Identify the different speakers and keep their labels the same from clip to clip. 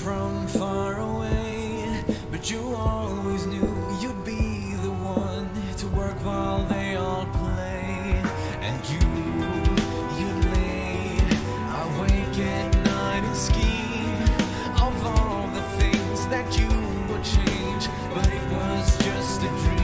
Speaker 1: from far away, but you always knew you'd be the one to work while they all play. And you'd lay awake at night and scheme of all the things that you would change, but it was just a dream.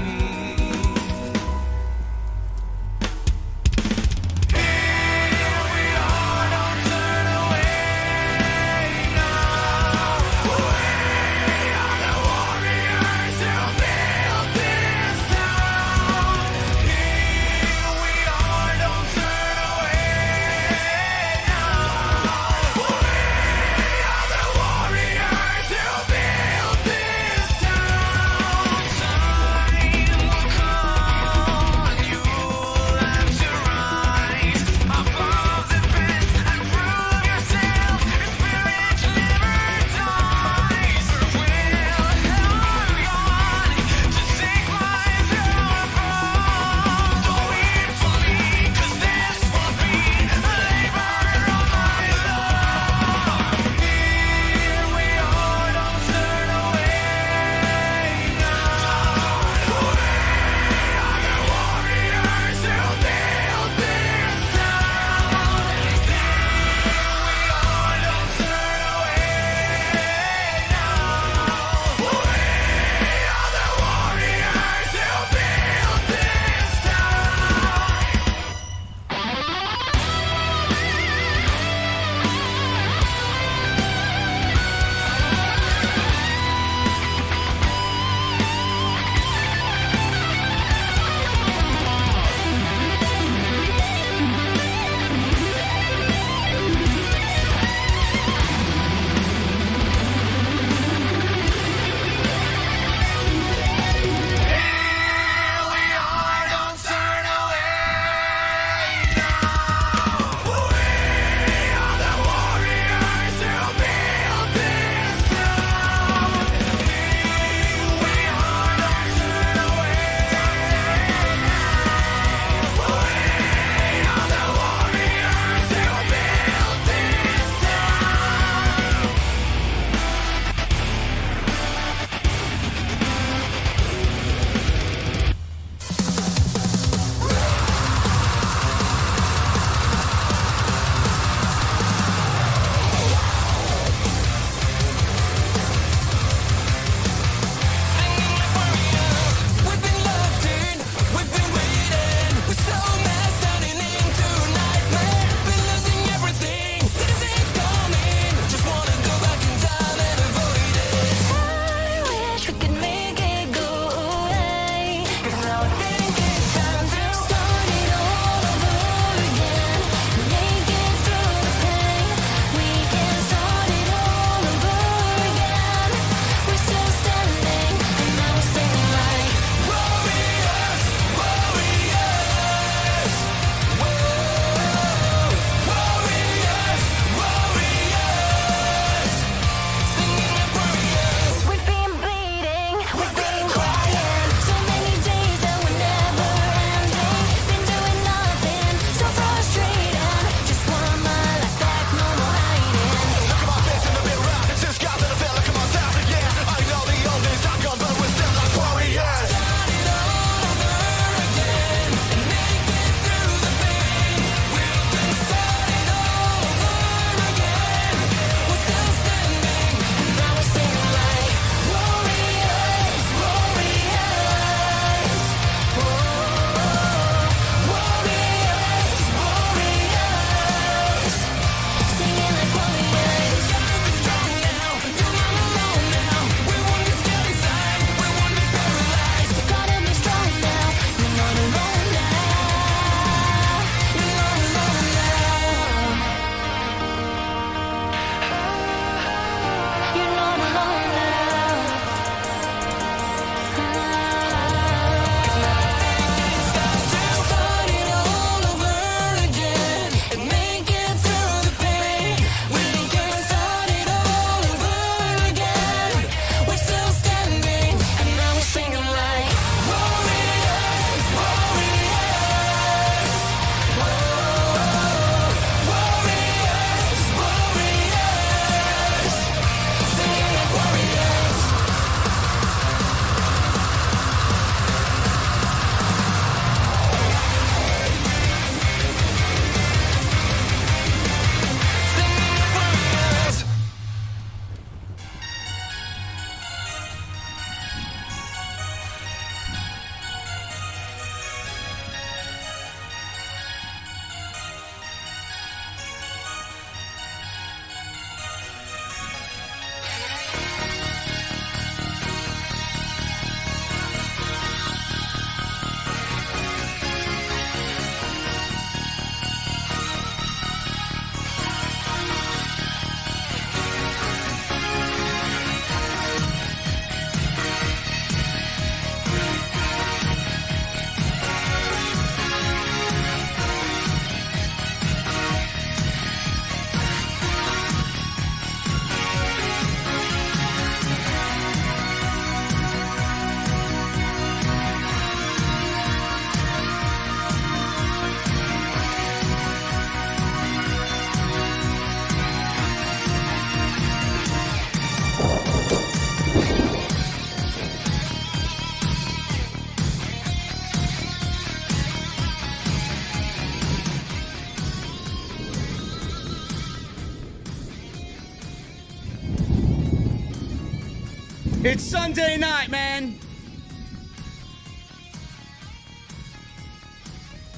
Speaker 2: It's Sunday night, man.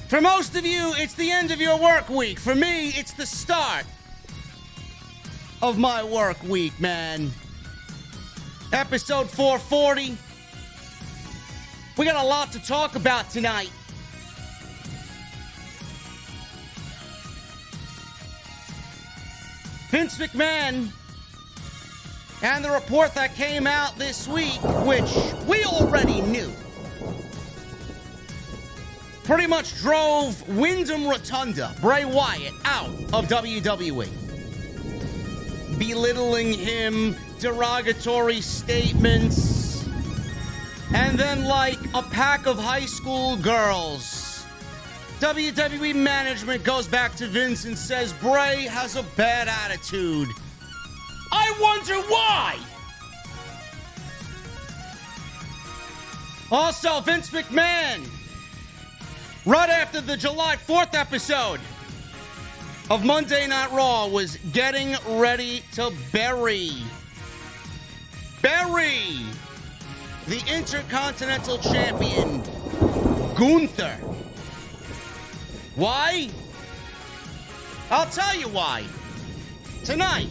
Speaker 2: For most of you, it's the end of your work week. For me, it's the start of my work week, man. Episode 440. We got a lot to talk about tonight. Vince McMahon and the report that came out this week, which we already knew, pretty much drove Wyndham Rotunda, Bray Wyatt, out of WWE. Belittling him, derogatory statements, and then like a pack of high school girls, WWE management goes back to Vince and says Bray has a bad attitude. I wonder why! Also, Vince McMahon, right after the July 4th episode of Monday Night Raw, was getting ready to bury the Intercontinental Champion, Gunther. Why? I'll tell you why. Tonight.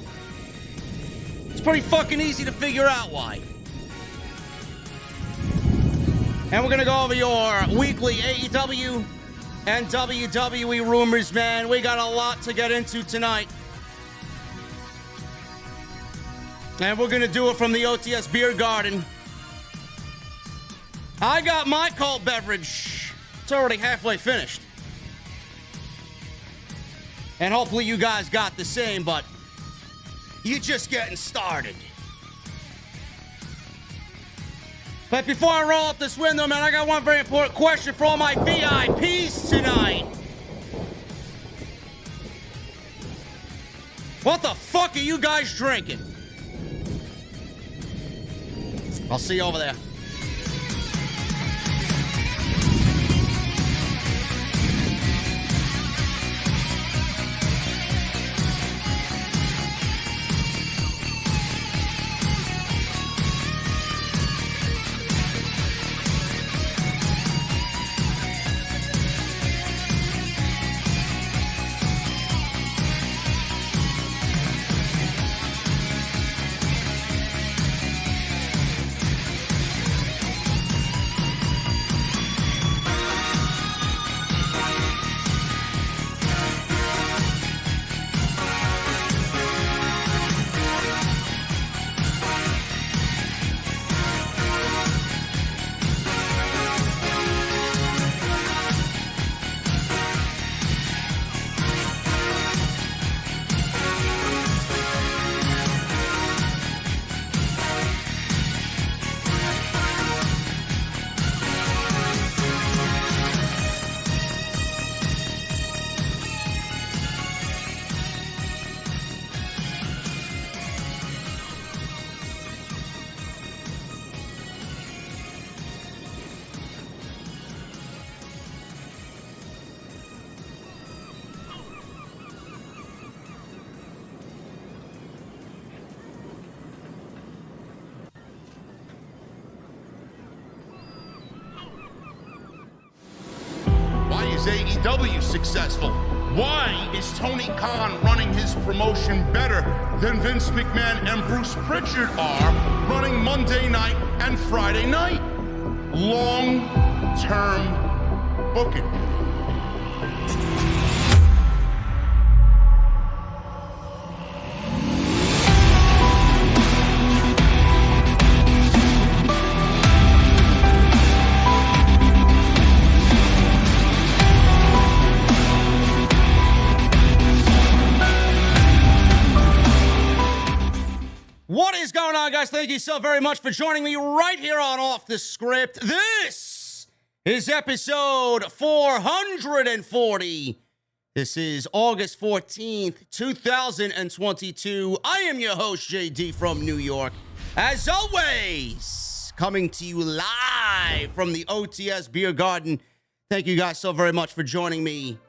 Speaker 2: It's pretty fucking easy to figure out why. And we're gonna go over your weekly AEW and WWE rumors, man. We got a lot to get into tonight. And we're gonna do it from the OTS Beer Garden. I got my cold beverage. It's already halfway finished. And hopefully you guys got the same, but you're just getting started. But before I roll up this window, man, I got one very important question for all my VIPs tonight. What the fuck are you guys drinking? I'll see you over there.
Speaker 3: AEW successful? Why is Tony Khan running his promotion better than Vince McMahon and Bruce Pritchard are running Monday night and Friday night? Long-term booking.
Speaker 2: What is going on, guys? Thank you so very much for joining me right here on Off the Script. This is episode 440. This is August 14th, 2022. I am your host, JD from New York. As always, coming to you live from the OTS Beer Garden. Thank you guys so very much for joining me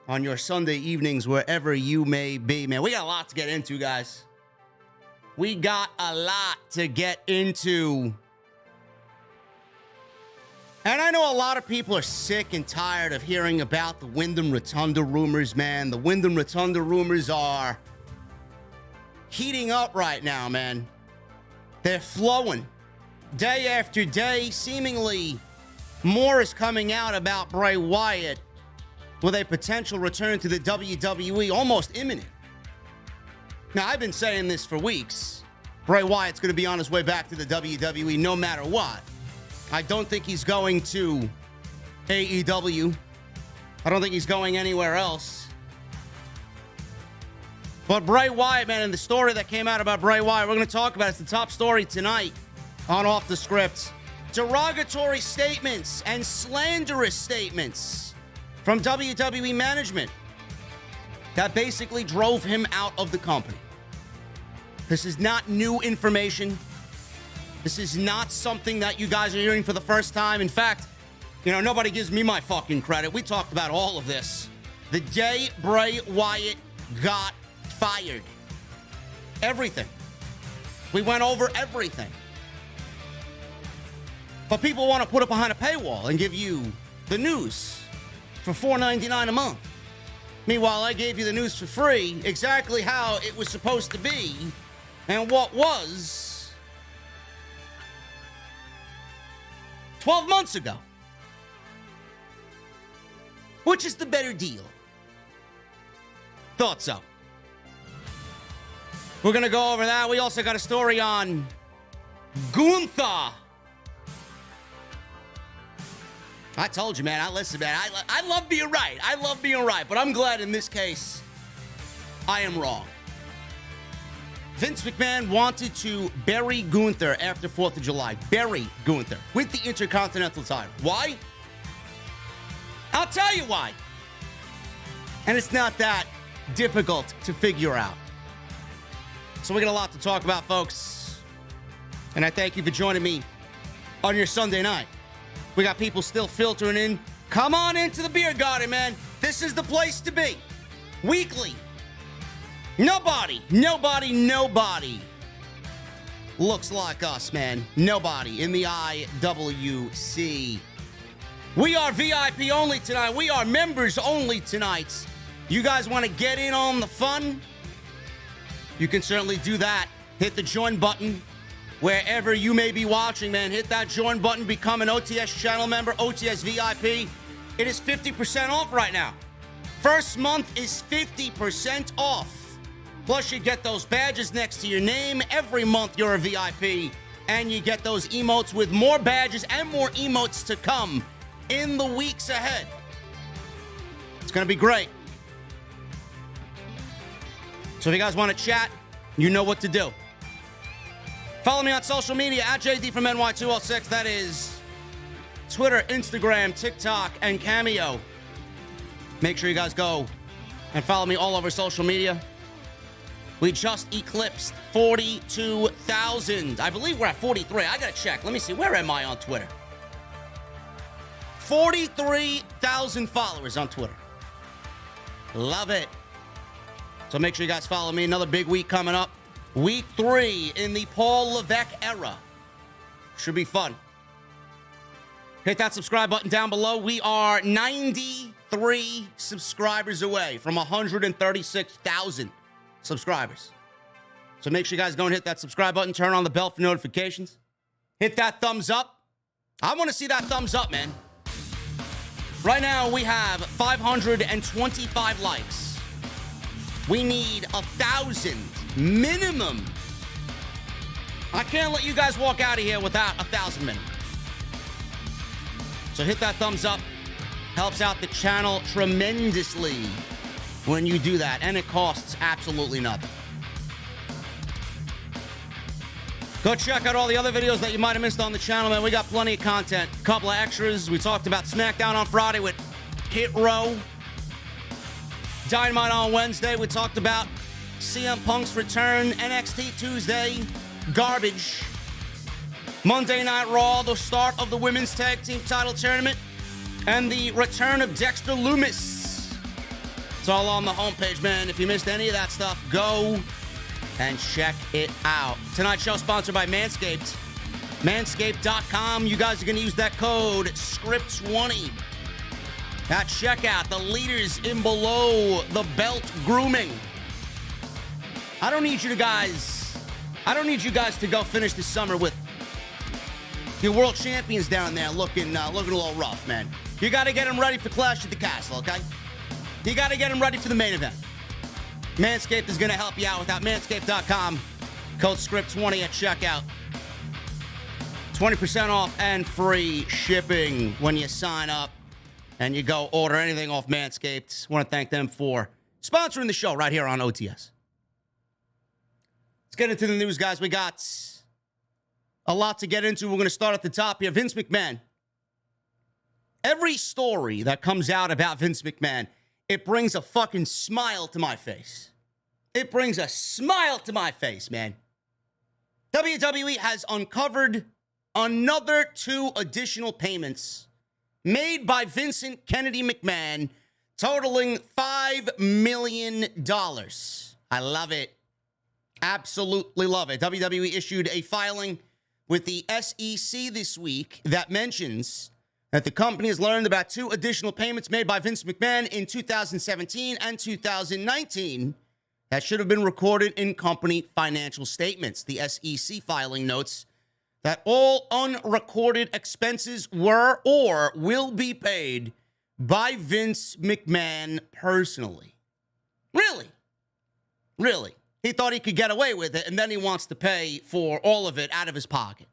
Speaker 2: on your Sunday evenings, wherever you may be. Man, we got a lot to get into, guys. We got a lot to get into. And I know a lot of people are sick and tired of hearing about the Wyndham Rotunda rumors, man. The Wyndham Rotunda rumors are heating up right now, man. They're flowing. Day after day, seemingly more is coming out about Bray Wyatt with a potential return to the WWE almost imminent. Now, I've been saying this for weeks. Bray Wyatt's going to be on his way back to the WWE no matter what. I don't think he's going to AEW. I don't think he's going anywhere else. But Bray Wyatt, man, and the story that came out about Bray Wyatt, we're going to talk about it. It's the top story tonight on Off the Script. Derogatory statements and slanderous statements from WWE management that basically drove him out of the company. This is not new information. This is not something that you guys are hearing for the first time. In fact, nobody gives me my fucking credit. We talked about all of this the day Bray Wyatt got fired. Everything. We went over everything. But people want to put it behind a paywall and give you the news for $4.99 a month. Meanwhile, I gave you the news for free, exactly how it was supposed to be, and what was 12 months ago. Which is the better deal? Thought so. We're going to go over that. We also got a story on Gunther. I told you, man. Listen, man. I love being right. I love being right. But I'm glad in this case, I am wrong. Vince McMahon wanted to bury Gunther after 4th of July. Bury Gunther with the Intercontinental title. Why? I'll tell you why. And it's not that difficult to figure out. So we got a lot to talk about, folks. And I thank you for joining me on your Sunday night. We got people still filtering in. Come on into the beer garden, man. This is the place to be. Weekly. Nobody looks like us, man. Nobody in the IWC. We are VIP only tonight. We are members only tonight. You guys want to get in on the fun? You can certainly do that. Hit the join button wherever you may be watching, man. Hit that join button. Become an OTS channel member, OTS VIP. It is 50% off right now. First month is 50% off. Plus, you get those badges next to your name. Every month, you're a VIP. And you get those emotes with more badges and more emotes to come in the weeks ahead. It's going to be great. So if you guys want to chat, you know what to do. Follow me on social media at JDfromNY206. That is Twitter, Instagram, TikTok, and Cameo. Make sure you guys go and follow me all over social media. We just eclipsed 42,000. I believe we're at 43. I gotta check. Let me see. Where am I on Twitter? 43,000 followers on Twitter. Love it. So make sure you guys follow me. Another big week coming up. Week 3 in the Paul Levesque era. Should be fun. Hit that subscribe button down below. We are 93 subscribers away from 136,000 subscribers. So make sure you guys go and hit that subscribe button. Turn on the bell for notifications. Hit that thumbs up. I want to see that thumbs up, man. Right now, we have 525 likes. We need 1,000 minimum. I can't let you guys walk out of here without 1,000 minimum. So hit that thumbs up. Helps out the channel tremendously when you do that, and it costs absolutely nothing. Go check out all the other videos that you might have missed on the channel, man. We got plenty of content. A couple of extras. We talked about SmackDown on Friday with Hit Row. Dynamite on Wednesday. We talked about CM Punk's return. NXT Tuesday. Garbage. Monday Night Raw, the start of the Women's Tag Team title tournament. And the return of Dexter Lumis. It's all on the homepage, man. If you missed any of that stuff, go and check it out. Tonight's show sponsored by Manscaped. Manscaped.com. You guys are going to use that code SCRIPT20 at checkout. The leaders in below the belt grooming. I don't need you guys to go finish the summer with your world champions down there looking a little rough, man. You got to get them ready for Clash of the Castle, okay? You got to get them ready for the main event. Manscaped is going to help you out with that. Manscaped.com. Code SCRIPT20 at checkout. 20% off and free shipping when you sign up and you go order anything off Manscaped. Want to thank them for sponsoring the show right here on OTS. Let's get into the news, guys. We got a lot to get into. We're going to start at the top here. Vince McMahon. Every story that comes out about Vince McMahon, it brings a fucking smile to my face. It brings a smile to my face, man. WWE has uncovered another 2 additional payments made by Vincent Kennedy McMahon, totaling $5 million. I love it. Absolutely love it. WWE issued a filing with the SEC this week that mentions that the company has learned about 2 additional payments made by Vince McMahon in 2017 and 2019 that should have been recorded in company financial statements. The SEC filing notes that all unrecorded expenses were or will be paid by Vince McMahon personally. Really? Really? He thought he could get away with it, and then he wants to pay for all of it out of his pocket.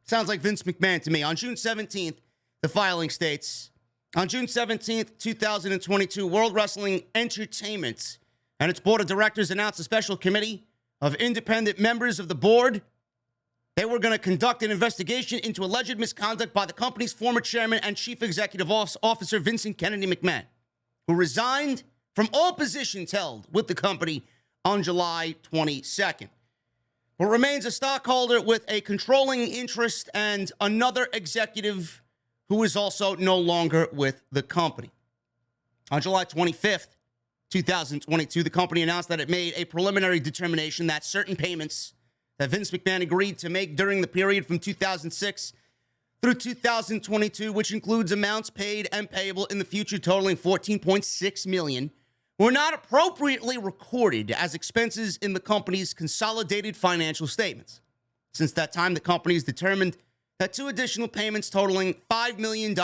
Speaker 2: Sounds like Vince McMahon to me. On June 17th, the filing states, on June 17th, 2022, World Wrestling Entertainment and its board of directors announced a special committee of independent members of the board. They were going to conduct an investigation into alleged misconduct by the company's former chairman and chief executive officer, Vincent Kennedy McMahon, who resigned from all positions held with the company on July 22nd. But remains a stockholder with a controlling interest and another executive who is also no longer with the company. On July 25th, 2022, the company announced that it made a preliminary determination that certain payments that Vince McMahon agreed to make during the period from 2006 through 2022, which includes amounts paid and payable in the future totaling $14.6 million, were not appropriately recorded as expenses in the company's consolidated financial statements. Since that time, the company has determined that 2 additional payments totaling $5 million,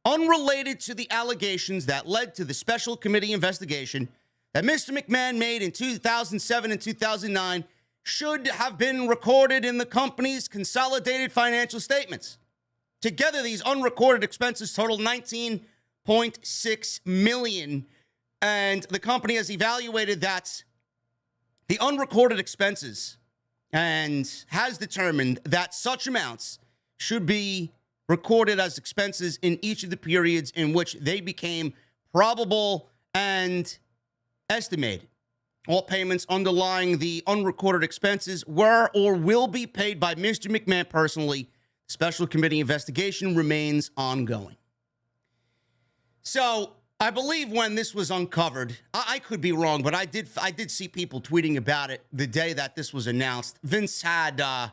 Speaker 2: unrelated to the allegations that led to the special committee investigation that Mr. McMahon made in 2007 and 2009, should have been recorded in the company's consolidated financial statements. Together, these unrecorded expenses total $19.6 million, and the company has evaluated that the unrecorded expenses and has determined that such amounts should be recorded as expenses in each of the periods in which they became probable and estimated. All payments underlying the unrecorded expenses were or will be paid by Mr. McMahon personally. Special committee investigation remains ongoing. So, I believe when this was uncovered, I could be wrong, but I did see people tweeting about it the day that this was announced. Vince had, I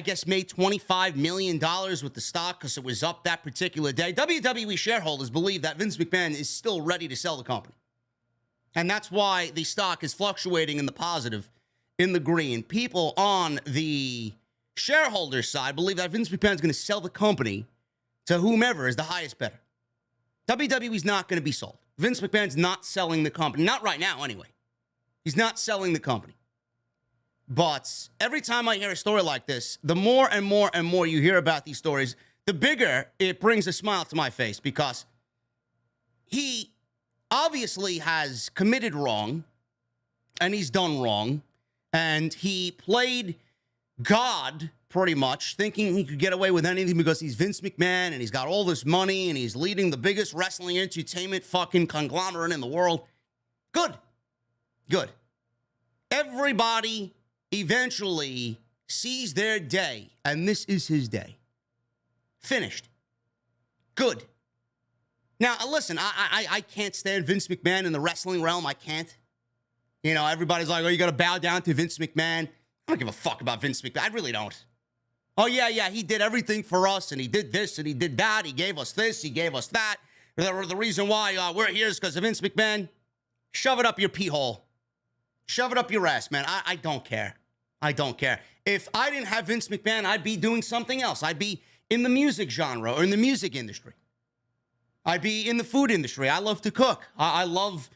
Speaker 2: guess, made $25 million with the stock because it was up that particular day. WWE shareholders believe that Vince McMahon is still ready to sell the company. And that's why the stock is fluctuating in the positive, in the green. People on the shareholder side believe that Vince McMahon is going to sell the company to whomever is the highest bidder. WWE's not going to be sold. Vince McMahon's not selling the company. Not right now, anyway. He's not selling the company. But every time I hear a story like this, the more and more and more you hear about these stories, the bigger it brings a smile to my face, because he obviously has committed wrong, and he's done wrong, and he played God pretty much, thinking he could get away with anything because he's Vince McMahon and he's got all this money and he's leading the biggest wrestling entertainment fucking conglomerate in the world. Good. Good. Everybody eventually sees their day, and this is his day. Finished. Good. Now, listen, I can't stand Vince McMahon in the wrestling realm. I can't. You know, everybody's like, oh, you got to bow down to Vince McMahon. I don't give a fuck about Vince McMahon. I really don't. Oh, yeah, he did everything for us, and he did this, and he did that. He gave us this, he gave us that. The reason why we're here is because of Vince McMahon. Shove it up your pee hole. Shove it up your ass, man. I don't care. I don't care. If I didn't have Vince McMahon, I'd be doing something else. I'd be in the music genre or in the music industry. I'd be in the food industry. I love to cook. I love...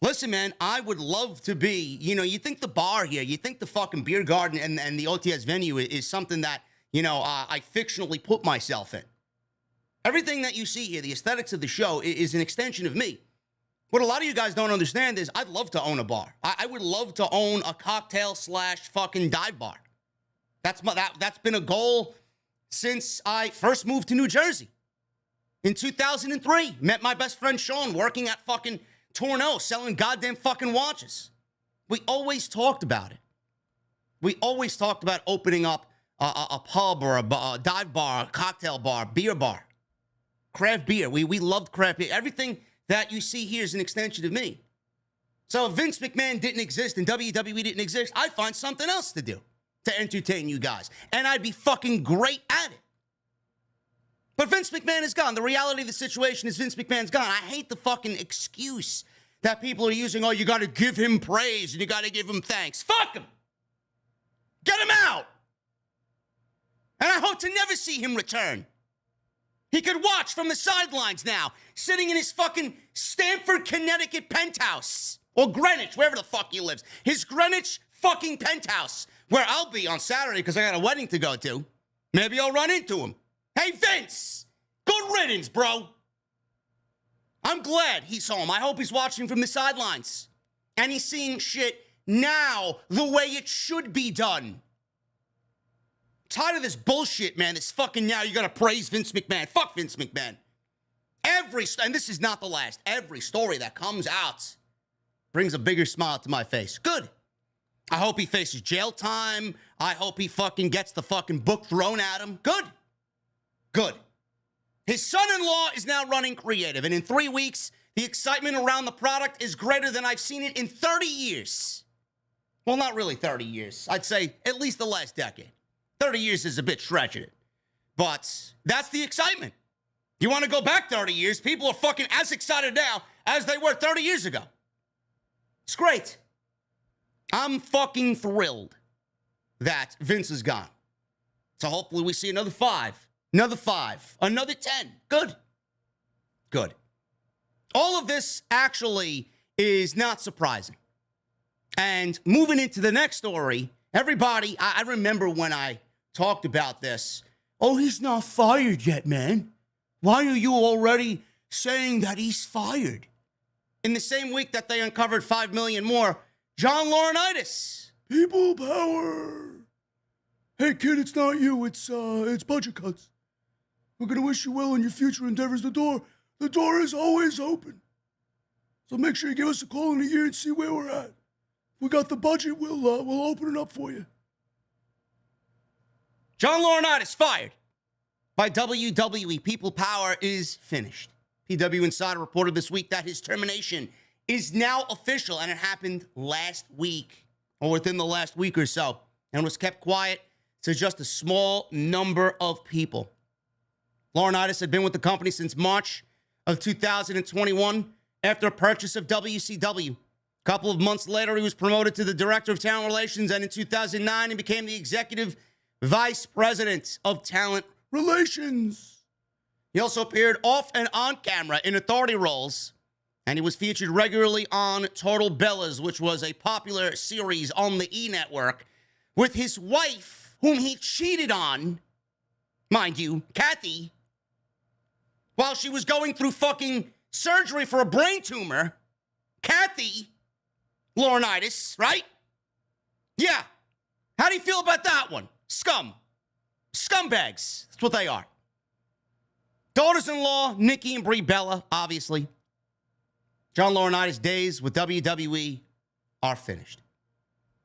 Speaker 2: Listen, man, I would love to be... You know, you think the bar here, you think the fucking beer garden and the OTS venue is something that, you know, I fictionally put myself in. Everything that you see here, the aesthetics of the show, is an extension of me. What a lot of you guys don't understand is I'd love to own a bar. I would love to own a cocktail / fucking dive bar. That's been a goal since I first moved to New Jersey. In 2003, met my best friend Shawn working at fucking Torno selling goddamn fucking watches. We always talked about it. We always talked about opening up a pub or a dive bar, a cocktail bar, beer bar, craft beer. We loved craft beer. Everything that you see here is an extension of me. So if Vince McMahon didn't exist and WWE didn't exist, I'd find something else to do to entertain you guys. And I'd be fucking great at it. But Vince McMahon is gone. The reality of the situation is Vince McMahon's gone. I hate the fucking excuse that people are using. Oh, you got to give him praise and you got to give him thanks. Fuck him. Get him out. And I hope to never see him return. He could watch from the sidelines now, sitting in his fucking Stamford, Connecticut penthouse. Or Greenwich, wherever the fuck he lives. His Greenwich fucking penthouse, where I'll be on Saturday because I got a wedding to go to. Maybe I'll run into him. Hey, Vince, good riddance, bro. I'm glad he's home. I hope he's watching from the sidelines. And he's seeing shit now the way it should be done. Tired of this bullshit, man. This fucking now you gotta praise Vince McMahon. Fuck Vince McMahon. And this is not the last. Every story that comes out brings a bigger smile to my face. Good. I hope he faces jail time. I hope he fucking gets the fucking book thrown at him. Good. Good. His son-in-law is now running creative, and in 3 weeks, the excitement around the product is greater than I've seen it in 30 years. Well, not really 30 years. I'd say at least the last decade. 30 years is a bit stretching it. But that's the excitement. You want to go back 30 years, people are fucking as excited now as they were 30 years ago. It's great. I'm fucking thrilled that Vince is gone. So hopefully we see another 5. Another 5. Another 10. Good. Good. All of this actually is not surprising. And moving into the next story, everybody, I remember when I talked about this. Oh, he's not fired yet, man. Why are you already saying that he's fired? In the same week that they uncovered 5 million more, John Laurinaitis. People power. Hey, kid, it's not you. It's budget cuts. We're going to wish you well in your future endeavors. The door is always open. So make sure you give us a call in a year and see where we're at. We got the budget. We'll open it up for you. John Laurinaitis fired by WWE. People power is finished. PW Insider reported this week that his termination is now official, and it happened last week, or within the last week or so, and was kept quiet to just a small number of people. Laurinaitis had been with the company since March of 2021 after a purchase of WCW. A couple of months later, he was promoted to the Director of Talent Relations, and in 2009, he became the Executive Vice President of Talent Relations. He also appeared off and on camera in authority roles, and he was featured regularly on Total Bellas, which was a popular series on the E! Network, with his wife, whom he cheated on, mind you, Kathy, while she was going through fucking surgery for a brain tumor. Kathy Laurinaitis, right? Yeah. How do you feel about that one? Scum. Scumbags. That's what they are. Daughters-in-law, Nikki and Brie Bella, obviously. John Laurinaitis' days with WWE are finished.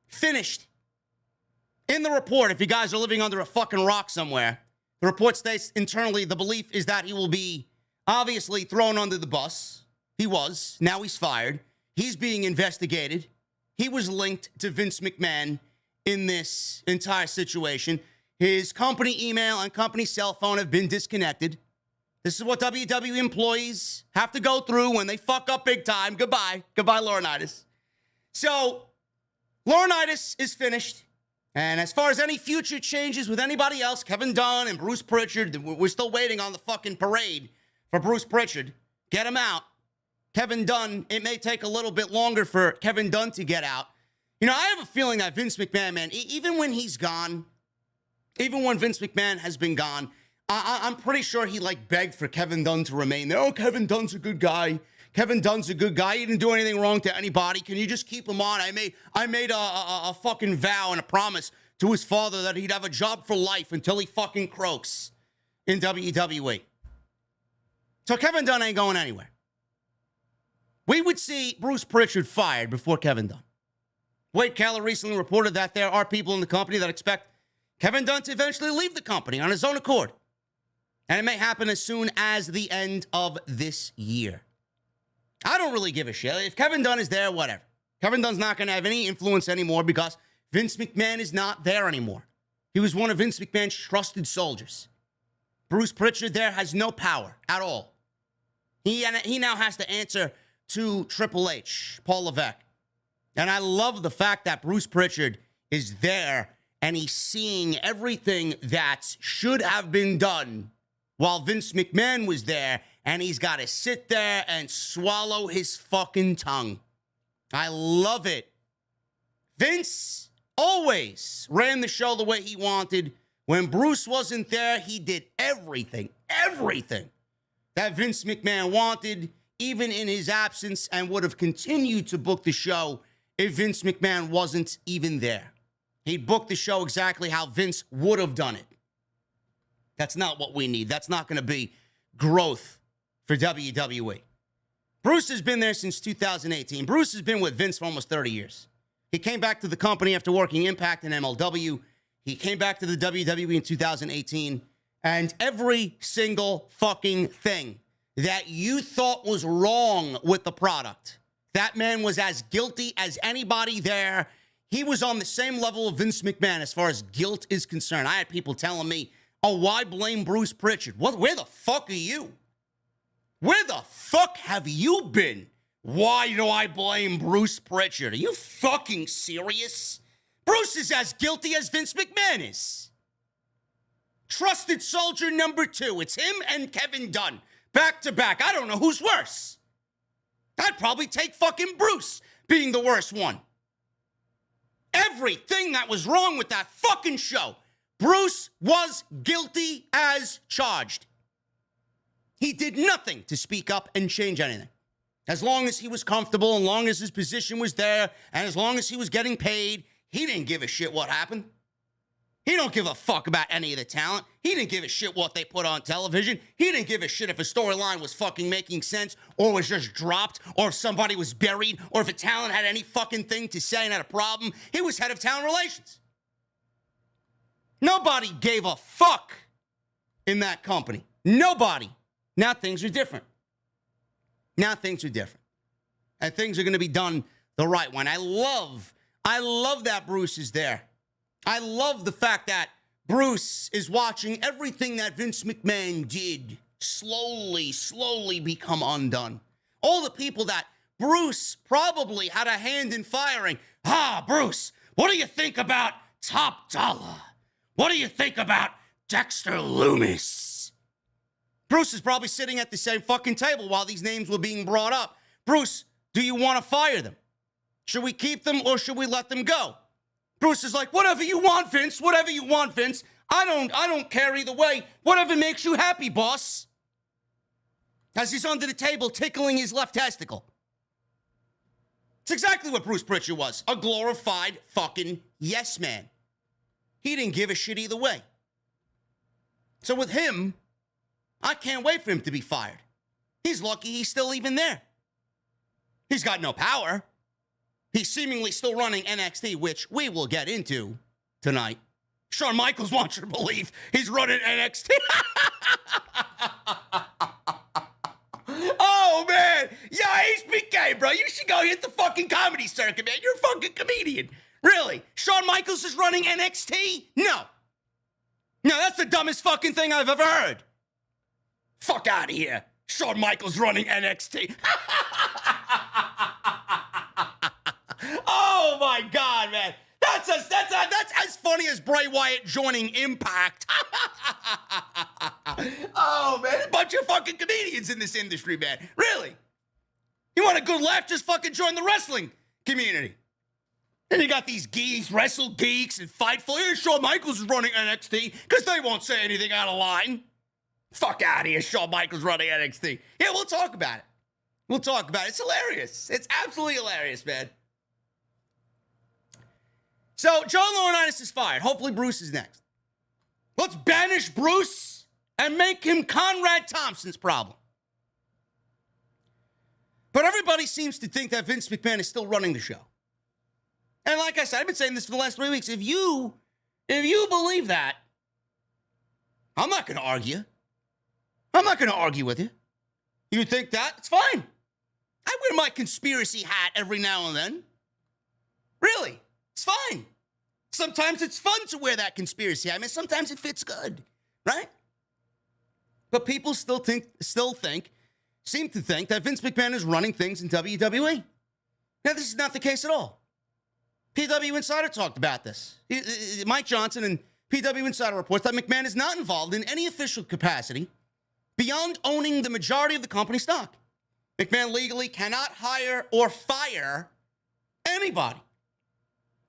Speaker 2: Finished. In the report, if you guys are living under a fucking rock somewhere, the report states internally the belief is that he will be obviously thrown under the bus. He was. Now he's fired. He's being investigated. he was linked to Vince McMahon in this entire situation. His company email and company cell phone have been disconnected. This is what WWE employees have to go through when they fuck up big time. Goodbye. Goodbye, Laurinaitis. So, Laurinaitis is finished. And as far as any future changes with anybody else, Kevin Dunn and Bruce Pritchard, we're still waiting on the fucking parade for Bruce Pritchard. Get him out. Kevin Dunn, it may take a little bit longer for Kevin Dunn to get out. You know, I have a feeling that Vince McMahon, man, even when he's gone, even when Vince McMahon has been gone, I'm pretty sure he, like, begged for Kevin Dunn to remain there. Oh, Kevin Dunn's a good guy. Kevin Dunn's a good guy. He didn't do anything wrong to anybody. Can you just keep him on? I made a fucking vow and a promise to his father that he'd have a job for life until he fucking croaks in WWE. So Kevin Dunn ain't going anywhere. We would see Bruce Pritchard fired before Kevin Dunn. Wade Keller recently reported that there are people in the company that expect Kevin Dunn to eventually leave the company on his own accord. And it may happen as soon as the end of this year. I don't really give a shit. If Kevin Dunn is there, whatever. Kevin Dunn's not going to have any influence anymore because Vince McMahon is not there anymore. He was one of Vince McMahon's trusted soldiers. Bruce Pritchard there has no power at all. He now has to answer to Triple H, Paul Levesque. And I love the fact that Bruce Pritchard is there and he's seeing everything that should have been done while Vince McMahon was there, and he's got to sit there and swallow his fucking tongue. I love it. Vince always ran the show the way he wanted. When Bruce wasn't there, he did everything that Vince McMahon wanted, even in his absence, and would have continued to book the show if Vince McMahon wasn't even there. He'd book the show exactly how Vince would have done it. That's not what we need. That's not going to be growth for WWE. Bruce has been there since 2018. Bruce has been with Vince for almost 30 years. He came back to the company after working Impact and MLW. He came back to the WWE in 2018. And every single fucking thing that you thought was wrong with the product, that man was as guilty as anybody there. He was on the same level of Vince McMahon as far as guilt is concerned. I had people telling me, oh, why blame Bruce Pritchard? Where the fuck are you? Where the fuck have you been? Why do I blame Bruce Pritchard? Are you fucking serious? Bruce is as guilty as Vince McMahon is. Trusted soldier number 2. It's him and Kevin Dunn. Back to back. I don't know who's worse. I'd probably take fucking Bruce being the worst one. Everything that was wrong with that fucking show, Bruce was guilty as charged. He did nothing to speak up and change anything. As long as he was comfortable, as long as his position was there, and as long as he was getting paid, he didn't give a shit what happened. He don't give a fuck about any of the talent. He didn't give a shit what they put on television. He didn't give a shit if a storyline was fucking making sense or was just dropped or if somebody was buried or if a talent had any fucking thing to say and had a problem. He was head of talent relations. Nobody gave a fuck in that company. Nobody. Now things are different. Now things are different. And things are going to be done the right way. I love that Bruce is there. I love the fact that Bruce is watching everything that Vince McMahon did slowly become undone. All the people that Bruce probably had a hand in firing. Bruce, what do you think about Top Dollar? What do you think about Dexter Lumis? Bruce is probably sitting at the same fucking table while these names were being brought up. Bruce, do you want to fire them? Should we keep them or should we let them go? Bruce is like, whatever you want, Vince. Whatever you want, Vince. I don't care either way. Whatever makes you happy, boss. As he's under the table tickling his left testicle. It's exactly what Bruce Pritchard was. A glorified fucking yes man. He didn't give a shit either way. So with him, I can't wait for him to be fired. He's lucky he's still even there. He's got no power. He's seemingly still running NXT, which we will get into tonight. Shawn Michaels wants you to believe he's running NXT. Oh, man. Yeah, he's became way, bro. You should go hit the fucking comedy circuit, man. You're a fucking comedian. Really? Shawn Michaels is running NXT? No. No, that's the dumbest fucking thing I've ever heard. Fuck out of here. Shawn Michaels running NXT. Oh my God, man. That's as funny as Bray Wyatt joining Impact. Oh, man. A bunch of fucking comedians in this industry, man. Really? You want a good laugh? Just fucking join the wrestling community. Then you got these geeks, wrestle geeks, and Fightful. Here, Shawn Michaels is running NXT because they won't say anything out of line. Fuck out of here, Shawn Michaels running NXT. Yeah, we'll talk about it. We'll talk about it. It's hilarious. It's absolutely hilarious, man. So, John Laurinaitis is fired. Hopefully, Bruce is next. Let's banish Bruce and make him Conrad Thompson's problem. But everybody seems to think that Vince McMahon is still running the show. And like I said, I've been saying this for the last 3 weeks. If you believe that, I'm not going to argue. I'm not going to argue with you. You think that? It's fine. I wear my conspiracy hat every now and then. Really. It's fine. Sometimes it's fun to wear that conspiracy hat. I mean, sometimes it fits good, right? But people seem to think that Vince McMahon is running things in WWE. Now, this is not the case at all. PW Insider talked about this. Mike Johnson and PW Insider reports that McMahon is not involved in any official capacity beyond owning the majority of the company stock. McMahon legally cannot hire or fire anybody.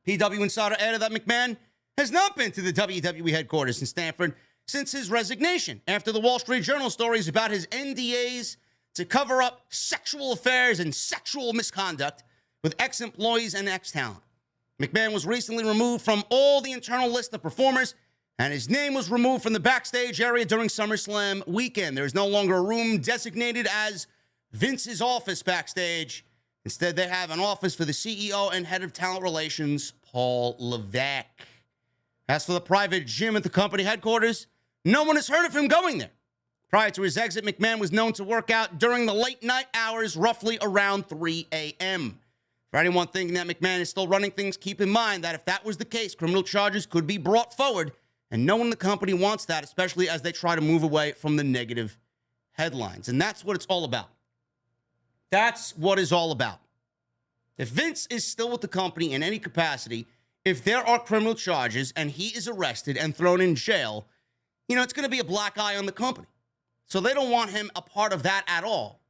Speaker 2: PW Insider added that McMahon has not been to the WWE headquarters in Stamford since his resignation after the Wall Street Journal stories about his NDAs to cover up sexual affairs and sexual misconduct with ex-employees and ex-talent. McMahon was recently removed from all the internal list of performers, and his name was removed from the backstage area during SummerSlam weekend. There is no longer a room designated as Vince's office backstage. Instead, they have an office for the CEO and head of talent relations, Paul Levesque. As for the private gym at the company headquarters, no one has heard of him going there. Prior to his exit, McMahon was known to work out during the late night hours, roughly around 3 a.m. For anyone thinking that McMahon is still running things, keep in mind that if that was the case, criminal charges could be brought forward, and no one in the company wants that, especially as they try to move away from the negative headlines. And that's what it's all about. That's what it's all about. If Vince is still with the company in any capacity, if there are criminal charges and he is arrested and thrown in jail, it's going to be a black eye on the company. So they don't want him a part of that at all.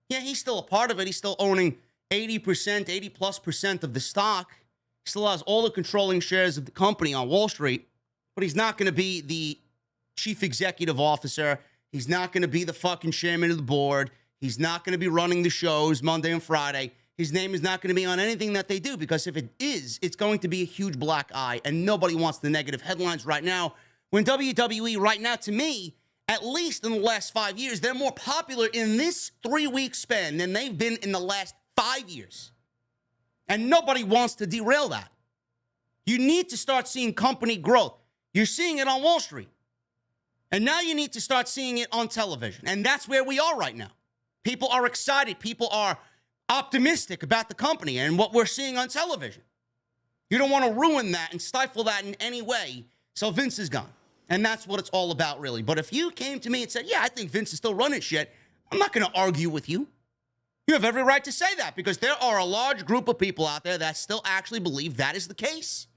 Speaker 2: Yeah, he's still a part of it. He's still owning 80% of the stock. He still has all the controlling shares of the company on Wall Street, but he's not going to be the chief executive officer. He's not going to be the fucking chairman of the board. He's not going to be running the shows Monday and Friday. His name is not going to be on anything that they do, because if it is, it's going to be a huge black eye, and nobody wants the negative headlines right now. When WWE right now, to me, at least in the last 5 years, they're more popular in this 3-week span than they've been in the last 5 years. And nobody wants to derail that. You need to start seeing company growth. You're seeing it on Wall Street. And now you need to start seeing it on television. And that's where we are right now. People are excited. People are optimistic about the company and what we're seeing on television. You don't want to ruin that and stifle that in any way. So Vince is gone. And that's what it's all about, really. But if you came to me and said, yeah, I think Vince is still running shit, I'm not going to argue with you. You have every right to say that, because there are a large group of people out there that still actually believe that is the case.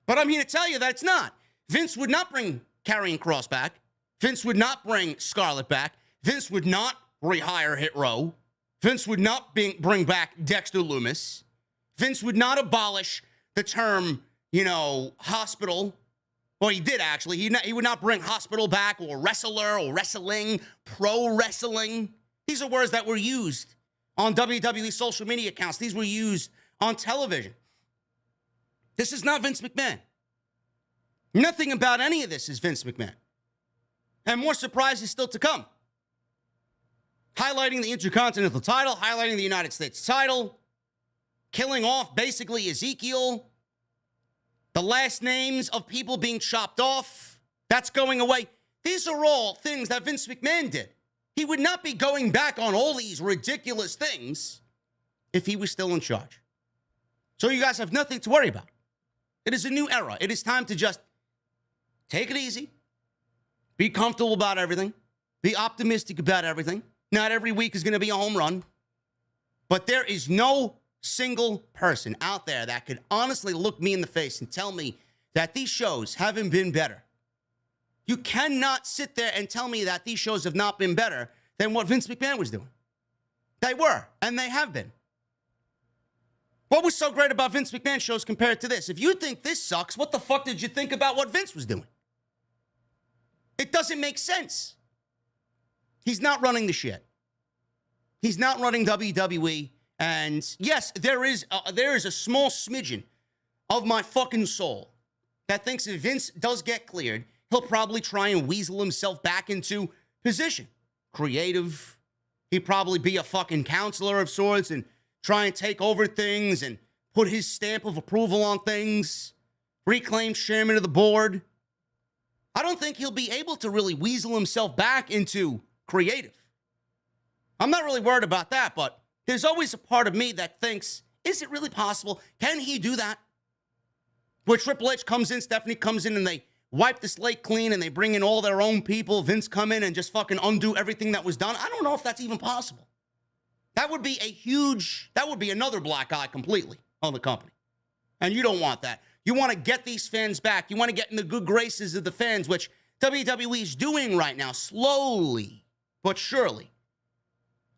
Speaker 2: But I'm here to tell you that it's not. Vince would not bring Karrion Kross back. Vince would not bring Scarlett back. Vince would not rehire Hit Row. Vince would not bring back Dexter Lumis. Vince would not abolish the term, hospital. Well, he did, actually. He would not bring hospital back, or wrestler, or wrestling, pro wrestling. These are words that were used on WWE social media accounts. These were used on television. This is not Vince McMahon. Nothing about any of this is Vince McMahon. And more surprises still to come. Highlighting the Intercontinental title, highlighting the United States title, killing off basically Ezekiel, the last names of people being chopped off, that's going away. These are all things that Vince McMahon did. He would not be going back on all these ridiculous things if he was still in charge. So you guys have nothing to worry about. It is a new era. It is time to just take it easy, be comfortable about everything, be optimistic about everything. Not every week is going to be a home run, but there is no single person out there that could honestly look me in the face and tell me that these shows haven't been better. You cannot sit there and tell me that these shows have not been better than what Vince McMahon was doing. They were, and they have been. What was so great about Vince McMahon shows compared to this? If you think this sucks, what the fuck did you think about what Vince was doing? It doesn't make sense. He's not running the shit. He's not running WWE. And yes, there is a small smidgen of my fucking soul that thinks if Vince does get cleared, he'll probably try and weasel himself back into position. Creative. He'd probably be a fucking counselor of sorts and try and take over things and put his stamp of approval on things. Reclaim chairman of the board. I don't think he'll be able to really weasel himself back into creative. I'm not really worried about that, but there's always a part of me that thinks, is it really possible? Can he do that? Where Triple H comes in, Stephanie comes in, and they wipe the slate clean, and they bring in all their own people. Vince come in and just fucking undo everything that was done. I don't know if that's even possible. That would be another black eye completely on the company. And you don't want that. You want to get these fans back. You want to get in the good graces of the fans, which WWE is doing right now, slowly but surely.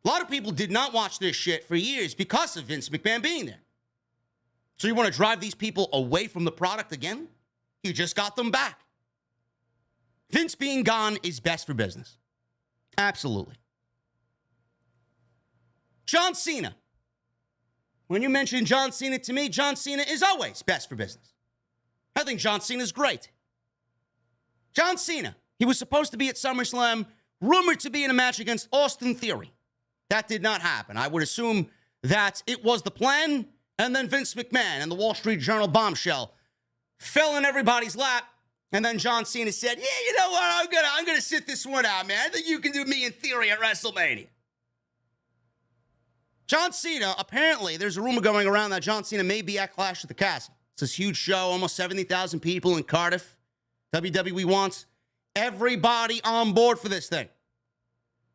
Speaker 2: A lot of people did not watch this shit for years because of Vince McMahon being there. So you want to drive these people away from the product again? You just got them back. Vince being gone is best for business. Absolutely. John Cena. When you mention John Cena to me, John Cena is always best for business. I think John Cena is great. John Cena, he was supposed to be at SummerSlam, rumored to be in a match against Austin Theory. That did not happen. I would assume that it was the plan, and then Vince McMahon and the Wall Street Journal bombshell fell in everybody's lap, and then John Cena said, yeah, you know what, I'm gonna sit this one out, man. I think you can do me in Theory at WrestleMania. John Cena, apparently, there's a rumor going around that John Cena may be at Clash at the Castle. It's this huge show, almost 70,000 people in Cardiff. WWE wants everybody on board for this thing.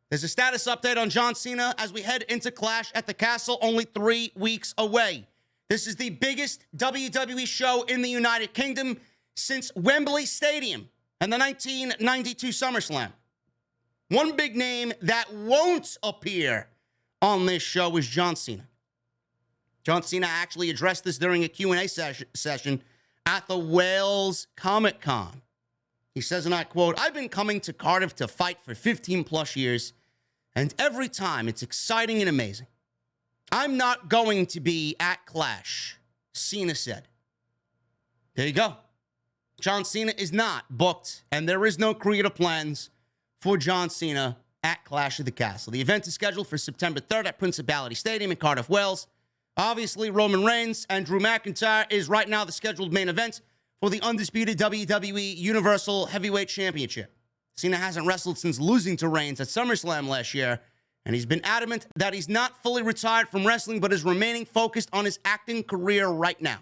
Speaker 2: There's a status update on John Cena as we head into Clash at the Castle, only 3 weeks away. This is the biggest WWE show in the United Kingdom since Wembley Stadium and the 1992 SummerSlam. One big name that won't appear on this show is John Cena. John Cena actually addressed this during a Q&A session at the Wales Comic Con. He says, and I quote, I've been coming to Cardiff to fight for 15 plus years, and every time it's exciting and amazing. I'm not going to be at Clash, Cena said. There you go. John Cena is not booked, and there is no creative plans for John Cena at Clash of the Castle. The event is scheduled for September 3rd at Principality Stadium in Cardiff, Wales. Obviously, Roman Reigns and Drew McIntyre is right now the scheduled main event for the undisputed WWE Universal Heavyweight Championship. Cena hasn't wrestled since losing to Reigns at SummerSlam last year, and he's been adamant that he's not fully retired from wrestling, but is remaining focused on his acting career right now.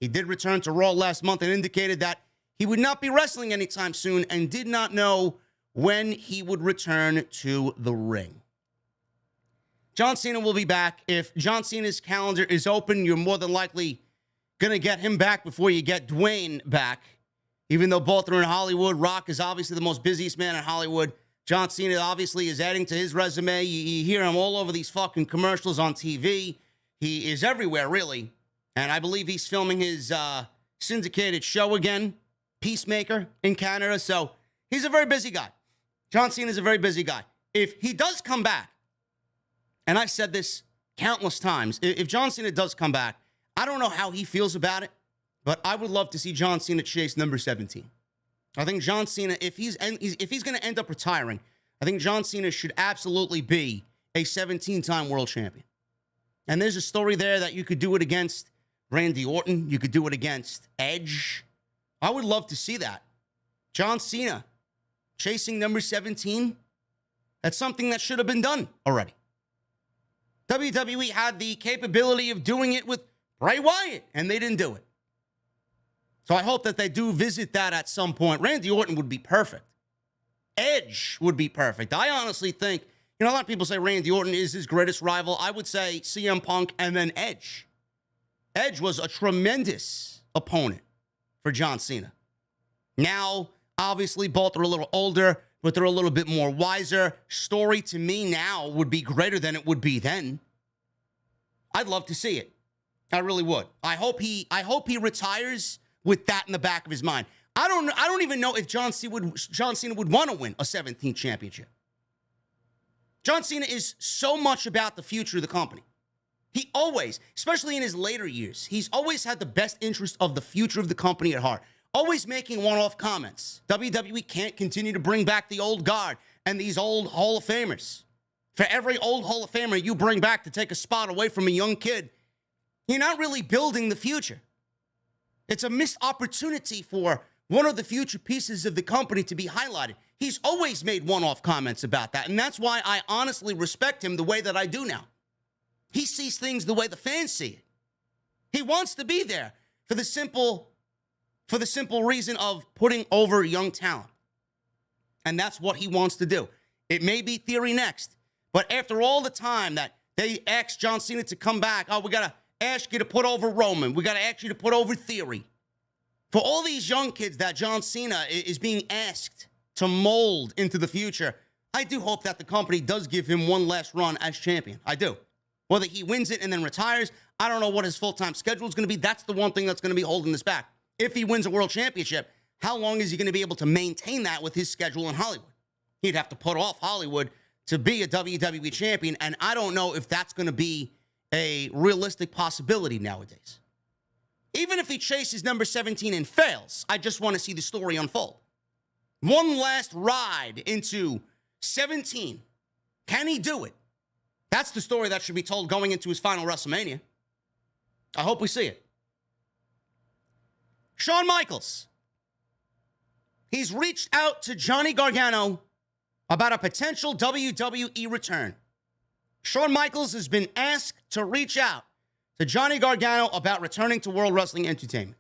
Speaker 2: He did return to Raw last month and indicated that he would not be wrestling anytime soon and did not know when he would return to the ring. John Cena will be back. If John Cena's calendar is open, you're more than likely going to get him back before you get Dwayne back. Even though both are in Hollywood, Rock is obviously the most busiest man in Hollywood. John Cena obviously is adding to his resume. You hear him all over these fucking commercials on TV. He is everywhere, really. And I believe he's filming his syndicated show again, Peacemaker, in Canada. So he's a very busy guy. John Cena is a very busy guy. If he does come back, and I've said this countless times, if John Cena does come back, I don't know how he feels about it, but I would love to see John Cena chase number 17. I think John Cena, if he's going to end up retiring, I think John Cena should absolutely be a 17-time world champion. And there's a story there that you could do it against Randy Orton. You could do it against Edge. I would love to see that. John Cena chasing number 17. That's something that should have been done already. WWE had the capability of doing it with Bray Wyatt, and they didn't do it. So I hope that they do visit that at some point. Randy Orton would be perfect. Edge would be perfect. I honestly think, a lot of people say Randy Orton is his greatest rival. I would say CM Punk and then Edge. Edge was a tremendous opponent for John Cena. Now, obviously, both are a little older, but they're a little bit more wiser. Story to me now would be greater than it would be then. I'd love to see it. I really would. I hope he retires with that in the back of his mind. I don't even know if John Cena would want to win a 17th championship. John Cena is so much about the future of the company. He always, especially in his later years, he's always had the best interest of the future of the company at heart. Always making one-off comments. WWE can't continue to bring back the old guard and these old Hall of Famers. For every old Hall of Famer you bring back to take a spot away from a young kid, you're not really building the future. It's a missed opportunity for one of the future pieces of the company to be highlighted. He's always made one-off comments about that, and that's why I honestly respect him the way that I do now. He sees things the way the fans see it. He wants to be there for the simple reason of putting over young talent. And that's what he wants to do. It may be Theory next, but after all the time that they asked John Cena to come back, we got to ask you to put over Roman. We got to ask you to put over Theory. For all these young kids that John Cena is being asked to mold into the future, I do hope that the company does give him one last run as champion. I do. Whether he wins it and then retires, I don't know what his full-time schedule is going to be. That's the one thing that's going to be holding this back. If he wins a world championship, how long is he going to be able to maintain that with his schedule in Hollywood? He'd have to put off Hollywood to be a WWE champion, and I don't know if that's going to be a realistic possibility nowadays. Even if he chases number 17 and fails, I just want to see the story unfold. One last ride into 17. Can he do it? That's the story that should be told going into his final WrestleMania. I hope we see it. Shawn Michaels. He's reached out to Johnny Gargano about a potential WWE return. Shawn Michaels has been asked to reach out to Johnny Gargano about returning to World Wrestling Entertainment.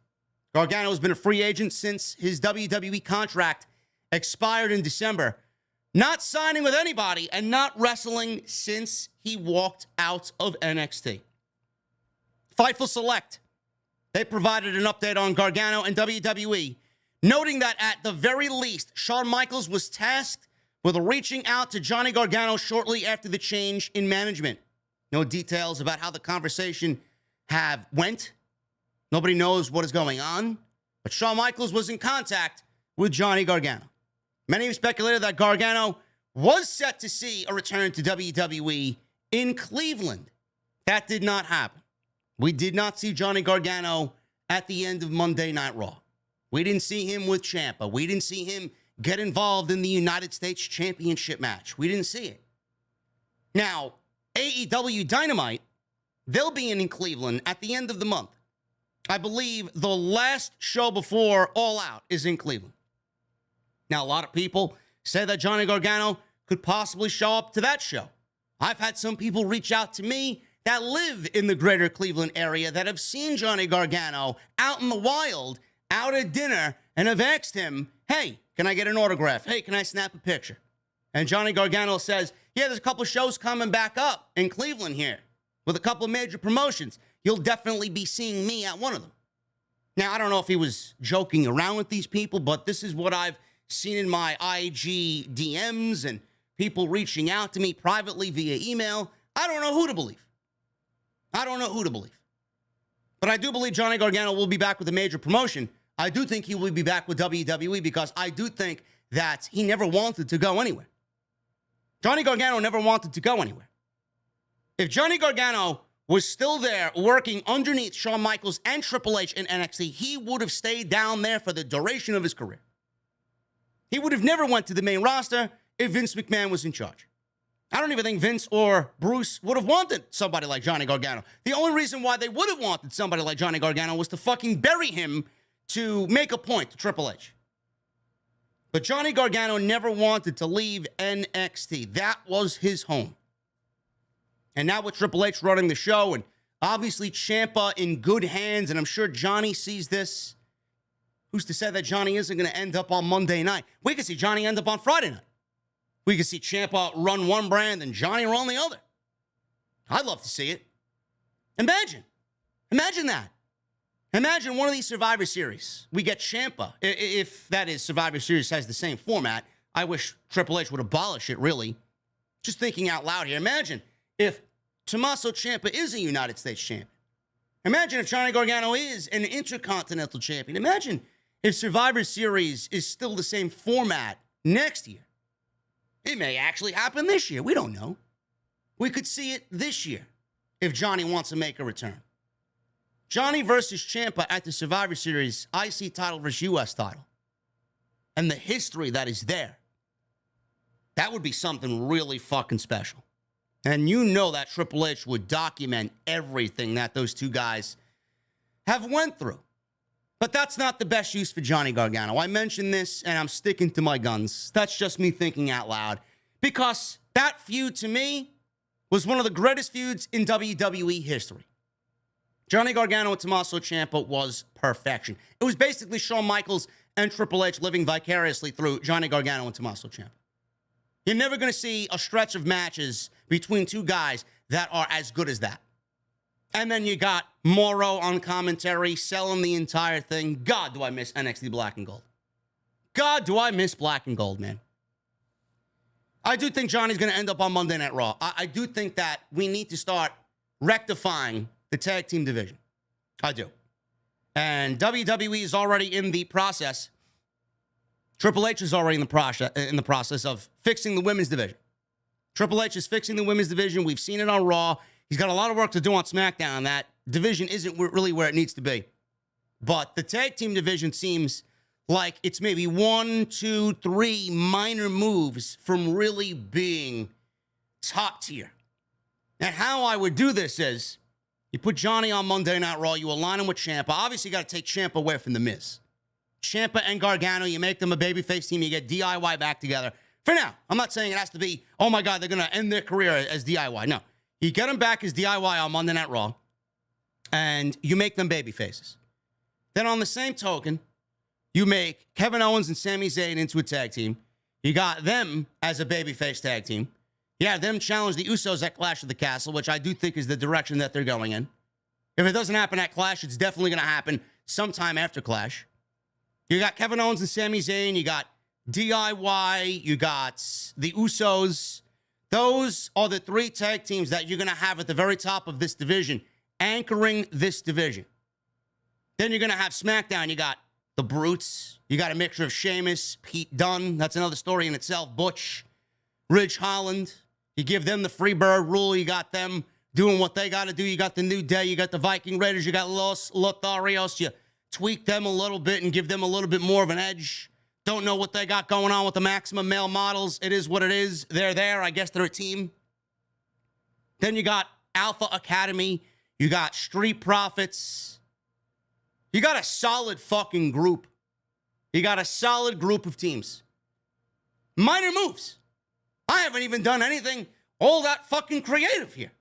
Speaker 2: Gargano has been a free agent since his WWE contract expired in December, not signing with anybody and not wrestling since he walked out of NXT. Fightful Select, they provided an update on Gargano and WWE, noting that at the very least, Shawn Michaels was tasked with reaching out to Johnny Gargano shortly after the change in management. No details about how the conversation went. Nobody knows what is going on, but Shawn Michaels was in contact with Johnny Gargano. Many have speculated that Gargano was set to see a return to WWE in Cleveland. That did not happen. We did not see Johnny Gargano at the end of Monday Night Raw. We didn't see him with Ciampa. We didn't see him get involved in the United States Championship match. We didn't see it. Now, AEW Dynamite, they'll be in Cleveland at the end of the month. I believe the last show before All Out is in Cleveland. Now, a lot of people say that Johnny Gargano could possibly show up to that show. I've had some people reach out to me that live in the greater Cleveland area that have seen Johnny Gargano out in the wild, out at dinner, and have asked him, hey, can I get an autograph? Hey, can I snap a picture? And Johnny Gargano says, yeah, there's a couple of shows coming back up in Cleveland here with a couple of major promotions. You'll definitely be seeing me at one of them. Now, I don't know if he was joking around with these people, but this is what I've seen in my IG DMs and people reaching out to me privately via email. I don't know who to believe. But I do believe Johnny Gargano will be back with a major promotion. I do think he will be back with WWE because I do think that he never wanted to go anywhere. Johnny Gargano never wanted to go anywhere. If Johnny Gargano was still there working underneath Shawn Michaels and Triple H in NXT, he would have stayed down there for the duration of his career. He would have never went to the main roster if Vince McMahon was in charge. I don't even think Vince or Bruce would have wanted somebody like Johnny Gargano. The only reason why they would have wanted somebody like Johnny Gargano was to fucking bury him to make a point to Triple H. But Johnny Gargano never wanted to leave NXT. That was his home. And now with Triple H running the show and obviously Ciampa in good hands, and I'm sure Johnny sees this. Who's to say that Johnny isn't going to end up on Monday night? We could see Johnny end up on Friday night. We could see Ciampa run one brand and Johnny run the other. I'd love to see it. Imagine that. Imagine one of these Survivor Series. We get Ciampa. If that is, Survivor Series has the same format. I wish Triple H would abolish it, really. Just thinking out loud here. Imagine if Tommaso Ciampa is a United States champion. Imagine if Johnny Gargano is an Intercontinental champion. Imagine if Survivor Series is still the same format next year. It may actually happen this year. We don't know. We could see it this year if Johnny wants to make a return. Johnny versus Ciampa at the Survivor Series IC title versus US title. And the history that is there. That would be something really fucking special. And you know that Triple H would document everything that those two guys have went through. But that's not the best use for Johnny Gargano. I mentioned this, and I'm sticking to my guns. That's just me thinking out loud. Because that feud, to me, was one of the greatest feuds in WWE history. Johnny Gargano and Tommaso Ciampa was perfection. It was basically Shawn Michaels and Triple H living vicariously through Johnny Gargano and Tommaso Ciampa. You're never going to see a stretch of matches between two guys that are as good as that. And then you got Morrow on commentary, selling the entire thing. God, do I miss NXT Black and Gold. God, do I miss Black and Gold, man. I do think Johnny's going to end up on Monday Night Raw. I do think that we need to start rectifying the tag team division. I do. And WWE is already in the process. Triple H is already in the process of fixing the women's division. Triple H is fixing the women's division. We've seen it on Raw. He's got a lot of work to do on SmackDown. That division isn't really where it needs to be. But the tag team division seems like it's maybe 1, 2, 3 minor moves from really being top tier. And how I would do this is you put Johnny on Monday Night Raw, you align him with Ciampa. Obviously, you got to take Ciampa away from The Miz. Ciampa and Gargano, you make them a babyface team, you get DIY back together. For now, I'm not saying it has to be, oh my God, they're going to end their career as DIY. No. You get them back as DIY on Monday Night Raw, and you make them babyfaces. Then on the same token, you make Kevin Owens and Sami Zayn into a tag team. You got them as a babyface tag team. You have them challenge the Usos at Clash of the Castle, which I do think is the direction that they're going in. If it doesn't happen at Clash, it's definitely going to happen sometime after Clash. You got Kevin Owens and Sami Zayn. You got DIY. You got the Usos. Those are the 3 tag teams that you're going to have at the very top of this division, anchoring this division. Then you're going to have SmackDown. You got the Brutes. You got a mixture of Sheamus, Pete Dunne. That's another story in itself. Butch, Ridge Holland. You give them the free bird rule. You got them doing what they got to do. You got the New Day. You got the Viking Raiders. You got Los Lotharios. You tweak them a little bit and give them a little bit more of an edge. Don't know what they got going on with the Maximum Male Models. It is what it is. They're there. I guess they're a team. Then you got Alpha Academy. You got Street Profits. You got a solid fucking group. You got a solid group of teams. Minor moves. I haven't even done anything all that fucking creative here.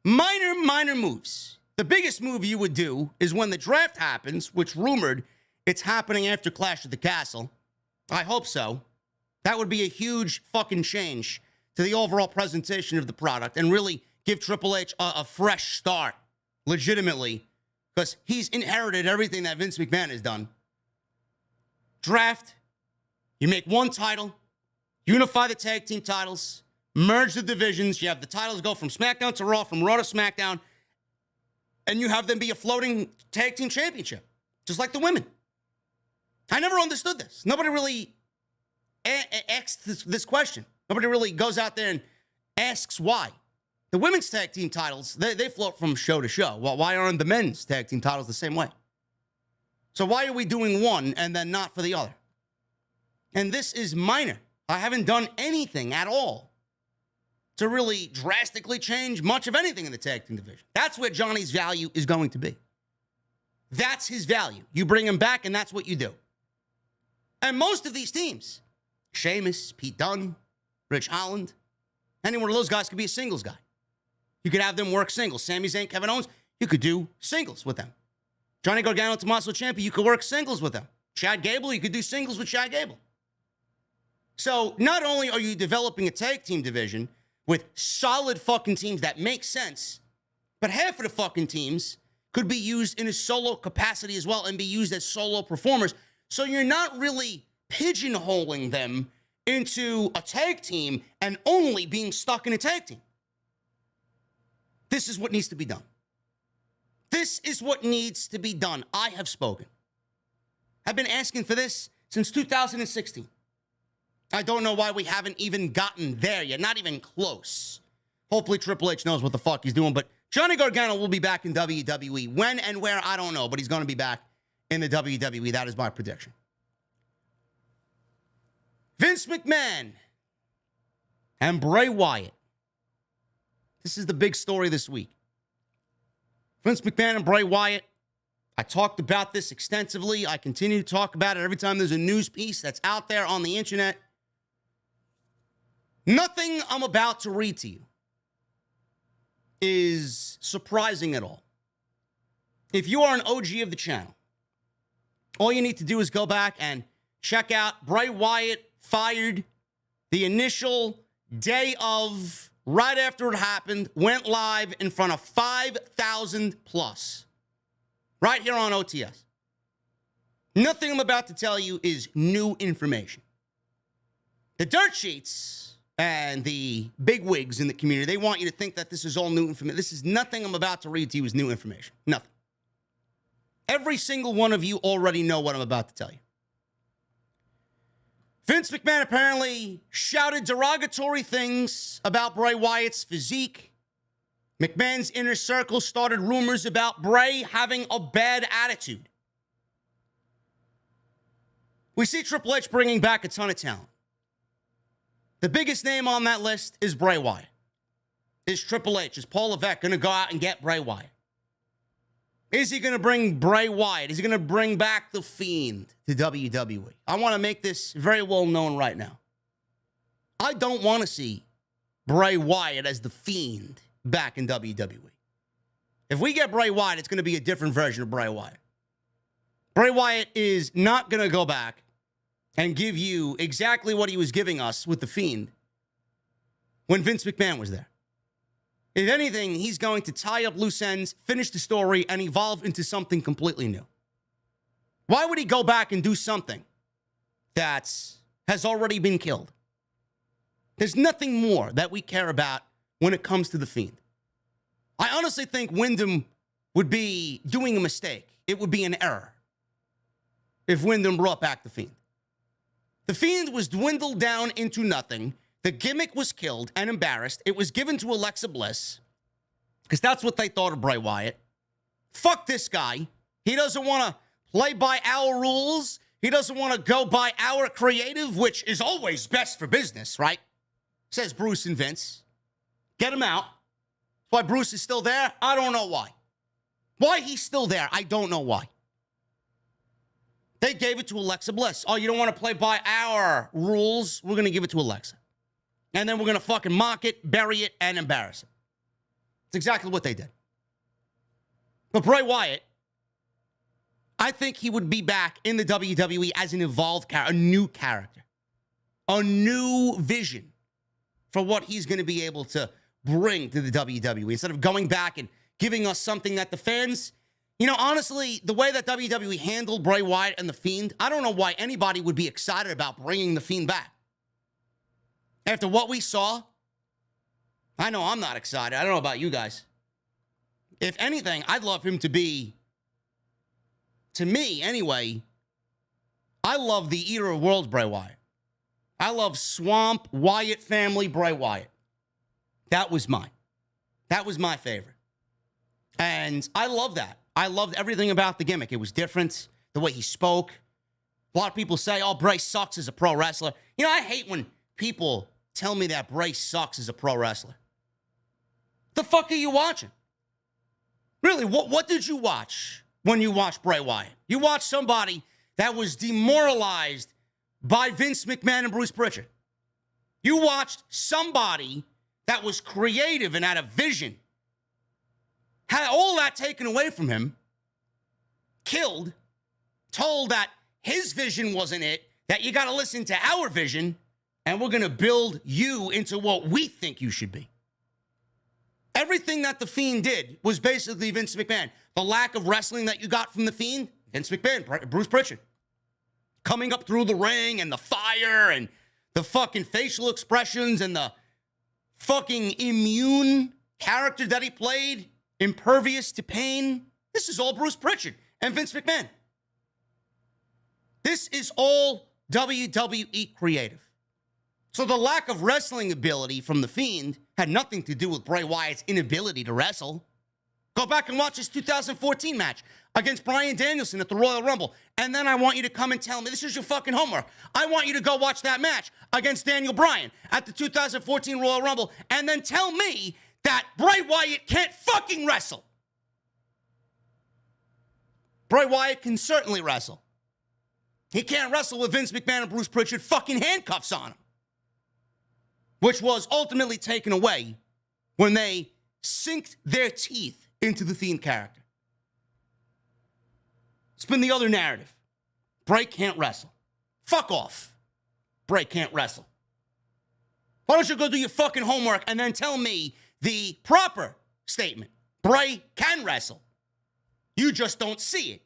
Speaker 2: Minor moves. The biggest move you would do is when the draft happens, which rumored it's happening after Clash of the Castle. I hope so. That would be a huge fucking change to the overall presentation of the product and really give Triple H a fresh start, legitimately, because he's inherited everything that Vince McMahon has done. Draft, you make one title, unify the tag team titles, merge the divisions, you have the titles go from SmackDown to Raw, from Raw to SmackDown, and you have them be a floating tag team championship, just like the women. I never understood this. Nobody really asks this question. Nobody really goes out there and asks why. The women's tag team titles, they float from show to show. Well, why aren't the men's tag team titles the same way? So why are we doing one and then not for the other? And this is minor. I haven't done anything at all to really drastically change much of anything in the tag team division. That's where Johnny's value is going to be. That's his value. You bring him back, and that's what you do. And most of these teams, Sheamus, Pete Dunne, Rich Holland, any one of those guys could be a singles guy. You could have them work singles. Sami Zayn, Kevin Owens, you could do singles with them. Johnny Gargano, Tommaso Ciampa, you could work singles with them. Chad Gable, you could do singles with Chad Gable. So not only are you developing a tag team division with solid fucking teams that make sense, but half of the fucking teams could be used in a solo capacity as well and be used as solo performers. So you're not really pigeonholing them into a tag team and only being stuck in a tag team. This is what needs to be done. This is what needs to be done. I have spoken. I've been asking for this since 2016. I don't know why we haven't even gotten there yet. Not even close. Hopefully Triple H knows what the fuck he's doing, but Johnny Gargano will be back in WWE. When and where, I don't know, but he's going to be back in the WWE. That is my prediction. Vince McMahon and Bray Wyatt. This is the big story this week. Vince McMahon and Bray Wyatt. I talked about this extensively. I continue to talk about it every time there's a news piece that's out there on the internet. Nothing I'm about to read to you is surprising at all. If you are an OG of the channel, all you need to do is go back and check out Bray Wyatt fired the initial day of, right after it happened, went live in front of 5,000 plus. Right here on OTS. Nothing I'm about to tell you is new information. The dirt sheets and the big wigs in the community, they want you to think that this is all new information. This is nothing I'm about to read to you is new information. Nothing. Every single one of you already know what I'm about to tell you. Vince McMahon apparently shouted derogatory things about Bray Wyatt's physique. McMahon's inner circle started rumors about Bray having a bad attitude. We see Triple H bringing back a ton of talent. The biggest name on that list is Bray Wyatt. Is Triple H, is Paul Levesque going to go out and get Bray Wyatt? Is he going to bring Bray Wyatt? Is he going to bring back The Fiend to WWE? I want to make this very well known right now. I don't want to see Bray Wyatt as The Fiend back in WWE. If we get Bray Wyatt, it's going to be a different version of Bray Wyatt. Bray Wyatt is not going to go back and give you exactly what he was giving us with The Fiend when Vince McMahon was there. If anything, he's going to tie up loose ends, finish the story, and evolve into something completely new. Why would he go back and do something that has already been killed? There's nothing more that we care about when it comes to The Fiend. I honestly think Wyndham would be doing a mistake. It would be an error if Wyndham brought back The Fiend. The Fiend was dwindled down into nothing. The gimmick was killed and embarrassed. It was given to Alexa Bliss because that's what they thought of Bray Wyatt. Fuck this guy. He doesn't want to play by our rules. He doesn't want to go by our creative, which is always best for business, right? Says Bruce and Vince. Get him out. Why Bruce is still there? I don't know why. Why he's still there? I don't know why. They gave it to Alexa Bliss. Oh, you don't want to play by our rules? We're going to give it to Alexa. And then we're going to fucking mock it, bury it, and embarrass it. It's exactly what they did. But Bray Wyatt, I think he would be back in the WWE as an evolved character, a new character, a new vision for what he's going to be able to bring to the WWE. Instead of going back and giving us something that the fans, honestly, the way that WWE handled Bray Wyatt and The Fiend, I don't know why anybody would be excited about bringing The Fiend back. After what we saw, I know I'm not excited. I don't know about you guys. If anything, I'd love him to be, to me anyway, I love the Eater of Worlds Bray Wyatt. I love Swamp Wyatt family Bray Wyatt. That was mine. That was my favorite. And I love that. I loved everything about the gimmick. It was different, the way he spoke. A lot of people say, oh, Bray sucks as a pro wrestler. I hate when people tell me that Bray sucks as a pro wrestler. The fuck are you watching? Really, what did you watch when you watched Bray Wyatt? You watched somebody that was demoralized by Vince McMahon and Bruce Pritchard. You watched somebody that was creative and had a vision had all that taken away from him, killed, told that his vision wasn't it, that you got to listen to our vision, and we're going to build you into what we think you should be. Everything that The Fiend did was basically Vince McMahon. The lack of wrestling that you got from The Fiend, Vince McMahon, Bruce Pritchard. Coming up through the ring and the fire and the fucking facial expressions and the fucking immune character that he played, impervious to pain. This is all Bruce Pritchard and Vince McMahon. This is all WWE creative. So the lack of wrestling ability from The Fiend had nothing to do with Bray Wyatt's inability to wrestle. Go back and watch his 2014 match against Bryan Danielson at the Royal Rumble. And then I want you to come and tell me, this is your fucking homework. I want you to go watch that match against Daniel Bryan at the 2014 Royal Rumble and then tell me that Bray Wyatt can't fucking wrestle. Bray Wyatt can certainly wrestle. He can't wrestle with Vince McMahon and Bruce Pritchard fucking handcuffs on him, which was ultimately taken away when they sinked their teeth into the Fiend character. It's been the other narrative. Bray can't wrestle. Fuck off. Bray can't wrestle. Why don't you go do your fucking homework and then tell me the proper statement? Bray can wrestle. You just don't see it.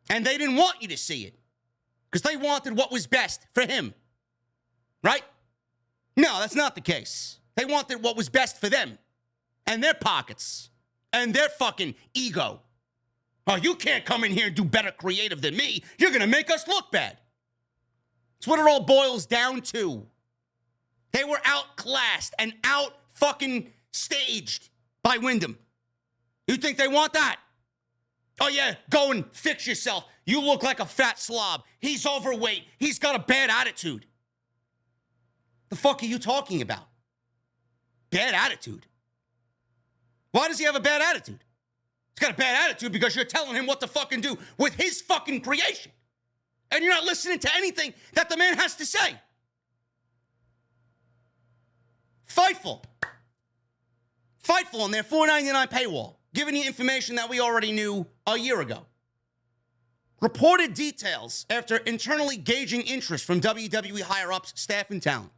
Speaker 2: And they didn't want you to see it because they wanted what was best for him. Right? No, that's not the case. They wanted what was best for them and their pockets and their fucking ego. Oh, you can't come in here and do better creative than me. You're going to make us look bad. That's what it all boils down to. They were outclassed and out fucking staged by Wyndham. You think they want that? Oh, yeah, go and fix yourself. You look like a fat slob. He's overweight. He's got a bad attitude. The fuck are you talking about? Bad attitude? Why does he have a bad attitude? He's got a bad attitude because you're telling him what to fucking do with his fucking creation. And you're not listening to anything that the man has to say. Fightful. Fightful on their $4.99 paywall, giving you information that we already knew a year ago. Reported details after internally gauging interest from WWE higher-ups, staff, and talent.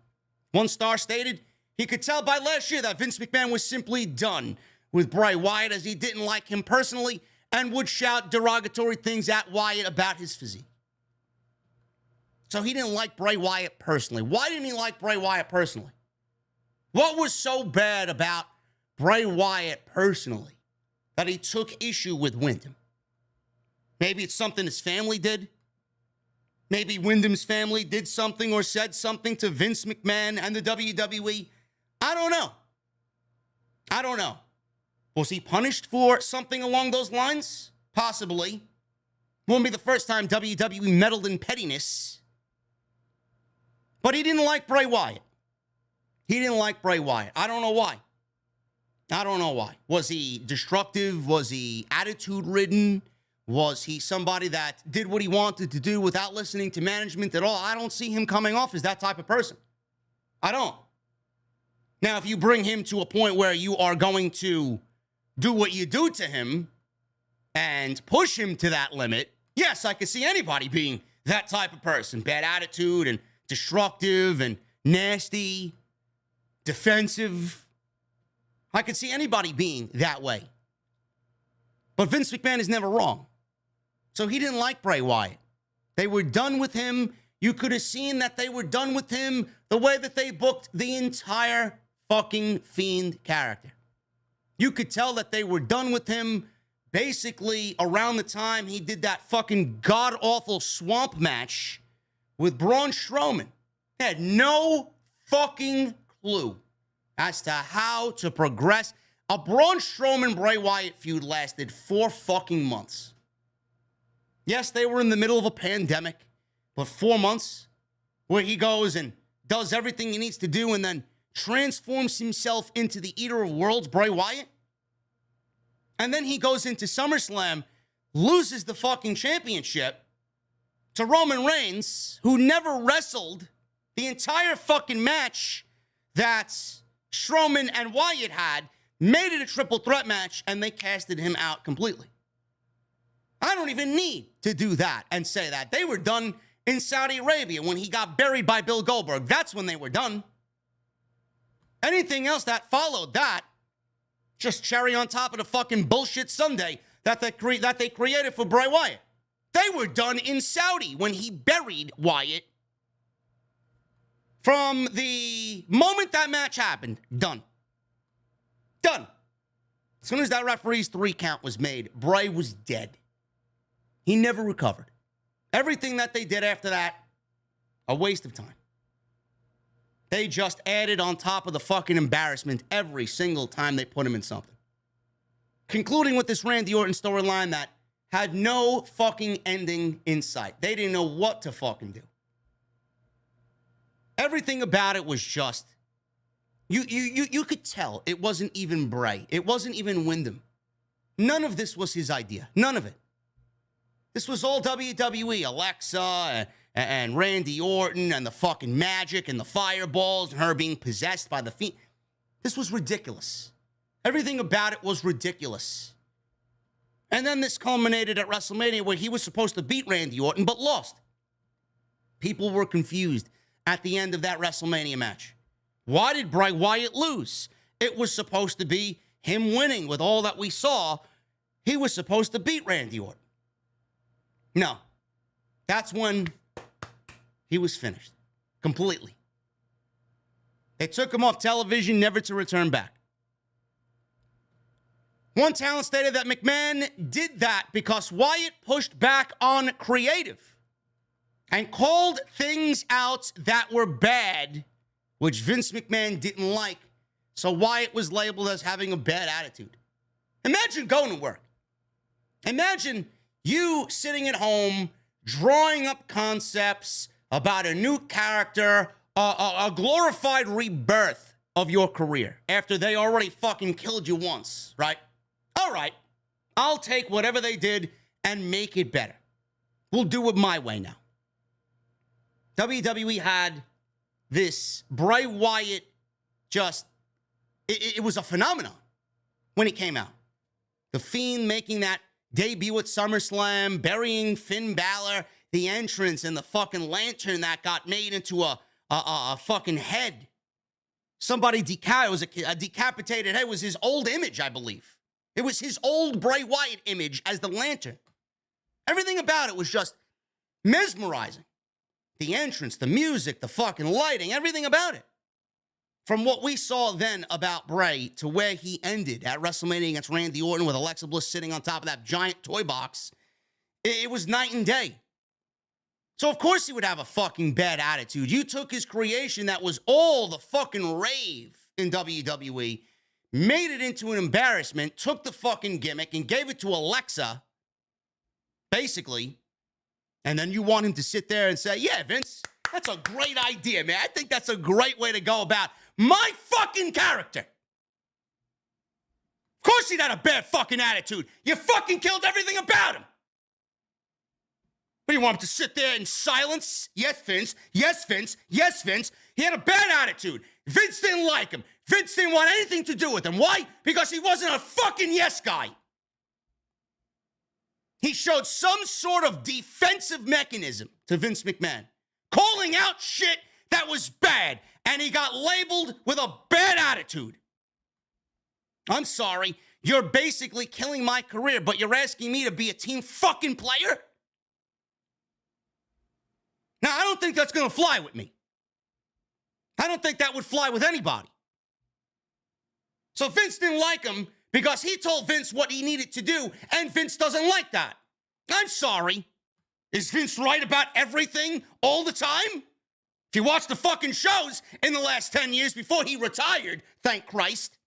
Speaker 2: One star stated he could tell by last year that Vince McMahon was simply done with Bray Wyatt as he didn't like him personally and would shout derogatory things at Wyatt about his physique. So he didn't like Bray Wyatt personally. Why didn't he like Bray Wyatt personally? What was so bad about Bray Wyatt personally that he took issue with Wyndham? Maybe it's something his family did. Maybe Wyndham's family did something or said something to Vince McMahon and the WWE. I don't know. I don't know. Was he punished for something along those lines? Possibly. Won't be the first time WWE meddled in pettiness. But he didn't like Bray Wyatt. He didn't like Bray Wyatt. I don't know why. I don't know why. Was he destructive? Was he attitude-ridden? Was he somebody that did what he wanted to do without listening to management at all? I don't see him coming off as that type of person. I don't. Now, if you bring him to a point where you are going to do what you do to him and push him to that limit, yes, I could see anybody being that type of person. Bad attitude and destructive and nasty, defensive. I could see anybody being that way. But Vince McMahon is never wrong. So he didn't like Bray Wyatt. They were done with him. You could have seen that they were done with him the way that they booked the entire fucking Fiend character. You could tell that they were done with him basically around the time he did that fucking god-awful swamp match with Braun Strowman. They had no fucking clue as to how to progress. A Braun Strowman-Bray Wyatt feud lasted 4 fucking months. Yes, they were in the middle of a pandemic, but 4 months where he goes and does everything he needs to do and then transforms himself into the Eater of Worlds, Bray Wyatt. And then he goes into SummerSlam, loses the fucking championship to Roman Reigns, who never wrestled the entire fucking match that Strowman and Wyatt had. made it a triple threat match, and they casted him out completely. I don't even need to do that and say that. They were done in Saudi Arabia when he got buried by Bill Goldberg. That's when they were done. Anything else that followed that, just cherry on top of the fucking bullshit Sunday that they created for Bray Wyatt. They were done in Saudi when he buried Wyatt. From the moment that match happened, done. Done. As soon as that referee's 3 count was made, Bray was dead. He never recovered. Everything that they did after that, a waste of time. They just added on top of the fucking embarrassment every single time they put him in something. Concluding with this Randy Orton storyline that had no fucking ending in sight. They didn't know what to fucking do. Everything about it was just, you could tell it wasn't even Bray. It wasn't even Wyndham. None of this was his idea. None of it. This was all WWE, Alexa and Randy Orton and the fucking magic and the fireballs and her being possessed by the Fiend. This was ridiculous. Everything about it was ridiculous. And then this culminated at WrestleMania where he was supposed to beat Randy Orton but lost. People were confused at the end of that WrestleMania match. Why did Bray Wyatt lose? It was supposed to be him winning. With all that we saw, he was supposed to beat Randy Orton. No. That's when he was finished. Completely. They took him off television, never to return back. One talent stated that McMahon did that because Wyatt pushed back on creative and called things out that were bad, which Vince McMahon didn't like. So Wyatt was labeled as having a bad attitude. Imagine going to work. Imagine you sitting at home, drawing up concepts about a new character, a glorified rebirth of your career after they already fucking killed you once, right? All right, I'll take whatever they did and make it better. We'll do it my way now. WWE had this Bray Wyatt it was a phenomenon when it came out. The Fiend making that debut at SummerSlam, burying Finn Balor, the entrance and the fucking lantern that got made into a fucking head. Somebody it was a decapitated head. It was his old image, I believe. It was his old Bray Wyatt image as the lantern. Everything about it was just mesmerizing. The entrance, the music, the fucking lighting, everything about it. From what we saw then about Bray to where he ended at WrestleMania against Randy Orton with Alexa Bliss sitting on top of that giant toy box, it was night and day. So of course he would have a fucking bad attitude. You took his creation that was all the fucking rave in WWE, made it into an embarrassment, took the fucking gimmick and gave it to Alexa, basically, and then you want him to sit there and say, yeah, Vince, that's a great idea, man. I think that's a great way to go about my fucking character. Of course he'd had a bad fucking attitude. You fucking killed everything about him. What, do you want him to sit there in silence? Yes, Vince. Yes, Vince. Yes, Vince. He had a bad attitude. Vince didn't like him. Vince didn't want anything to do with him. Why? Because he wasn't a fucking yes guy. He showed some sort of defensive mechanism to Vince McMahon, calling out shit that was bad, and he got labeled with a bad attitude. I'm sorry, you're basically killing my career, but you're asking me to be a team fucking player? Now, I don't think that's going to fly with me. I don't think that would fly with anybody. So Vince didn't like him because he told Vince what he needed to do, and Vince doesn't like that. I'm sorry. Is Vince right about everything all the time? If you watch the fucking shows in the last 10 years before he retired, thank Christ,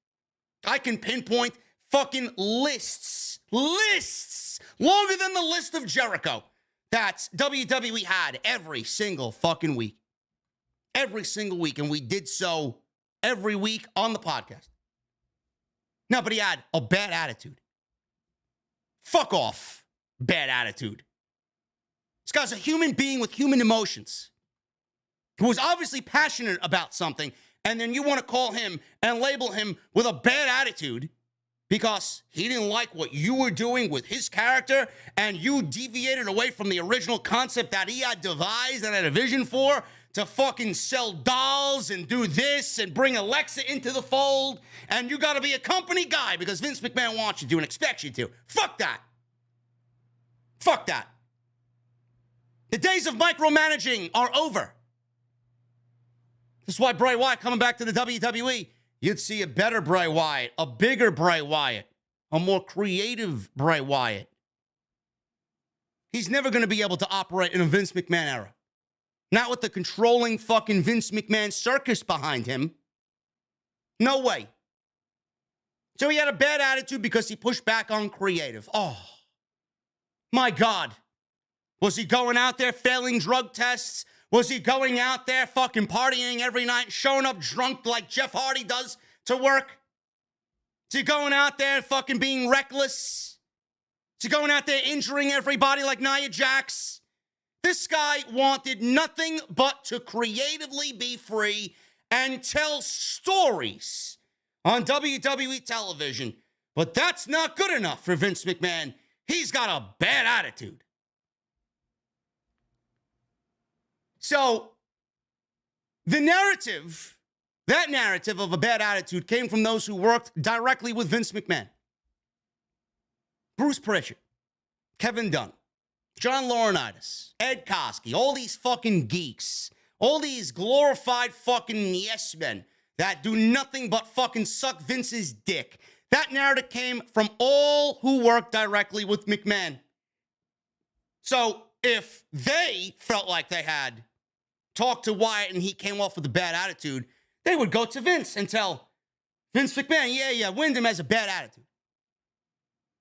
Speaker 2: I can pinpoint fucking lists, longer than the list of Jericho that WWE had every single fucking week. Every single week, and we did so every week on the podcast. No, but he had a bad attitude. Fuck off, bad attitude. This guy's a human being with human emotions who was obviously passionate about something and then you want to call him and label him with a bad attitude because he didn't like what you were doing with his character and you deviated away from the original concept that he had devised and had a vision for to fucking sell dolls and do this and bring Alexa into the fold, and you got to be a company guy because Vince McMahon wants you to and expects you to. Fuck that. Fuck that. The days of micromanaging are over. This is why Bray Wyatt coming back to the WWE, you'd see a better Bray Wyatt, a bigger Bray Wyatt, a more creative Bray Wyatt. He's never going to be able to operate in a Vince McMahon era. Not with the controlling fucking Vince McMahon circus behind him. No way. So he had a bad attitude because he pushed back on creative. Oh, my God. Was he going out there failing drug tests? Was he going out there fucking partying every night, showing up drunk like Jeff Hardy does to work? Is he going out there fucking being reckless? Is he going out there injuring everybody like Nia Jax? This guy wanted nothing but to creatively be free and tell stories on WWE television. But that's not good enough for Vince McMahon. He's got a bad attitude. So, the narrative, that narrative of a bad attitude came from those who worked directly with Vince McMahon. Bruce Prichard, Kevin Dunn, John Laurinaitis, Ed Koskey, all these fucking geeks, all these glorified fucking yes men that do nothing but fucking suck Vince's dick. That narrative came from all who worked directly with McMahon. So if they felt like they had talked to Wyatt and he came off with a bad attitude, they would go to Vince and tell Vince McMahon, yeah, Wyndham has a bad attitude.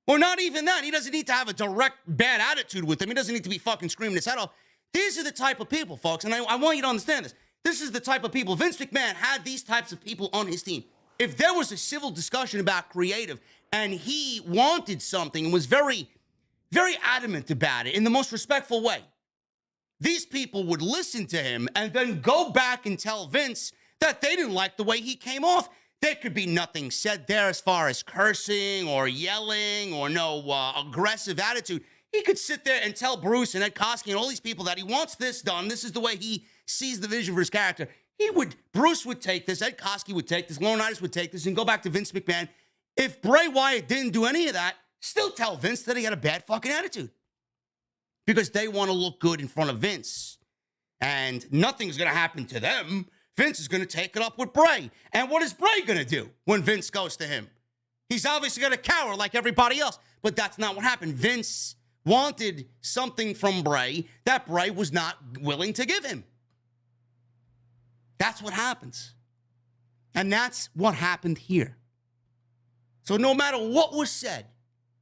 Speaker 2: Or not even that. He doesn't need to have a direct bad attitude with him. He doesn't need to be fucking screaming his head off. These are the type of people, folks, and I want you to understand this. This is the type of people. Vince McMahon had these types of people on his team. If there was a civil discussion about creative and he wanted something and was very, very adamant about it in the most respectful way, these people would listen to him and then go back and tell Vince that they didn't like the way he came off. There could be nothing said there as far as cursing or yelling or no aggressive attitude. He could sit there and tell Bruce and Ed Koskey and all these people that he wants this done. This is the way he sees the vision for his character. Bruce would take this, Ed Koskey would take this, Laurinaitis would take this and go back to Vince McMahon. If Bray Wyatt didn't do any of that, still tell Vince that he had a bad fucking attitude. Because they want to look good in front of Vince. And nothing's going to happen to them. Vince is going to take it up with Bray. And what is Bray going to do when Vince goes to him? He's obviously going to cower like everybody else. But that's not what happened. Vince wanted something from Bray that Bray was not willing to give him. That's what happens. And that's what happened here. So no matter what was said,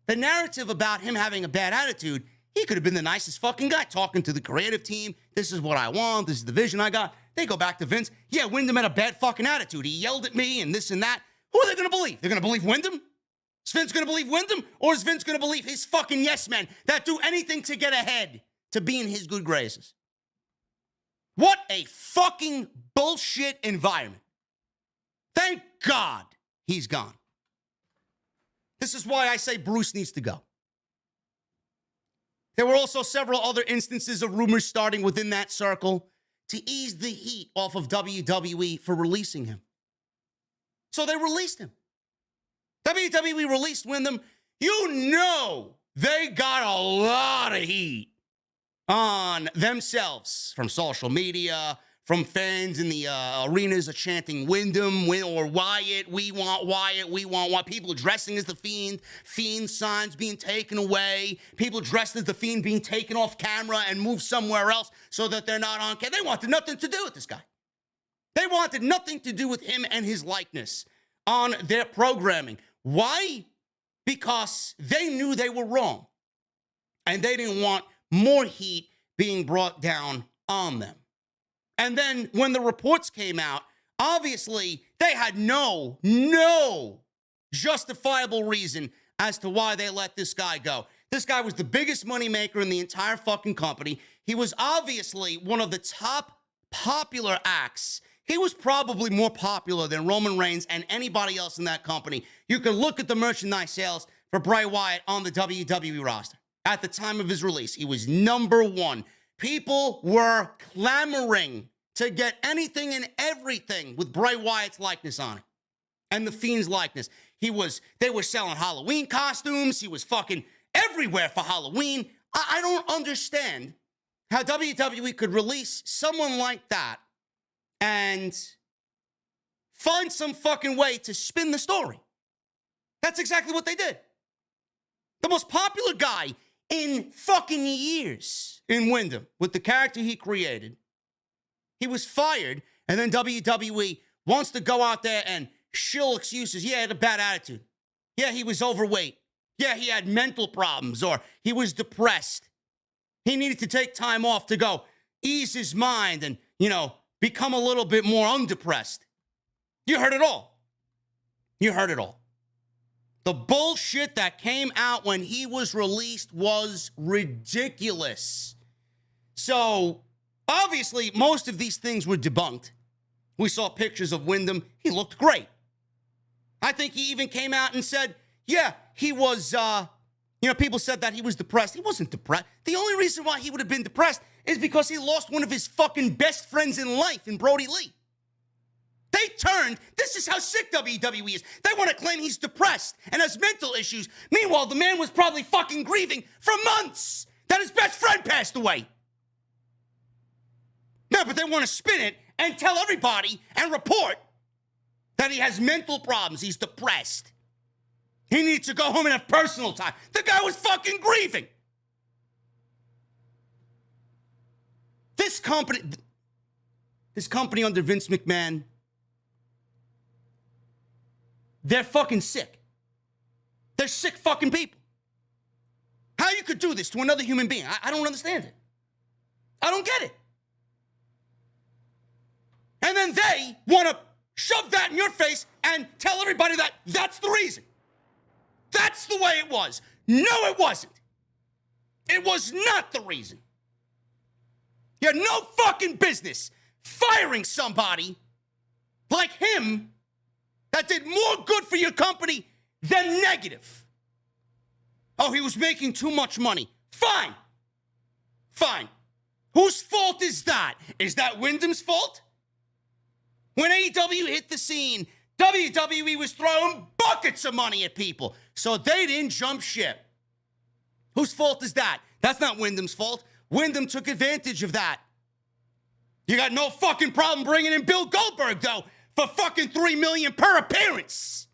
Speaker 2: the narrative about him having a bad attitude, he could have been the nicest fucking guy talking to the creative team. This is what I want. This is the vision I got. They go back to Vince. Yeah, Wyndham had a bad fucking attitude. He yelled at me and this and that. Who are they going to believe? They're going to believe Wyndham? Is Vince going to believe Wyndham? Or is Vince going to believe his fucking yes men that do anything to get ahead to be in his good graces? What a fucking bullshit environment. Thank God he's gone. This is why I say Bruce needs to go. There were also several other instances of rumors starting within that circle to ease the heat off of WWE for releasing him. So they released him. WWE released Wyndham. You know they got a lot of heat on themselves from social media, from fans in the arenas are chanting Wyndham or Wyatt. We want Wyatt. We want Wyatt. People dressing as the Fiend. Fiend signs being taken away. People dressed as the Fiend being taken off camera and moved somewhere else so that they're not on camera. They wanted nothing to do with this guy. They wanted nothing to do with him and his likeness on their programming. Why? Because they knew they were wrong. And they didn't want more heat being brought down on them. And then when the reports came out, obviously they had no justifiable reason as to why they let this guy go. This guy was the biggest moneymaker in the entire fucking company. He was obviously one of the top popular acts he was probably more popular than Roman Reigns and anybody else in that company. You can look at the merchandise sales for Bray Wyatt on the WWE roster. At the time of his release, he was number one. People were clamoring to get anything and everything with Bray Wyatt's likeness on it and the Fiend's likeness. They were selling Halloween costumes. He was fucking everywhere for Halloween. I don't understand how WWE could release someone like that and find some fucking way to spin the story. That's exactly what they did. The most popular guy in fucking years in Wyndham with the character he created. He was fired, and then WWE wants to go out there and shill excuses. Yeah, he had a bad attitude. Yeah, he was overweight. Yeah, he had mental problems, or he was depressed. He needed to take time off to go ease his mind and, become a little bit more undepressed. You heard it all. You heard it all. The bullshit that came out when he was released was ridiculous. So, obviously, most of these things were debunked. We saw pictures of Wyndham. He looked great. I think he even came out and said, yeah, he was, people said that he was depressed. He wasn't depressed. The only reason why he would have been depressed is because he lost one of his fucking best friends in life in Brody Lee. This is how sick WWE is. They want to claim he's depressed and has mental issues. Meanwhile, the man was probably fucking grieving for months that his best friend passed away. No, but they want to spin it and tell everybody and report that he has mental problems. He's depressed. He needs to go home and have personal time. The guy was fucking grieving. This company under Vince McMahon, they're fucking sick. They're sick fucking people. How you could do this to another human being, I don't understand it. I don't get it. And then they want to shove that in your face and tell everybody that that's the reason. That's the way it was. No, it wasn't. It was not the reason. You had no fucking business firing somebody like him that did more good for your company than negative. Oh, he was making too much money. Fine. Fine. Whose fault is that? Is that Wyndham's fault? When AEW hit the scene, WWE was throwing buckets of money at people, so they didn't jump ship. Whose fault is that? That's not Wyndham's fault. Wyndham took advantage of that. You got no fucking problem bringing in Bill Goldberg, though, for fucking $3 million per appearance.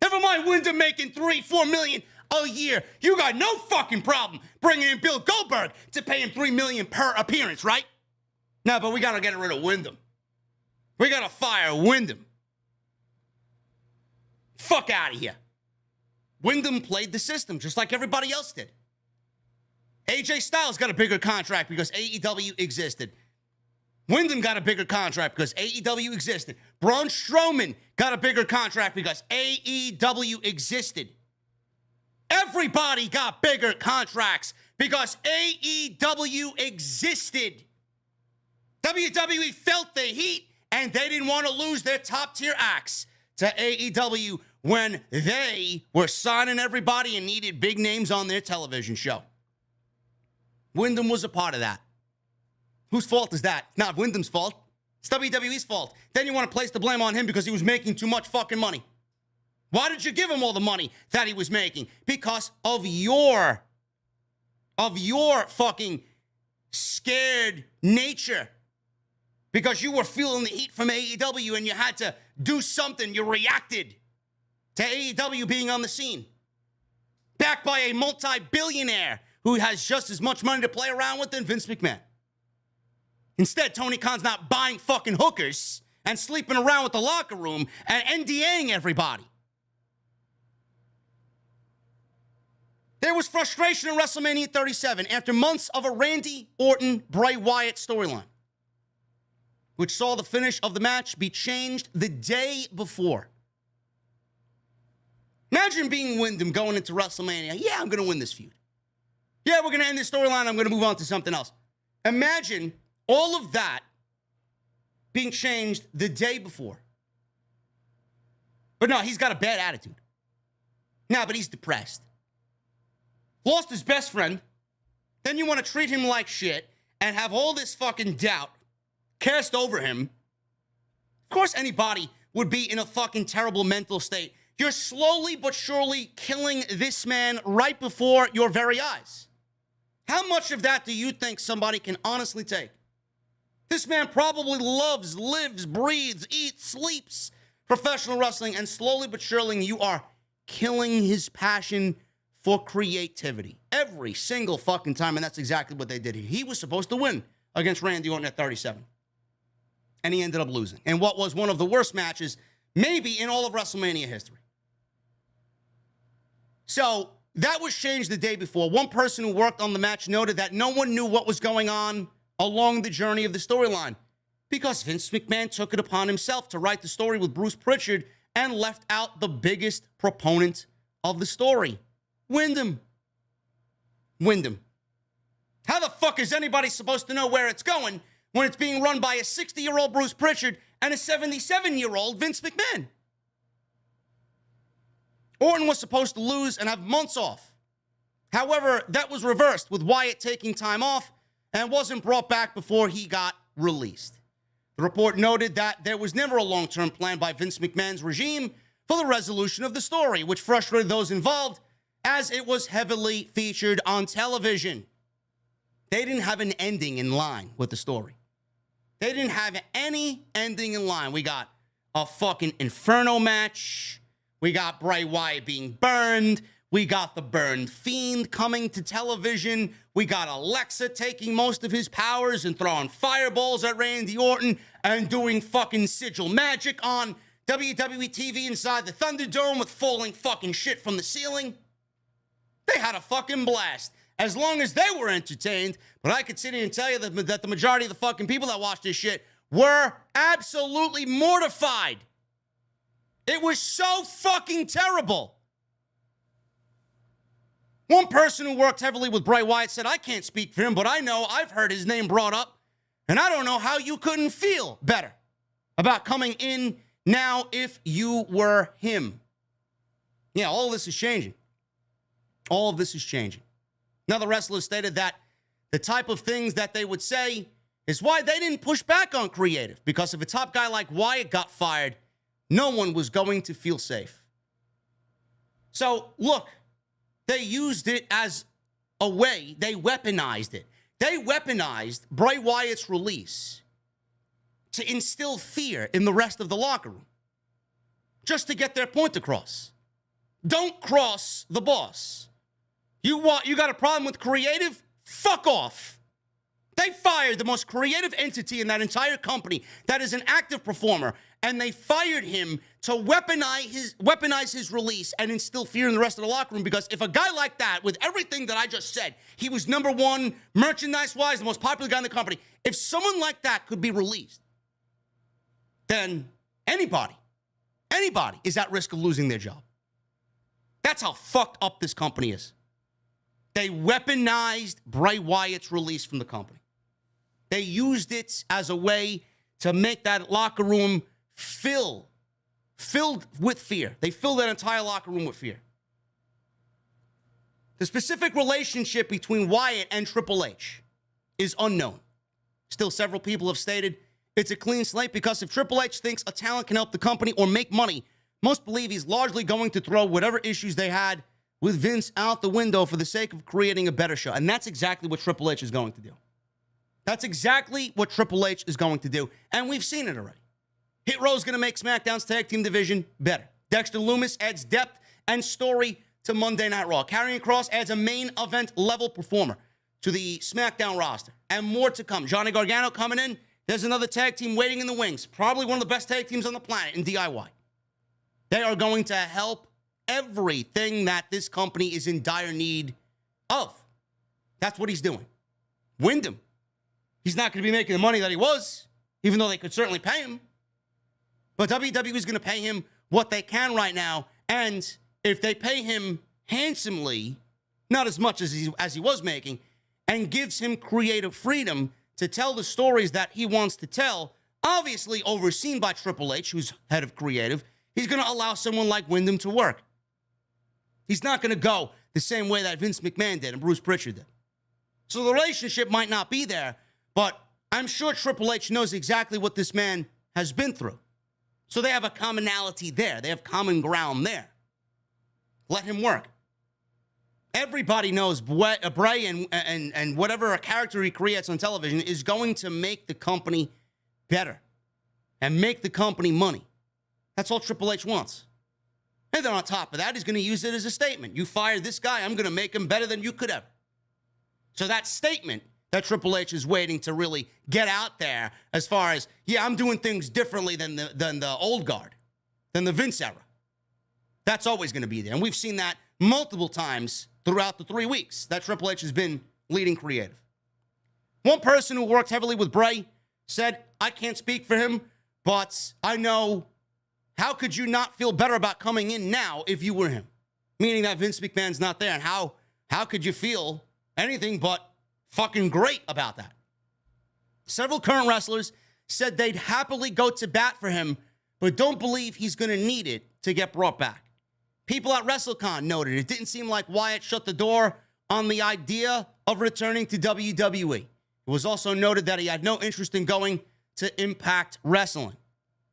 Speaker 2: Never mind Wyndham making $3-4 million a year. You got no fucking problem bringing in Bill Goldberg to pay him $3 million per appearance, right? No, but we got to get rid of Wyndham. We got to fire Wyndham. Fuck out of here. Wyndham played the system just like everybody else did. AJ Styles got a bigger contract because AEW existed. Wyndham got a bigger contract because AEW existed. Braun Strowman got a bigger contract because AEW existed. Everybody got bigger contracts because AEW existed. WWE felt the heat and they didn't want to lose their top tier acts to AEW when they were signing everybody and needed big names on their television show. Wyndham was a part of that. Whose fault is that? It's not Wyndham's fault. It's WWE's fault. Then you want to place the blame on him because he was making too much fucking money. Why did you give him all the money that he was making? Because of your fucking scared nature. Because you were feeling the heat from AEW and you had to do something. You reacted to AEW being on the scene. Backed by a multi-billionaire who has just as much money to play around with than Vince McMahon. Instead, Tony Khan's not buying fucking hookers and sleeping around with the locker room and NDAing everybody. There was frustration in WrestleMania 37 after months of a Randy Orton-Bray Wyatt storyline, which saw the finish of the match be changed the day before. Imagine being Wyndham going into WrestleMania. Yeah, I'm going to win this feud. Yeah, we're going to end this storyline. I'm going to move on to something else. Imagine all of that being changed the day before. But no, he's got a bad attitude. Nah, but he's depressed. Lost his best friend. Then you want to treat him like shit and have all this fucking doubt cast over him. Of course, anybody would be in a fucking terrible mental state. You're slowly but surely killing this man right before your very eyes. How much of that do you think somebody can honestly take? This man probably loves, lives, breathes, eats, sleeps professional wrestling, and slowly but surely you are killing his passion for creativity every single fucking time, and that's exactly what they did here. He was supposed to win against Randy Orton at 37, and he ended up losing in what was one of the worst matches maybe in all of WrestleMania history. So that was changed the day before. One person who worked on the match noted that no one knew what was going on along the journey of the storyline because Vince McMahon took it upon himself to write the story with Bruce Pritchard and left out the biggest proponent of the story, Wyndham. How the fuck is anybody supposed to know where it's going when it's being run by a 60-year-old Bruce Pritchard and a 77-year-old Vince McMahon? Orton was supposed to lose and have months off. However, that was reversed with Wyatt taking time off and wasn't brought back before he got released. The report noted that there was never a long-term plan by Vince McMahon's regime for the resolution of the story, which frustrated those involved as it was heavily featured on television. They didn't have an ending in line with the story. They didn't have any ending in line. We got a fucking Inferno match. We got Bray Wyatt being burned. We got the Burned Fiend coming to television. We got Alexa taking most of his powers and throwing fireballs at Randy Orton and doing fucking sigil magic on WWE TV inside the Thunderdome with falling fucking shit from the ceiling. They had a fucking blast as long as they were entertained. But I could sit here and tell you that the majority of the fucking people that watched this shit were absolutely mortified. It was so fucking terrible. One person who worked heavily with Bray Wyatt said, I can't speak for him, but I know I've heard his name brought up, and I don't know how you couldn't feel better about coming in now if you were him. Yeah, all of this is changing. All of this is changing. Now, the wrestlers stated that the type of things that they would say is why they didn't push back on creative, because if a top guy like Wyatt got fired, no one was going to feel safe. So, look, they used it as a way. They weaponized it. They weaponized Bray Wyatt's release to instill fear in the rest of the locker room, just to get their point across. Don't cross the boss. You got a problem with creative? Fuck off. They fired the most creative entity in that entire company that is an active performer, and they fired him to weaponize his release and instill fear in the rest of the locker room, because if a guy like that, with everything that I just said, he was number one merchandise-wise, the most popular guy in the company, if someone like that could be released, then anybody is at risk of losing their job. That's how fucked up this company is. They weaponized Bray Wyatt's release from the company. They used it as a way to make that locker room filled with fear. They filled that entire locker room with fear. The specific relationship between Wyatt and Triple H is unknown. Still, several people have stated it's a clean slate, because if Triple H thinks a talent can help the company or make money, most believe he's largely going to throw whatever issues they had with Vince out the window for the sake of creating a better show. And that's exactly what Triple H is going to do. That's exactly what Triple H is going to do. And we've seen it already. Hit Row's going to make SmackDown's tag team division better. Dexter Lumis adds depth and story to Monday Night Raw. Karrion Kross adds a main event level performer to the SmackDown roster. And more to come. Johnny Gargano coming in. There's another tag team waiting in the wings. Probably one of the best tag teams on the planet in DIY. They are going to help everything that this company is in dire need of. That's what he's doing. Wyndham. He's not going to be making the money that he was, even though they could certainly pay him. But WWE is going to pay him what they can right now. And if they pay him handsomely, not as much as he was making, and gives him creative freedom to tell the stories that he wants to tell, obviously overseen by Triple H, who's head of creative, he's going to allow someone like Wyndham to work. He's not going to go the same way that Vince McMahon did and Bruce Pritchard did. So the relationship might not be there, but I'm sure Triple H knows exactly what this man has been through. So they have a commonality there. They have common ground there. Let him work. Everybody knows Bray and whatever a character he creates on television is going to make the company better and make the company money. That's all Triple H wants. And then on top of that, he's going to use it as a statement. You fired this guy, I'm going to make him better than you could ever. So that statement that Triple H is waiting to really get out there as far as, yeah, I'm doing things differently than the old guard, than the Vince era. That's always going to be there. And we've seen that multiple times throughout the 3 weeks that Triple H has been leading creative. One person who worked heavily with Bray said, I can't speak for him, but I know, how could you not feel better about coming in now if you were him? Meaning that Vince McMahon's not there. And how could you feel anything but fucking great about that? Several current wrestlers said they'd happily go to bat for him, but don't believe he's going to need it to get brought back. People at WrestleCon noted it didn't seem like Wyatt shut the door on the idea of returning to WWE. It was also noted that he had no interest in going to Impact Wrestling.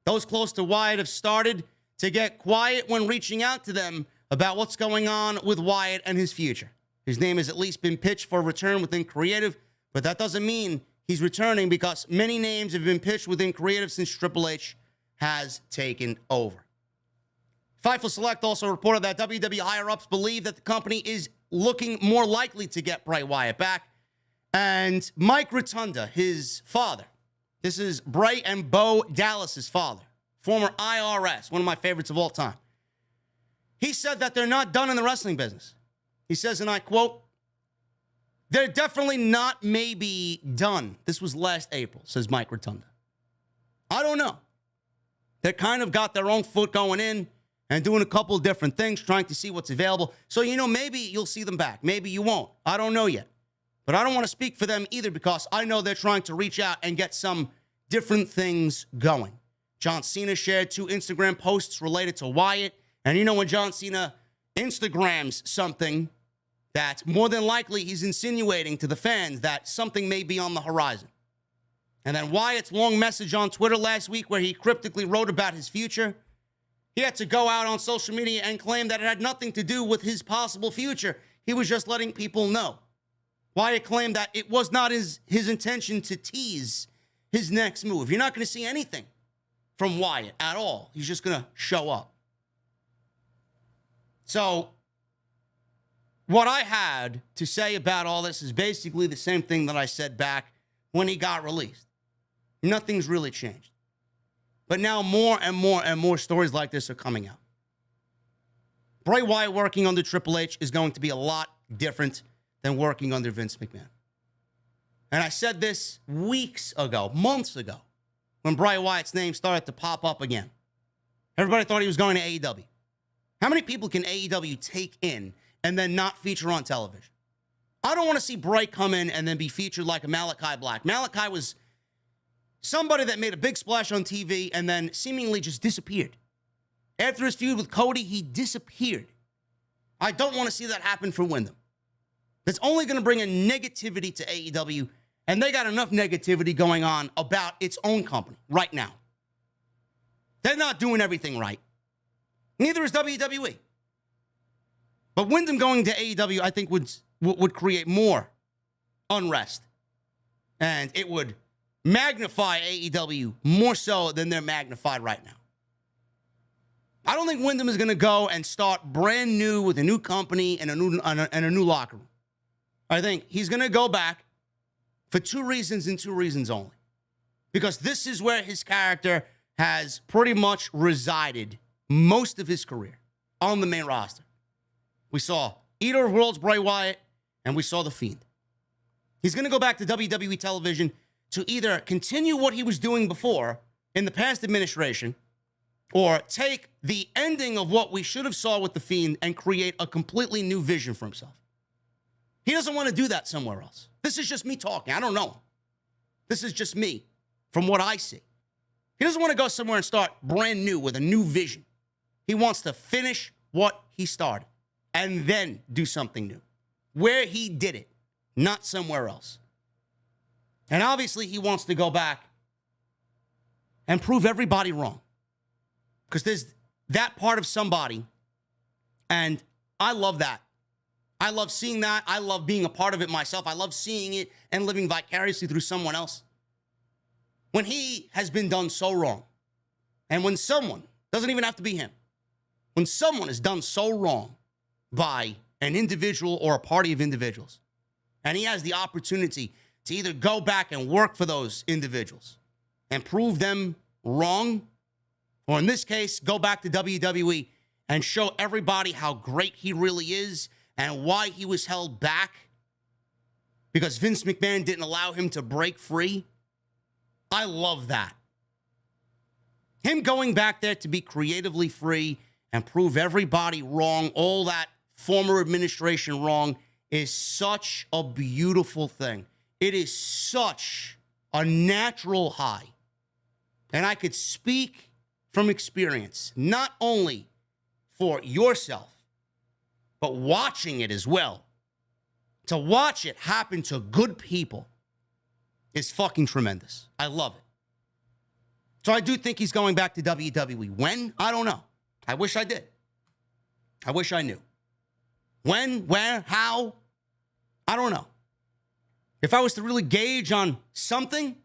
Speaker 2: Those close to Wyatt have started to get quiet when reaching out to them about what's going on with Wyatt and his future. His name has at least been pitched for a return within creative, but that doesn't mean he's returning because many names have been pitched within creative since Triple H has taken over. Fightful Select also reported that WWE higher-ups believe that the company is looking more likely to get Bray Wyatt back. And Mike Rotunda, his father, this is Bray and Bo Dallas's father, former IRS, one of my favorites of all time. He said that they're not done in the wrestling business. He says, and I quote, they're definitely not maybe done. This was last April, says Mike Rotunda. I don't know. They kind of got their own foot going in and doing a couple of different things, trying to see what's available. So, maybe you'll see them back. Maybe you won't. I don't know yet. But I don't want to speak for them either because I know they're trying to reach out and get some different things going. John Cena shared 2 Instagram posts related to Wyatt. And when John Cena Instagrams something, that more than likely he's insinuating to the fans that something may be on the horizon. And then Wyatt's long message on Twitter last week where he cryptically wrote about his future, he had to go out on social media and claim that it had nothing to do with his possible future. He was just letting people know. Wyatt claimed that it was not his intention to tease his next move. You're not going to see anything from Wyatt at all. He's just going to show up. So, what I had to say about all this is basically the same thing that I said back when he got released. Nothing's really changed. But now more and more and more stories like this are coming out. Bray Wyatt working under Triple H is going to be a lot different than working under Vince McMahon. And I said this weeks ago, months ago, when Bray Wyatt's name started to pop up again. Everybody thought he was going to AEW. How many people can AEW take in and then not feature on television? I don't want to see Bray come in and then be featured like a Malakai Black. Malakai was somebody that made a big splash on TV and then seemingly just disappeared. After his feud with Cody, he disappeared. I don't want to see that happen for Wyndham. That's only going to bring a negativity to AEW, and they got enough negativity going on about its own company right now. They're not doing everything right. Neither is WWE. But Wyndham going to AEW, I think, would create more unrest. And it would magnify AEW more so than they're magnified right now. I don't think Wyndham is going to go and start brand new with a new company and a new locker room. I think he's going to go back for 2 reasons and 2 reasons only. Because this is where his character has pretty much resided most of his career, on the main roster. We saw Eater of Worlds Bray Wyatt, and we saw The Fiend. He's going to go back to WWE television to either continue what he was doing before in the past administration, or take the ending of what we should have saw with The Fiend and create a completely new vision for himself. He doesn't want to do that somewhere else. This is just me talking. I don't know. This is just me from what I see. He doesn't want to go somewhere and start brand new with a new vision. He wants to finish what he started and then do something new. Where he did it, not somewhere else. And obviously he wants to go back and prove everybody wrong. Because there's that part of somebody, and I love that. I love seeing that. I love being a part of it myself. I love seeing it and living vicariously through someone else. When he has been done so wrong, and when someone, doesn't even have to be him, when someone is done so wrong by an individual or a party of individuals, and he has the opportunity to either go back and work for those individuals and prove them wrong, or in this case, go back to WWE and show everybody how great he really is and why he was held back because Vince McMahon didn't allow him to break free. I love that. Him going back there to be creatively free and prove everybody wrong, all that former administration wrong, is such a beautiful thing. It is such a natural high. And I could speak from experience, not only for yourself, but watching it as well. To watch it happen to good people is fucking tremendous. I love it. So I do think he's going back to WWE. When? I don't know. I wish I did. I wish I knew. When? Where? How? I don't know. If I was to really gauge on something,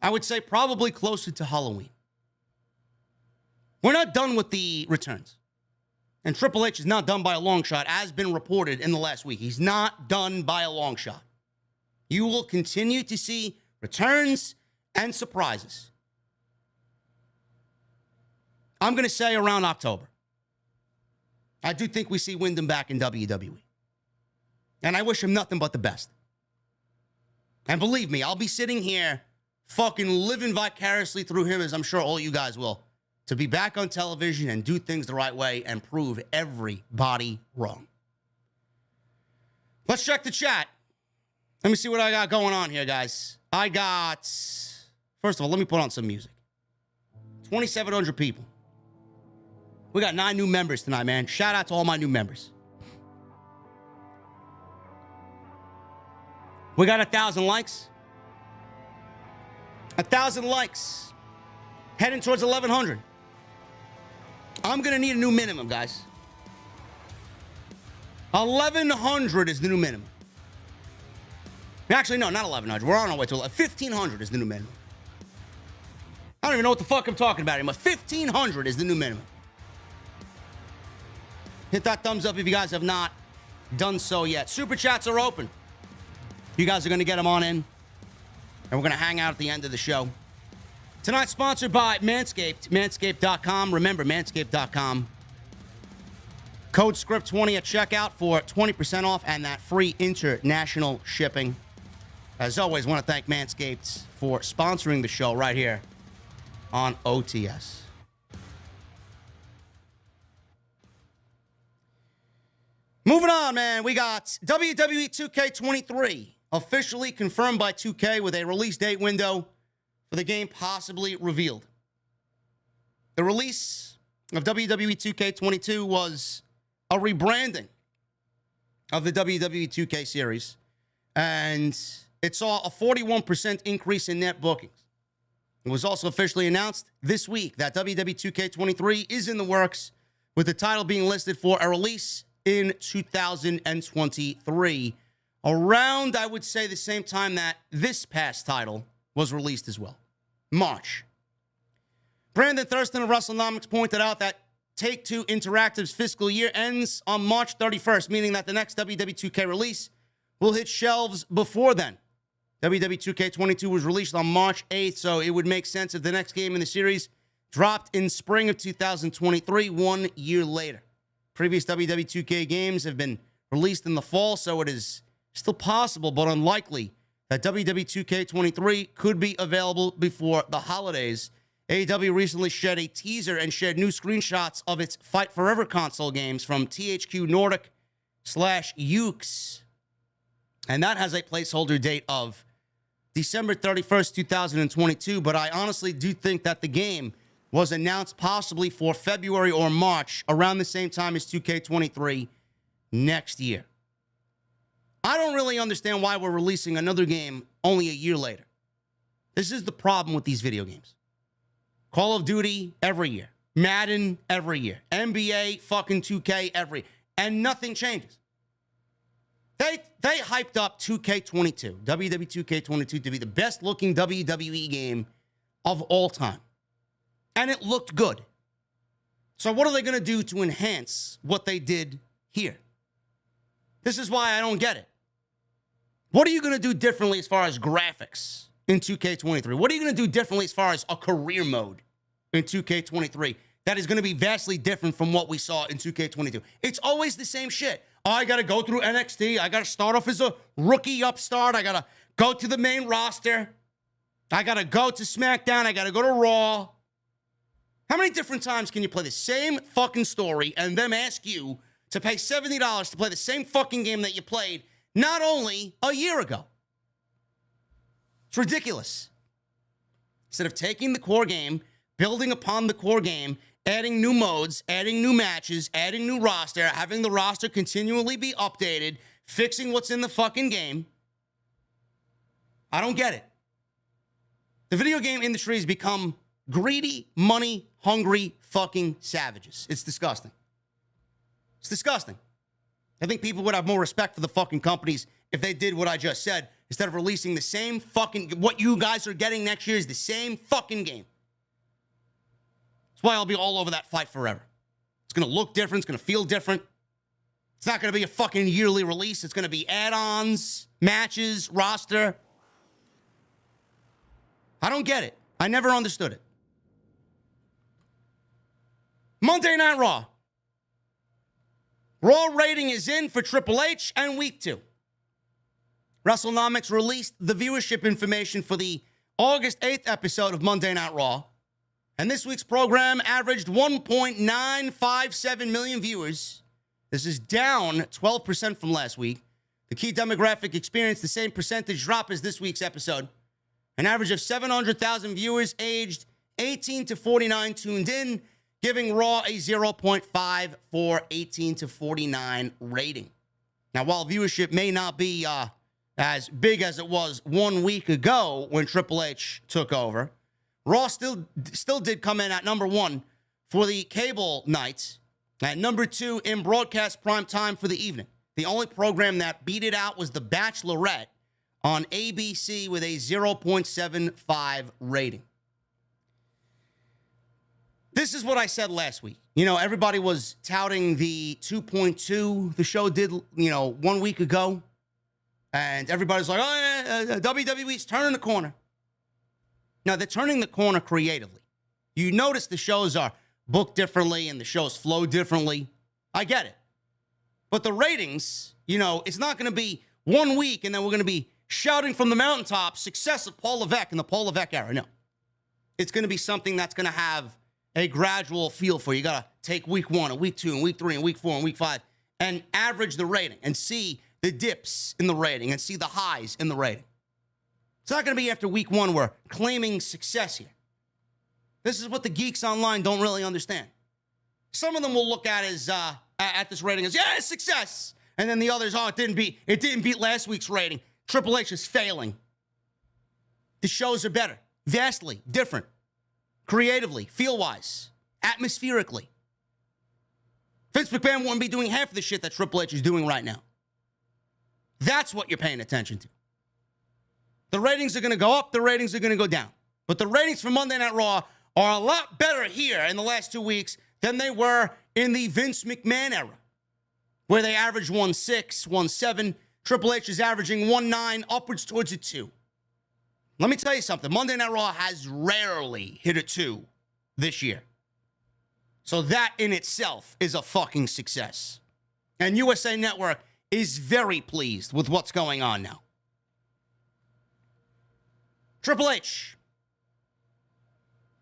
Speaker 2: I would say probably closer to Halloween. We're not done with the returns. And Triple H is not done by a long shot, as been reported in the last week. He's not done by a long shot. You will continue to see returns and surprises. I'm going to say around October. I do think we see Wyndham back in WWE. And I wish him nothing but the best. And believe me, I'll be sitting here fucking living vicariously through him, as I'm sure all you guys will, to be back on television and do things the right way and prove everybody wrong. Let's check the chat. Let me see what I got going on here, guys. First of all, let me put on some music. 2,700 people. We got 9 new members tonight, man. Shout out to all my new members. We got 1,000 likes. 1,000 likes. Heading towards 1,100. I'm going to need a new minimum, guys. 1,100 is the new minimum. Actually, no, not 1,100. We're on our way to 1,500 is the new minimum. I don't even know what the fuck I'm talking about anymore. 1,500 is the new minimum. Hit that thumbs up if you guys have not done so yet. Super chats are open. You guys are going to get them on in. And we're going to hang out at the end of the show. Tonight's sponsored by Manscaped. Manscaped.com. Remember, Manscaped.com. Code SCRIPT20 at checkout for 20% off and that free international shipping. As always, want to thank Manscaped for sponsoring the show right here on OTS. Moving on, man. We got WWE 2K23 officially confirmed by 2K with a release date window for the game possibly revealed. The release of WWE 2K22 was a rebranding of the WWE 2K series, and it saw a 41% increase in net bookings. It was also officially announced this week that WWE 2K23 is in the works, with the title being listed for a release in 2023, around, I would say, the same time that this past title was released as well, March. Brandon Thurston of WrestleNomics pointed out that Take-Two Interactive's fiscal year ends on March 31st, meaning that the next WWE 2K release will hit shelves before then. WWE 2K22 was released on March 8th, so it would make sense if the next game in the series dropped in spring of 2023, 1 year later. Previous WWE 2K games have been released in the fall, so it is still possible, but unlikely, that WWE 2K23 could be available before the holidays. AEW recently shed a teaser and shared new screenshots of its Fight Forever console games from THQ Nordic/Ukes. And that has a placeholder date of December 31st, 2022, but I honestly do think that the game was announced possibly for February or March, around the same time as 2K23 next year. I don't really understand why we're releasing another game only a year later. This is the problem with these video games. Call of Duty every year. Madden every year. NBA fucking 2K every, and nothing changes. They hyped up 2K22, WWE 2K22, to be the best looking WWE game of all time. And it looked good. So what are they going to do to enhance what they did here? This is why I don't get it. What are you going to do differently as far as graphics in 2K23? What are you going to do differently as far as a career mode in 2K23 that is going to be vastly different from what we saw in 2K22? It's always the same shit. Oh, I got to go through NXT. I got to start off as a rookie upstart. I got to go to the main roster. I got to go to SmackDown. I got to go to Raw. How many different times can you play the same fucking story and them ask you to pay $70 to play the same fucking game that you played not only a year ago? It's ridiculous. Instead of taking the core game, building upon the core game, adding new modes, adding new matches, adding new roster, having the roster continually be updated, fixing what's in the fucking game. I don't get it. The video game industry has become greedy, money-hungry fucking savages. It's disgusting. It's disgusting. I think people would have more respect for the fucking companies if they did what I just said, instead of releasing the same fucking... What you guys are getting next year is the same fucking game. That's why I'll be all over that fight forever. It's going to look different. It's going to feel different. It's not going to be a fucking yearly release. It's going to be add-ons, matches, roster. I don't get it. I never understood it. Monday Night Raw. Raw rating is in for Triple H and Week 2. WrestleNomics released the viewership information for the August 8th episode of Monday Night Raw. And this week's program averaged 1.957 million viewers. This is down 12% from last week. The key demographic experienced the same percentage drop as this week's episode. An average of 700,000 viewers aged 18 to 49 tuned in, giving Raw a 0.5 for 18 to 49 rating. Now, while viewership may not be as big as it was 1 week ago when Triple H took over, Raw still did come in at number 1 for the cable nights, at number 2 in broadcast prime time for the evening. The only program that beat it out was The Bachelorette on ABC with a 0.75 rating. This is what I said last week. You know, everybody was touting the 2.2 the show did, 1 week ago. And everybody's like, oh, yeah, WWE's turning the corner. Now, they're turning the corner creatively. You notice the shows are booked differently and the shows flow differently. I get it. But the ratings, it's not going to be 1 week and then we're going to be shouting from the mountaintop success of Paul Levesque in the Paul Levesque era. No. It's going to be something that's going to have a gradual feel for you. You got to take week 1 and week 2 and week 3 and week 4 and week 5 and average the rating and see the dips in the rating and see the highs in the rating. It's not going to be after week 1 we're claiming success here. This is what the geeks online don't really understand. Some of them will look at as at this rating as, yeah, success. And then the others, it didn't beat last week's rating. Triple H is failing. The shows are better, vastly different, creatively, feel-wise, atmospherically. Vince McMahon wouldn't be doing half of the shit that Triple H is doing right now. That's what you're paying attention to. The ratings are going to go up, the ratings are going to go down. But the ratings for Monday Night Raw are a lot better here in the last 2 weeks than they were in the Vince McMahon era, where they averaged 1.6, 1.7. Triple H is averaging 1.9, upwards towards a 2. Let me tell you something. Monday Night Raw has rarely hit a 2 this year. So that in itself is a fucking success. And USA Network is very pleased with what's going on now. Triple H.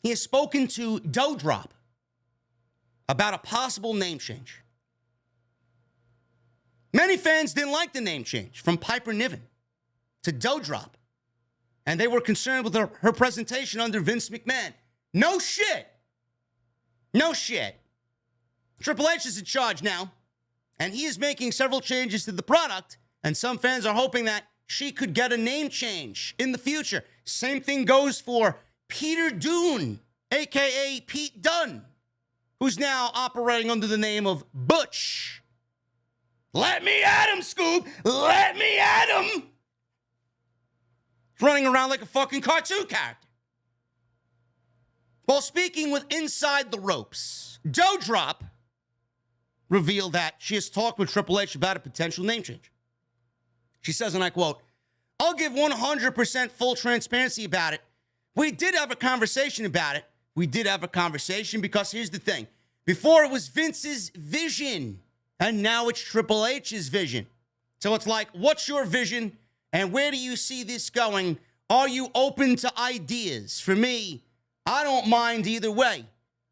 Speaker 2: He has spoken to Doudrop about a possible name change. Many fans didn't like the name change from Piper Niven to Doudrop. And they were concerned with her presentation under Vince McMahon. No shit. No shit. Triple H is in charge now, and he is making several changes to the product, and some fans are hoping that she could get a name change in the future. Same thing goes for Peter Dunne, a.k.a. Pete Dunne, who's now operating under the name of Butch. Let me at him, Scoob! Let me at him! Running around like a fucking cartoon character. While speaking with Inside the Ropes, Doudrop revealed that she has talked with Triple H about a potential name change. She says, and I quote, "I'll give 100% full transparency about it. We did have a conversation about it. We did have a conversation because here's the thing. Before it was Vince's vision, and now it's Triple H's vision. So it's like, what's your vision, and where do you see this going? Are you open to ideas? For me, I don't mind either way.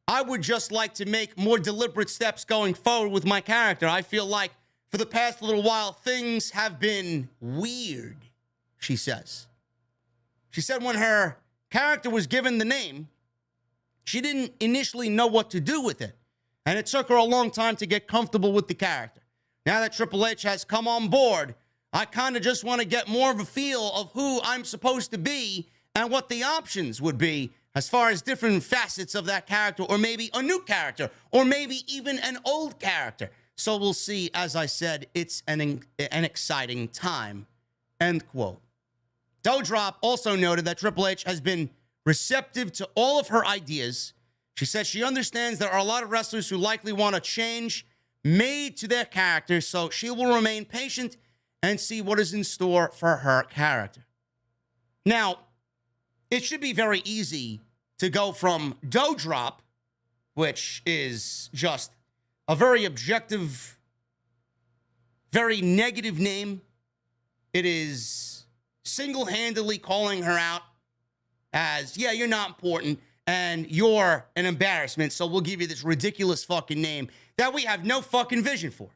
Speaker 2: I would just like to make more deliberate steps going forward with my character. I feel like for the past little while, things have been weird," she says. She said when her character was given the name, she didn't initially know what to do with it. And it took her a long time to get comfortable with the character. Now that Triple H has come on board, I kind of just want to get more of a feel of who I'm supposed to be and what the options would be as far as different facets of that character, or maybe a new character, or maybe even an old character. So we'll see. As I said, it's an exciting time, end quote. Doudrop also noted that Triple H has been receptive to all of her ideas. She says she understands there are a lot of wrestlers who likely want a change made to their character, so she will remain patient and see what is in store for her character. Now, it should be very easy to go from Doudrop, which is just a very objective, very negative name. It is single-handedly calling her out as, yeah, you're not important and you're an embarrassment, so we'll give you this ridiculous fucking name that we have no fucking vision for.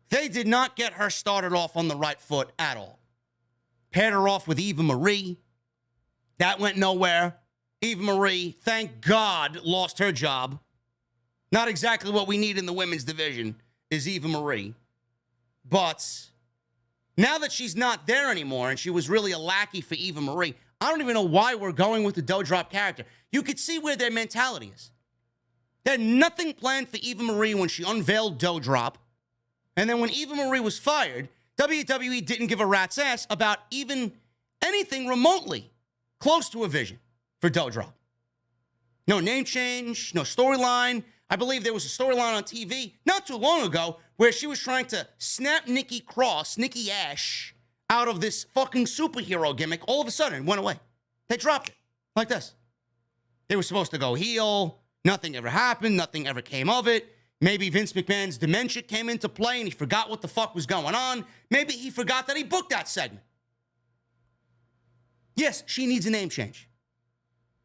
Speaker 2: They did not get her started off on the right foot at all. Paired her off with Eva Marie. That went nowhere. Eva Marie, thank God, lost her job. Not exactly what we need in the women's division is Eva Marie. But now that she's not there anymore and she was really a lackey for Eva Marie, I don't even know why we're going with the Doudrop character. You could see where their mentality is. They had nothing planned for Eva Marie when she unveiled Doudrop. And then when Eva Marie was fired, WWE didn't give a rat's ass about even anything remotely close to a vision for Doudrop. No name change, no storyline. I believe there was a storyline on TV not too long ago where she was trying to snap Nikki Ash, out of this fucking superhero gimmick. All of a sudden, it went away. They dropped it like this. They were supposed to go heel. Nothing ever happened. Nothing ever came of it. Maybe Vince McMahon's dementia came into play and he forgot what the fuck was going on. Maybe he forgot that he booked that segment. Yes, she needs a name change.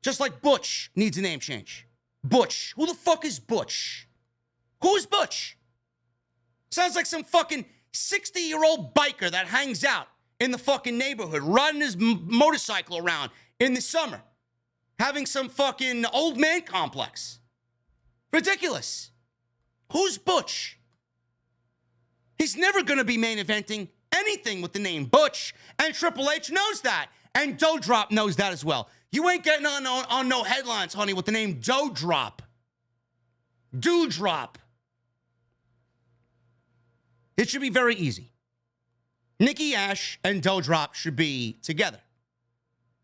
Speaker 2: Just like Butch needs a name change. Butch. Who the fuck is Butch? Who's Butch? Sounds like some fucking 60-year-old biker that hangs out in the fucking neighborhood, riding his motorcycle around in the summer, having some fucking old man complex. Ridiculous. Who's Butch? He's never going to be main eventing anything with the name Butch, and Triple H knows that, and Doudrop knows that as well. You ain't getting on no headlines, honey, with the name Doudrop. Doudrop. It should be very easy. Nikki Ash and Doudrop should be together.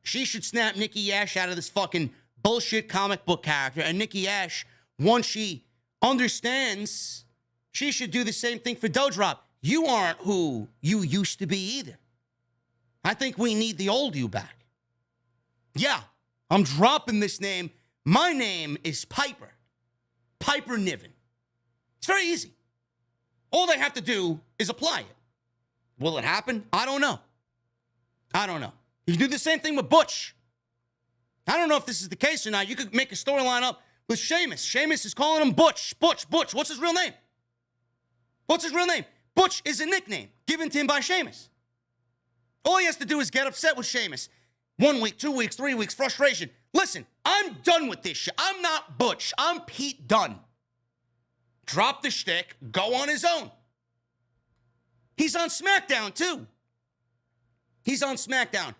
Speaker 2: She should snap Nikki Ash out of this fucking bullshit comic book character, and Nikki Ash, once she understands, she should do the same thing for Doudrop. You aren't who you used to be either. I think we need the old you back. Yeah, I'm dropping this name. My name is Piper. Piper Niven. It's very easy. All they have to do is apply it. Will it happen? I don't know. You can do the same thing with Butch. I don't know if this is the case or not. You could make a storyline up with Sheamus. Sheamus is calling him Butch. Butch. What's his real name? Butch is a nickname given to him by Sheamus. All he has to do is get upset with Sheamus. 1 week, 2 weeks, 3 weeks, frustration. Listen, I'm done with this shit. I'm not Butch. I'm Pete Dunne. Drop the shtick, go on his own. He's on SmackDown, too. He's on SmackDown.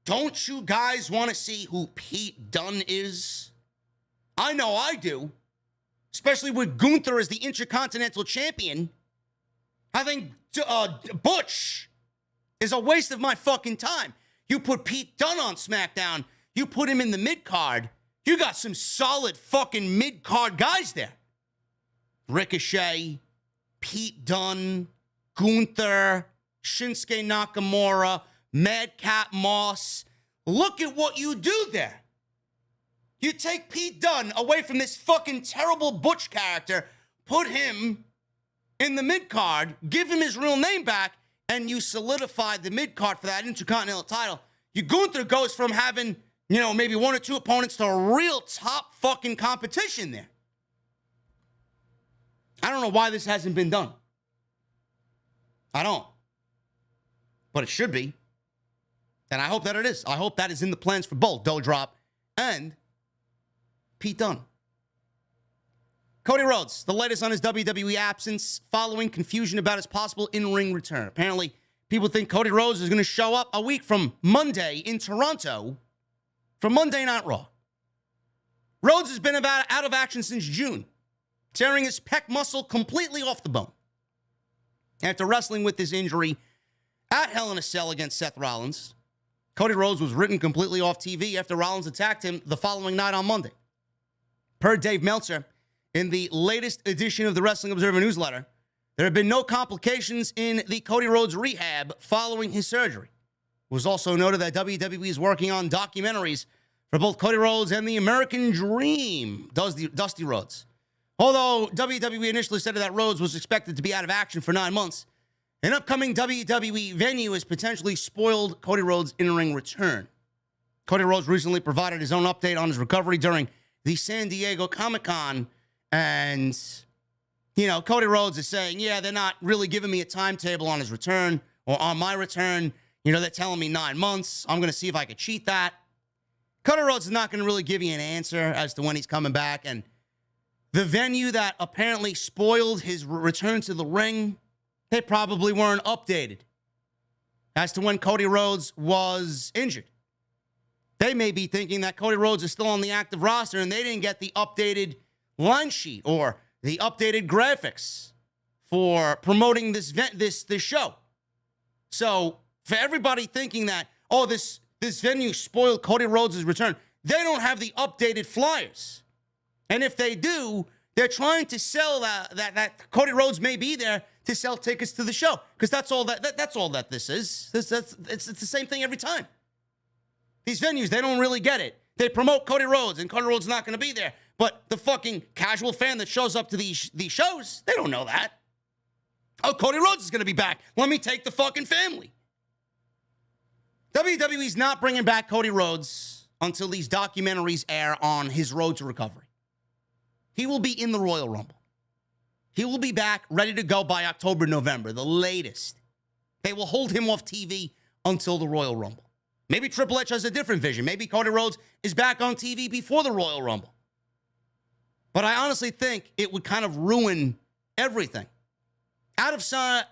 Speaker 2: Don't you guys want to see who Pete Dunne is? I know I do. Especially with Gunther as the Intercontinental Champion. I think Butch is a waste of my fucking time. You put Pete Dunne on SmackDown. You put him in the mid-card. You got some solid fucking mid-card guys there. Ricochet, Pete Dunne, Gunther, Shinsuke Nakamura, Madcap Moss. Look at what you do there. You take Pete Dunne away from this fucking terrible Butch character, put him in the mid-card, give him his real name back, and you solidify the mid-card for that Intercontinental title. Gunther goes from having, maybe 1 or 2 opponents to a real top fucking competition there. I don't know why this hasn't been done. I don't. But it should be. And I hope that it is. I hope that is in the plans for both Doudrop and Pete Dunne. Cody Rhodes, the latest on his WWE absence following confusion about his possible in-ring return. Apparently, people think Cody Rhodes is going to show up a week from Monday in Toronto for Monday Night Raw. Rhodes has been out of action since June, tearing his pec muscle completely off the bone. After wrestling with this injury at Hell in a Cell against Seth Rollins, Cody Rhodes was written completely off TV after Rollins attacked him the following night on Monday. Per Dave Meltzer, in the latest edition of the Wrestling Observer newsletter, there have been no complications in the Cody Rhodes rehab following his surgery. It was also noted that WWE is working on documentaries for both Cody Rhodes and the American Dream, Dusty Rhodes. Although WWE initially said that Rhodes was expected to be out of action for 9 months, an upcoming WWE venue has potentially spoiled Cody Rhodes' in-ring return. Cody Rhodes recently provided his own update on his recovery during the San Diego Comic-Con, and, Cody Rhodes is saying, yeah, they're not really giving me a timetable on his return or on my return. They're telling me 9 months. I'm going to see if I could cheat that. Cody Rhodes is not going to really give you an answer as to when he's coming back, and the venue that apparently spoiled his return to the ring, they probably weren't updated as to when Cody Rhodes was injured. They may be thinking that Cody Rhodes is still on the active roster and they didn't get the updated line sheet or the updated graphics for promoting this show. So for everybody thinking that, this venue spoiled Cody Rhodes' return, they don't have the updated flyers. And if they do, they're trying to sell that Cody Rhodes may be there to sell tickets to the show, because that's all that this is. It's the same thing every time. These venues, they don't really get it. They promote Cody Rhodes, and Cody Rhodes is not going to be there. But the fucking casual fan that shows up to these shows, they don't know that. Oh, Cody Rhodes is going to be back. Let me take the fucking family. WWE's not bringing back Cody Rhodes until these documentaries air on his road to recovery. He will be in the Royal Rumble. He will be back, ready to go by October, November, the latest. They will hold him off TV until the Royal Rumble. Maybe Triple H has a different vision. Maybe Cody Rhodes is back on TV before the Royal Rumble. But I honestly think it would kind of ruin everything. Out of sight,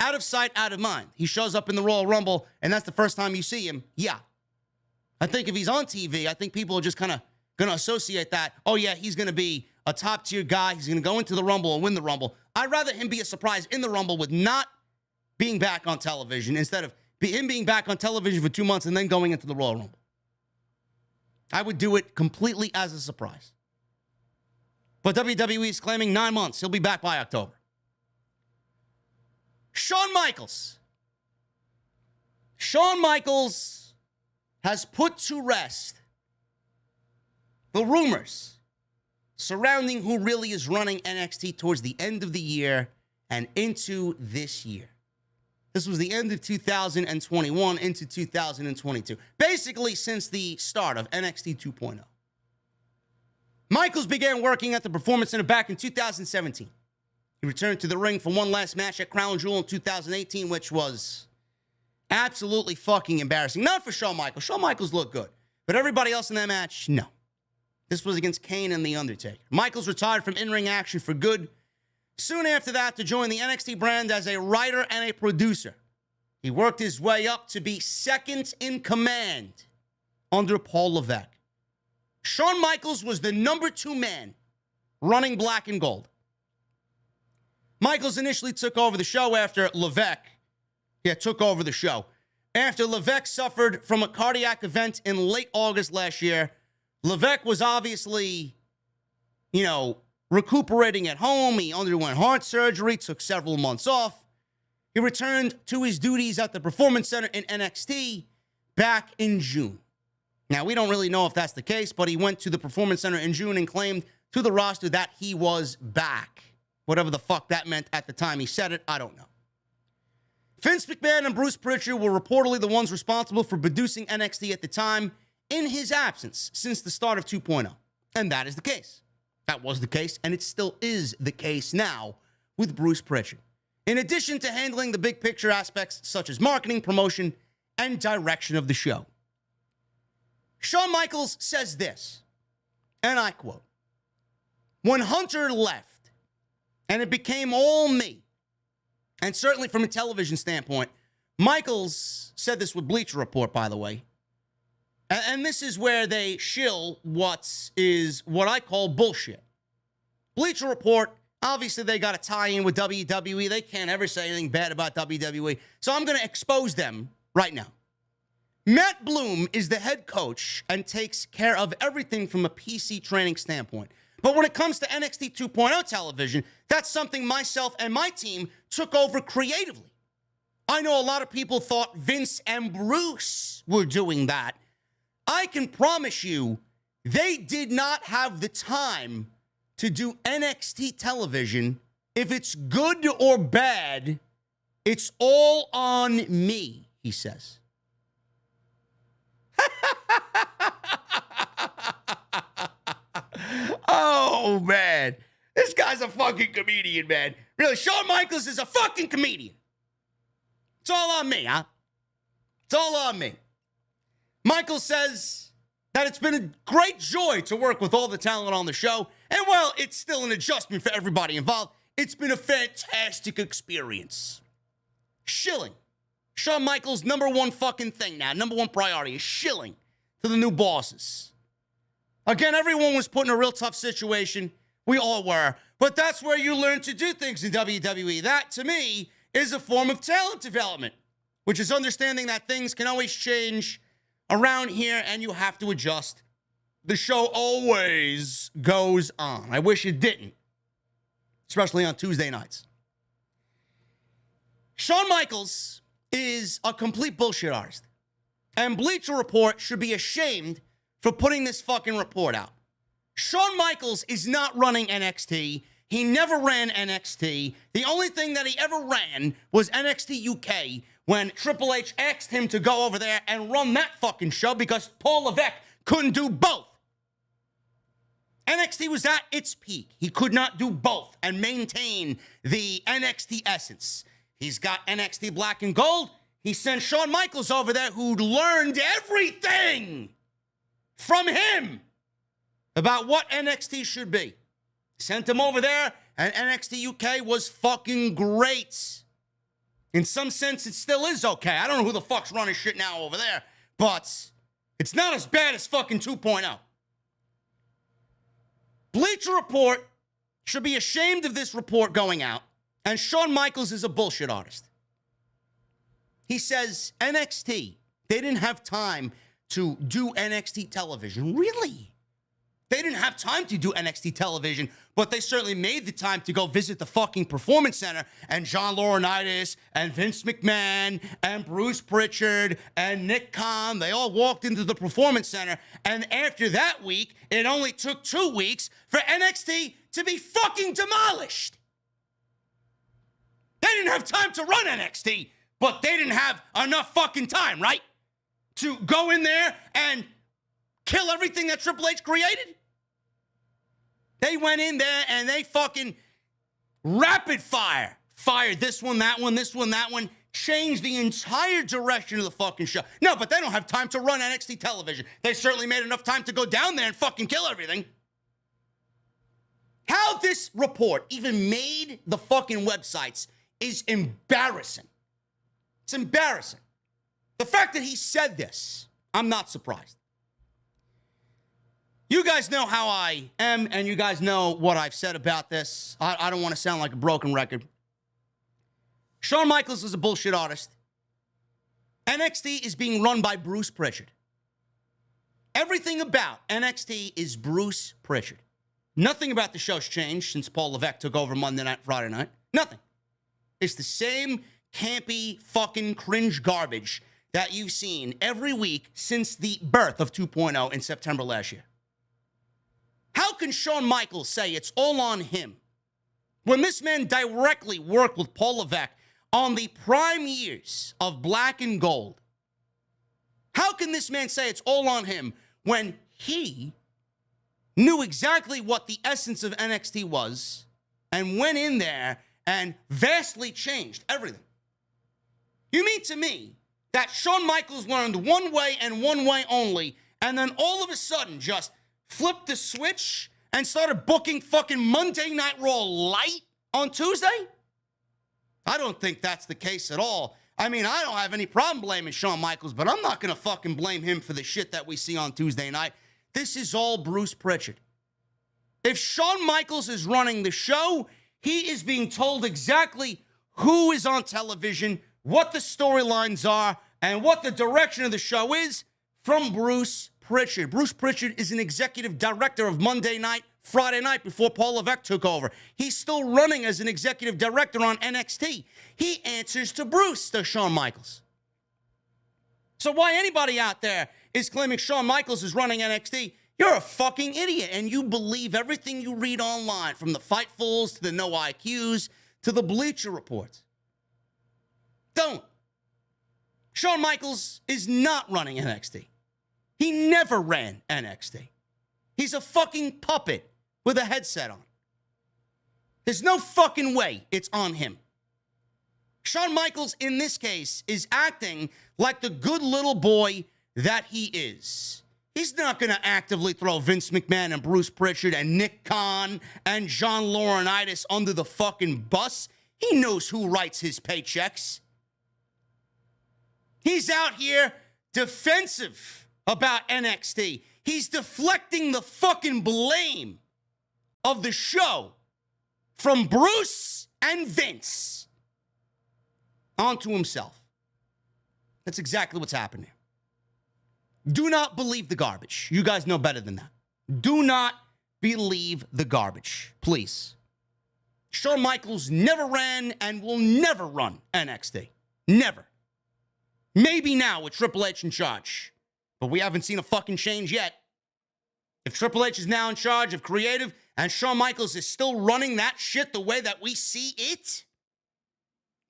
Speaker 2: out of mind. He shows up in the Royal Rumble, and that's the first time you see him. Yeah. I think if he's on TV, I think people are just kind of going to associate that. Oh, yeah, he's going to be a top-tier guy. He's going to go into the Rumble and win the Rumble. I'd rather him be a surprise in the Rumble with not being back on television instead of him being back on television for 2 months and then going into the Royal Rumble. I would do it completely as a surprise. But WWE is claiming 9 months. He'll be back by October. Shawn Michaels. Shawn Michaels has put to rest the rumors surrounding who really is running NXT towards the end of the year and into this year. This was the end of 2021 into 2022. Basically, since the start of NXT 2.0. Michaels began working at the Performance Center back in 2017. He returned to the ring for one last match at Crown Jewel in 2018, which was Absolutely fucking embarrassing. Not for Shawn Michaels. Shawn Michaels looked good. But everybody else in that match, no. This was against Kane and The Undertaker. Michaels retired from in-ring action for good. Soon after that, to join the NXT brand as a writer and a producer. He worked his way up to be second in command under Paul Levesque. Shawn Michaels was the number 2 man running Black and Gold. Michaels initially took over the show after Levesque. Took over the show. After Levesque suffered from a cardiac event in late August last year, Levesque was obviously, recuperating at home. He underwent heart surgery, took several months off. He returned to his duties at the Performance Center in NXT back in June. Now, we don't really know if that's the case, but he went to the Performance Center in June and claimed to the roster that he was back. Whatever the fuck that meant at the time he said it, I don't know. Vince McMahon and Bruce Pritchard were reportedly the ones responsible for producing NXT at the time in his absence since the start of 2.0. And that is the case. That was the case, and it still is the case now with Bruce Pritchard. In addition to handling the big picture aspects such as marketing, promotion, and direction of the show. Shawn Michaels says this, and I quote, "When Hunter left, and it became all me, and certainly from a television standpoint," Michaels said this with Bleacher Report, by the way, and this is where they shill what I call bullshit. Bleacher Report, obviously they got a tie-in with WWE. They can't ever say anything bad about WWE, so I'm going to expose them right now. Matt Bloom is the head coach and takes care of everything from a PC training standpoint. But when it comes to NXT 2.0 television, that's something myself and my team took over creatively. I know a lot of people thought Vince and Bruce were doing that. I can promise you, they did not have the time to do NXT television. If it's good or bad, it's all on me, he says. Oh, man. This guy's a fucking comedian, man. Really, Shawn Michaels is a fucking comedian. It's all on me, huh? It's all on me. Michaels says that it's been a great joy to work with all the talent on the show. And while it's still an adjustment for everybody involved, it's been a fantastic experience. Shilling. Shawn Michaels' number one fucking thing now, number one priority is shilling to the new bosses. Again, everyone was put in a real tough situation. We all were. But that's where you learn to do things in WWE. That, to me, is a form of talent development, which is understanding that things can always change around here and you have to adjust. The show always goes on. I wish it didn't, especially on Tuesday nights. Shawn Michaels is a complete bullshit artist. And Bleacher Report should be ashamed for putting this fucking report out. Shawn Michaels is not running NXT. He never ran NXT. The only thing that he ever ran was NXT UK when Triple H asked him to go over there and run that fucking show because Paul Levesque couldn't do both. NXT was at its peak. He could not do both and maintain the NXT essence. He's got NXT Black and Gold. He sent Shawn Michaels over there who learned everything from him about what NXT should be. Sent him over there, and NXT UK was fucking great. In some sense, it still is okay. I don't know who the fuck's running shit now over there, but it's not as bad as fucking 2.0. Bleacher Report should be ashamed of this report going out, and Shawn Michaels is a bullshit artist. He says NXT, they didn't have time to do NXT television. Really? They didn't have time to do NXT television, but they certainly made the time to go visit the fucking Performance Center, and John Laurinaitis and Vince McMahon and Bruce Pritchard and Nick Khan, they all walked into the Performance Center, and after that week, it only took 2 weeks for NXT to be fucking demolished. They didn't have time to run NXT, but they didn't have enough fucking time, right? To go in there and kill everything that Triple H created? They went in there and they fucking rapid fire fired this one, that one, this one, that one, changed the entire direction of the fucking show. No, but they don't have time to run NXT television. They certainly made enough time to go down there and fucking kill everything. How this report even made the fucking websites is embarrassing. It's embarrassing. The fact that he said this, I'm not surprised. You guys know how I am, and you guys know what I've said about this. I don't want to sound like a broken record. Shawn Michaels is a bullshit artist. NXT is being run by Bruce Pritchard. Everything about NXT is Bruce Pritchard. Nothing about the show's changed since Paul Levesque took over Monday night, Friday night. Nothing. It's the same campy, fucking cringe garbage that you've seen every week since the birth of 2.0 in September last year. How can Shawn Michaels say it's all on him when this man directly worked with Paul Levesque on the prime years of Black and Gold? How can this man say it's all on him when he knew exactly what the essence of NXT was and went in there and vastly changed everything? You mean to me that Shawn Michaels learned one way and one way only, and then all of a sudden just flipped the switch and started booking fucking Monday Night Raw light on Tuesday? I don't think that's the case at all. I mean, I don't have any problem blaming Shawn Michaels, but I'm not going to fucking blame him for the shit that we see on Tuesday night. This is all Bruce Pritchard. If Shawn Michaels is running the show, he is being told exactly who is on television, what the storylines are, and what the direction of the show is from Bruce Pritchard. Bruce Pritchard is an executive director of Monday night, Friday night before Paul Levesque took over. He's still running as an executive director on NXT. He answers to Bruce, to Shawn Michaels. So why anybody out there is claiming Shawn Michaels is running NXT, you're a fucking idiot, and you believe everything you read online, from the Fightfuls to the No IQs to the Bleacher Reports. Don't. Shawn Michaels is not running NXT. He never ran NXT. He's a fucking puppet with a headset on. There's no fucking way it's on him. Shawn Michaels, in this case, is acting like the good little boy that he is. He's not going to actively throw Vince McMahon and Bruce Pritchard and Nick Khan and John Laurinaitis under the fucking bus. He knows who writes his paychecks. He's out here defensive about NXT. He's deflecting the fucking blame of the show from Bruce and Vince onto himself. That's exactly what's happening. Do not believe the garbage. You guys know better than that. Do not believe the garbage, please. Shawn Michaels never ran and will never run NXT. Never. Maybe now with Triple H in charge, but we haven't seen a fucking change yet. If Triple H is now in charge of creative and Shawn Michaels is still running that shit the way that we see it,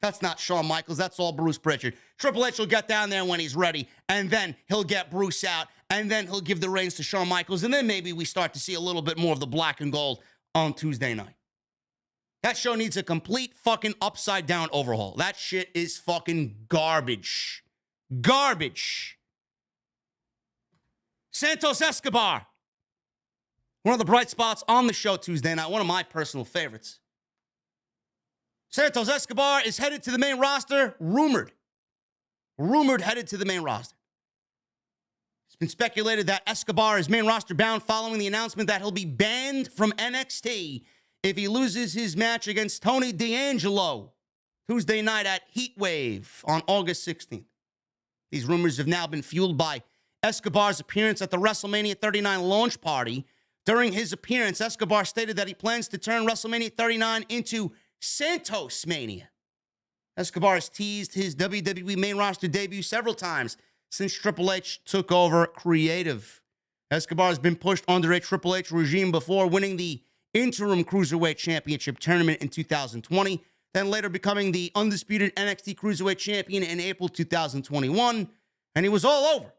Speaker 2: that's not Shawn Michaels. That's all Bruce Pritchard. Triple H will get down there when he's ready, and then he'll get Bruce out, and then he'll give the reins to Shawn Michaels, and then maybe we start to see a little bit more of the Black and Gold on Tuesday night. That show needs a complete fucking upside-down overhaul. That shit is fucking garbage. Garbage. Santos Escobar. One of the bright spots on the show Tuesday night. One of my personal favorites. Santos Escobar is headed to the main roster. Rumored headed to the main roster. It's been speculated that Escobar is main roster bound following the announcement that he'll be banned from NXT if he loses his match against Tony D'Angelo Tuesday night at Heatwave on August 16th. These rumors have now been fueled by Escobar's appearance at the WrestleMania 39 launch party. During his appearance, Escobar stated that he plans to turn WrestleMania 39 into Santos Mania. Escobar has teased his WWE main roster debut several times since Triple H took over creative. Escobar has been pushed under a Triple H regime before winning the interim Cruiserweight Championship tournament in 2020, then later becoming the undisputed NXT Cruiserweight Champion in April 2021, and he was all over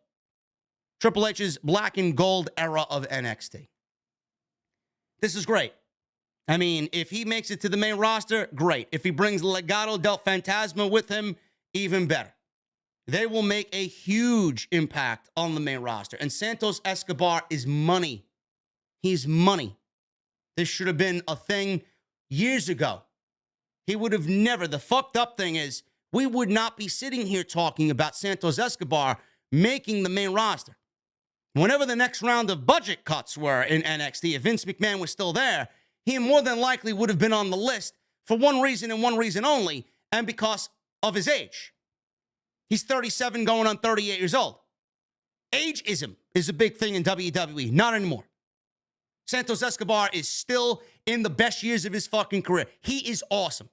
Speaker 2: Triple H's Black and Gold era of NXT. This is great. I mean, if he makes it to the main roster, great. If he brings Legado del Fantasma with him, even better. They will make a huge impact on the main roster. And Santos Escobar is money. He's money. This should have been a thing years ago. He would have never. The fucked up thing is, we would not be sitting here talking about Santos Escobar making the main roster. Whenever the next round of budget cuts were in NXT, if Vince McMahon was still there, he more than likely would have been on the list for one reason and one reason only, and because of his age. He's 37 going on 38 years old. Ageism is a big thing in WWE. Not anymore. Santos Escobar is still in the best years of his fucking career. He is awesome.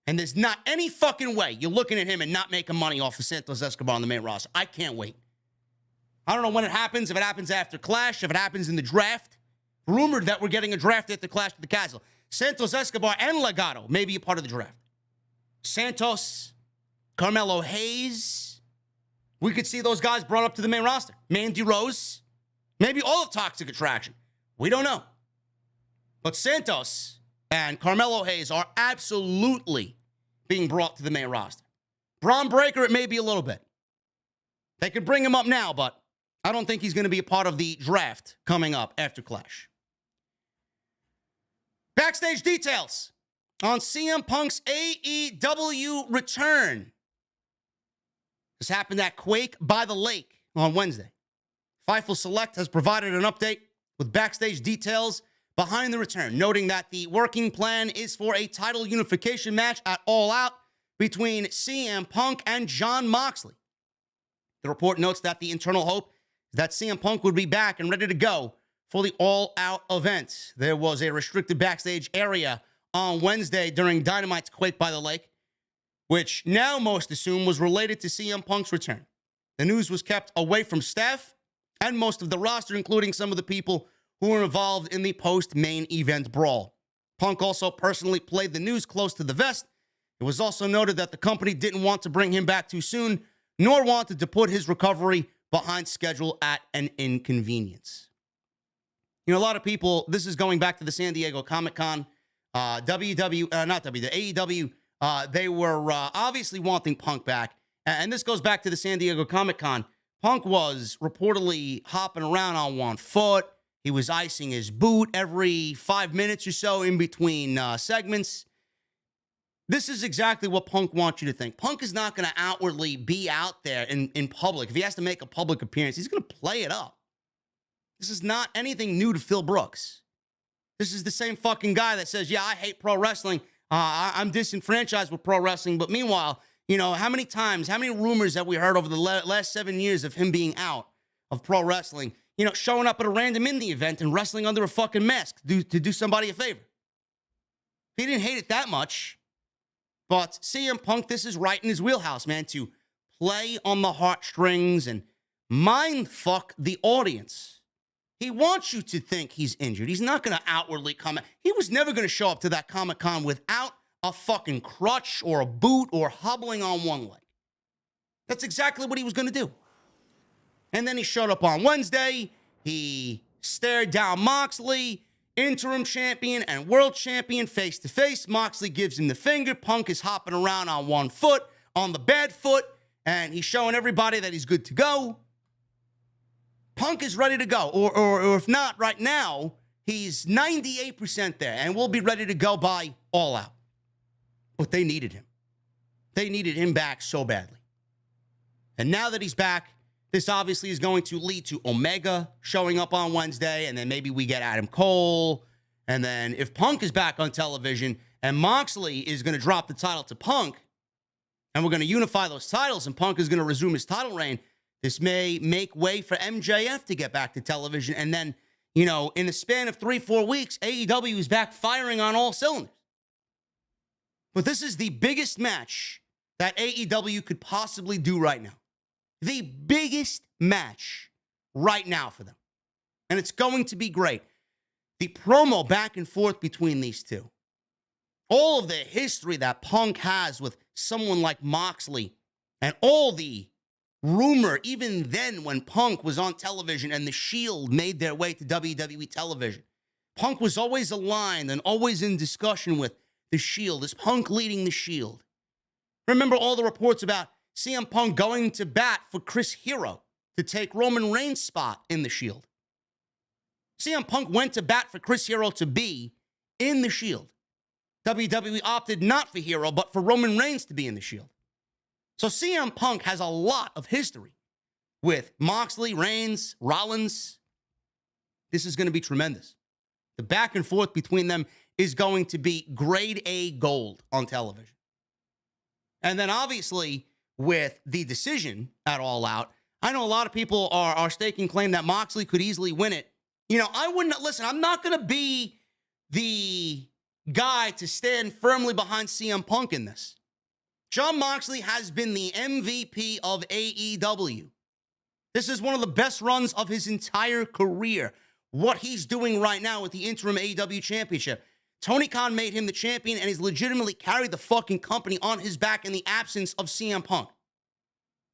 Speaker 2: And there's not any fucking way you're looking at him and not making money off of Santos Escobar on the main roster. I can't wait. I don't know when it happens, if it happens after Clash, if it happens in the draft. Rumored that we're getting a draft at the Clash of the Castle. Santos Escobar and Legado may be a part of the draft. Santos, Carmelo Hayes. We could see those guys brought up to the main roster. Mandy Rose. Maybe all of Toxic Attraction. We don't know. But Santos and Carmelo Hayes are absolutely being brought to the main roster. Braun Breaker, it may be a little bit. They could bring him up now, but I don't think he's going to be a part of the draft coming up after Clash. Backstage details on CM Punk's AEW return. This happened at Quake by the Lake on Wednesday. Fightful Select has provided an update with backstage details behind the return, noting that the working plan is for a title unification match at All Out between CM Punk and Jon Moxley. The report notes that the internal hope is that CM Punk would be back and ready to go for the All Out event. There was a restricted backstage area on Wednesday during Dynamite's Quake by the Lake, which now most assume was related to CM Punk's return. The news was kept away from staff and most of the roster, including some of the people who were involved in the post-main event brawl. Punk also personally played the news close to the vest. It was also noted that the company didn't want to bring him back too soon, nor wanted to put his recovery behind schedule at an inconvenience. You know, a lot of people, this is going back to the San Diego Comic-Con, AEW, they were obviously wanting Punk back, and this goes back to the San Diego Comic-Con. Punk was reportedly hopping around on one foot. He was icing his boot every 5 minutes or so in between segments. This is exactly what Punk wants you to think. Punk is not going to outwardly be out there in public. If he has to make a public appearance, he's going to play it up. This is not anything new to Phil Brooks. This is the same fucking guy that says, yeah, I hate pro wrestling. I'm disenfranchised with pro wrestling. But meanwhile, you know, how many rumors have we heard over the last 7 years of him being out of pro wrestling? You know, showing up at a random indie event and wrestling under a fucking mask to do somebody a favor. He didn't hate it that much. But CM Punk, this is right in his wheelhouse, man, to play on the heartstrings and mind fuck the audience. He wants you to think he's injured. He's not going to outwardly come out. He was never going to show up to that Comic-Con without a fucking crutch or a boot or hobbling on one leg. That's exactly what he was going to do. And then he showed up on Wednesday. He stared down Moxley, interim champion and world champion, face to face. Moxley gives him the finger. Punk is hopping around on one foot, on the bad foot, and he's showing everybody that he's good to go. Punk is ready to go, or if not right now, he's 98% there, and we'll be ready to go by All Out. But they needed him. They needed him back so badly. And now that he's back, this obviously is going to lead to Omega showing up on Wednesday, and then maybe we get Adam Cole. And then if Punk is back on television and Moxley is going to drop the title to Punk, and we're going to unify those titles, and Punk is going to resume his title reign, this may make way for MJF to get back to television. And then, you know, in the span of 3-4 weeks, AEW is back firing on all cylinders. But this is the biggest match that AEW could possibly do right now. The biggest match right now for them. And it's going to be great. The promo back and forth between these two. All of the history that Punk has with someone like Moxley. And all the rumor, even then when Punk was on television and The Shield made their way to WWE television. Punk was always aligned and always in discussion with the Shield. Is Punk leading the Shield? Remember all the reports about CM Punk going to bat for Chris Hero to take Roman Reigns' spot in the Shield. CM Punk went to bat for Chris Hero to be in the Shield. WWE opted not for Hero, but for Roman Reigns to be in the Shield. So CM Punk has a lot of history with Moxley, Reigns, Rollins. This is going to be tremendous. The back and forth between them is going to be grade A gold on television. And then obviously with the decision at All Out, I know a lot of people are staking claim that Moxley could easily win it. You know, I wouldn't, listen, I'm not going to be the guy to stand firmly behind CM Punk in this. Jon Moxley has been the MVP of AEW. This is one of the best runs of his entire career. What he's doing right now with the interim AEW championship. Tony Khan made him the champion and he's legitimately carried the fucking company on his back in the absence of CM Punk.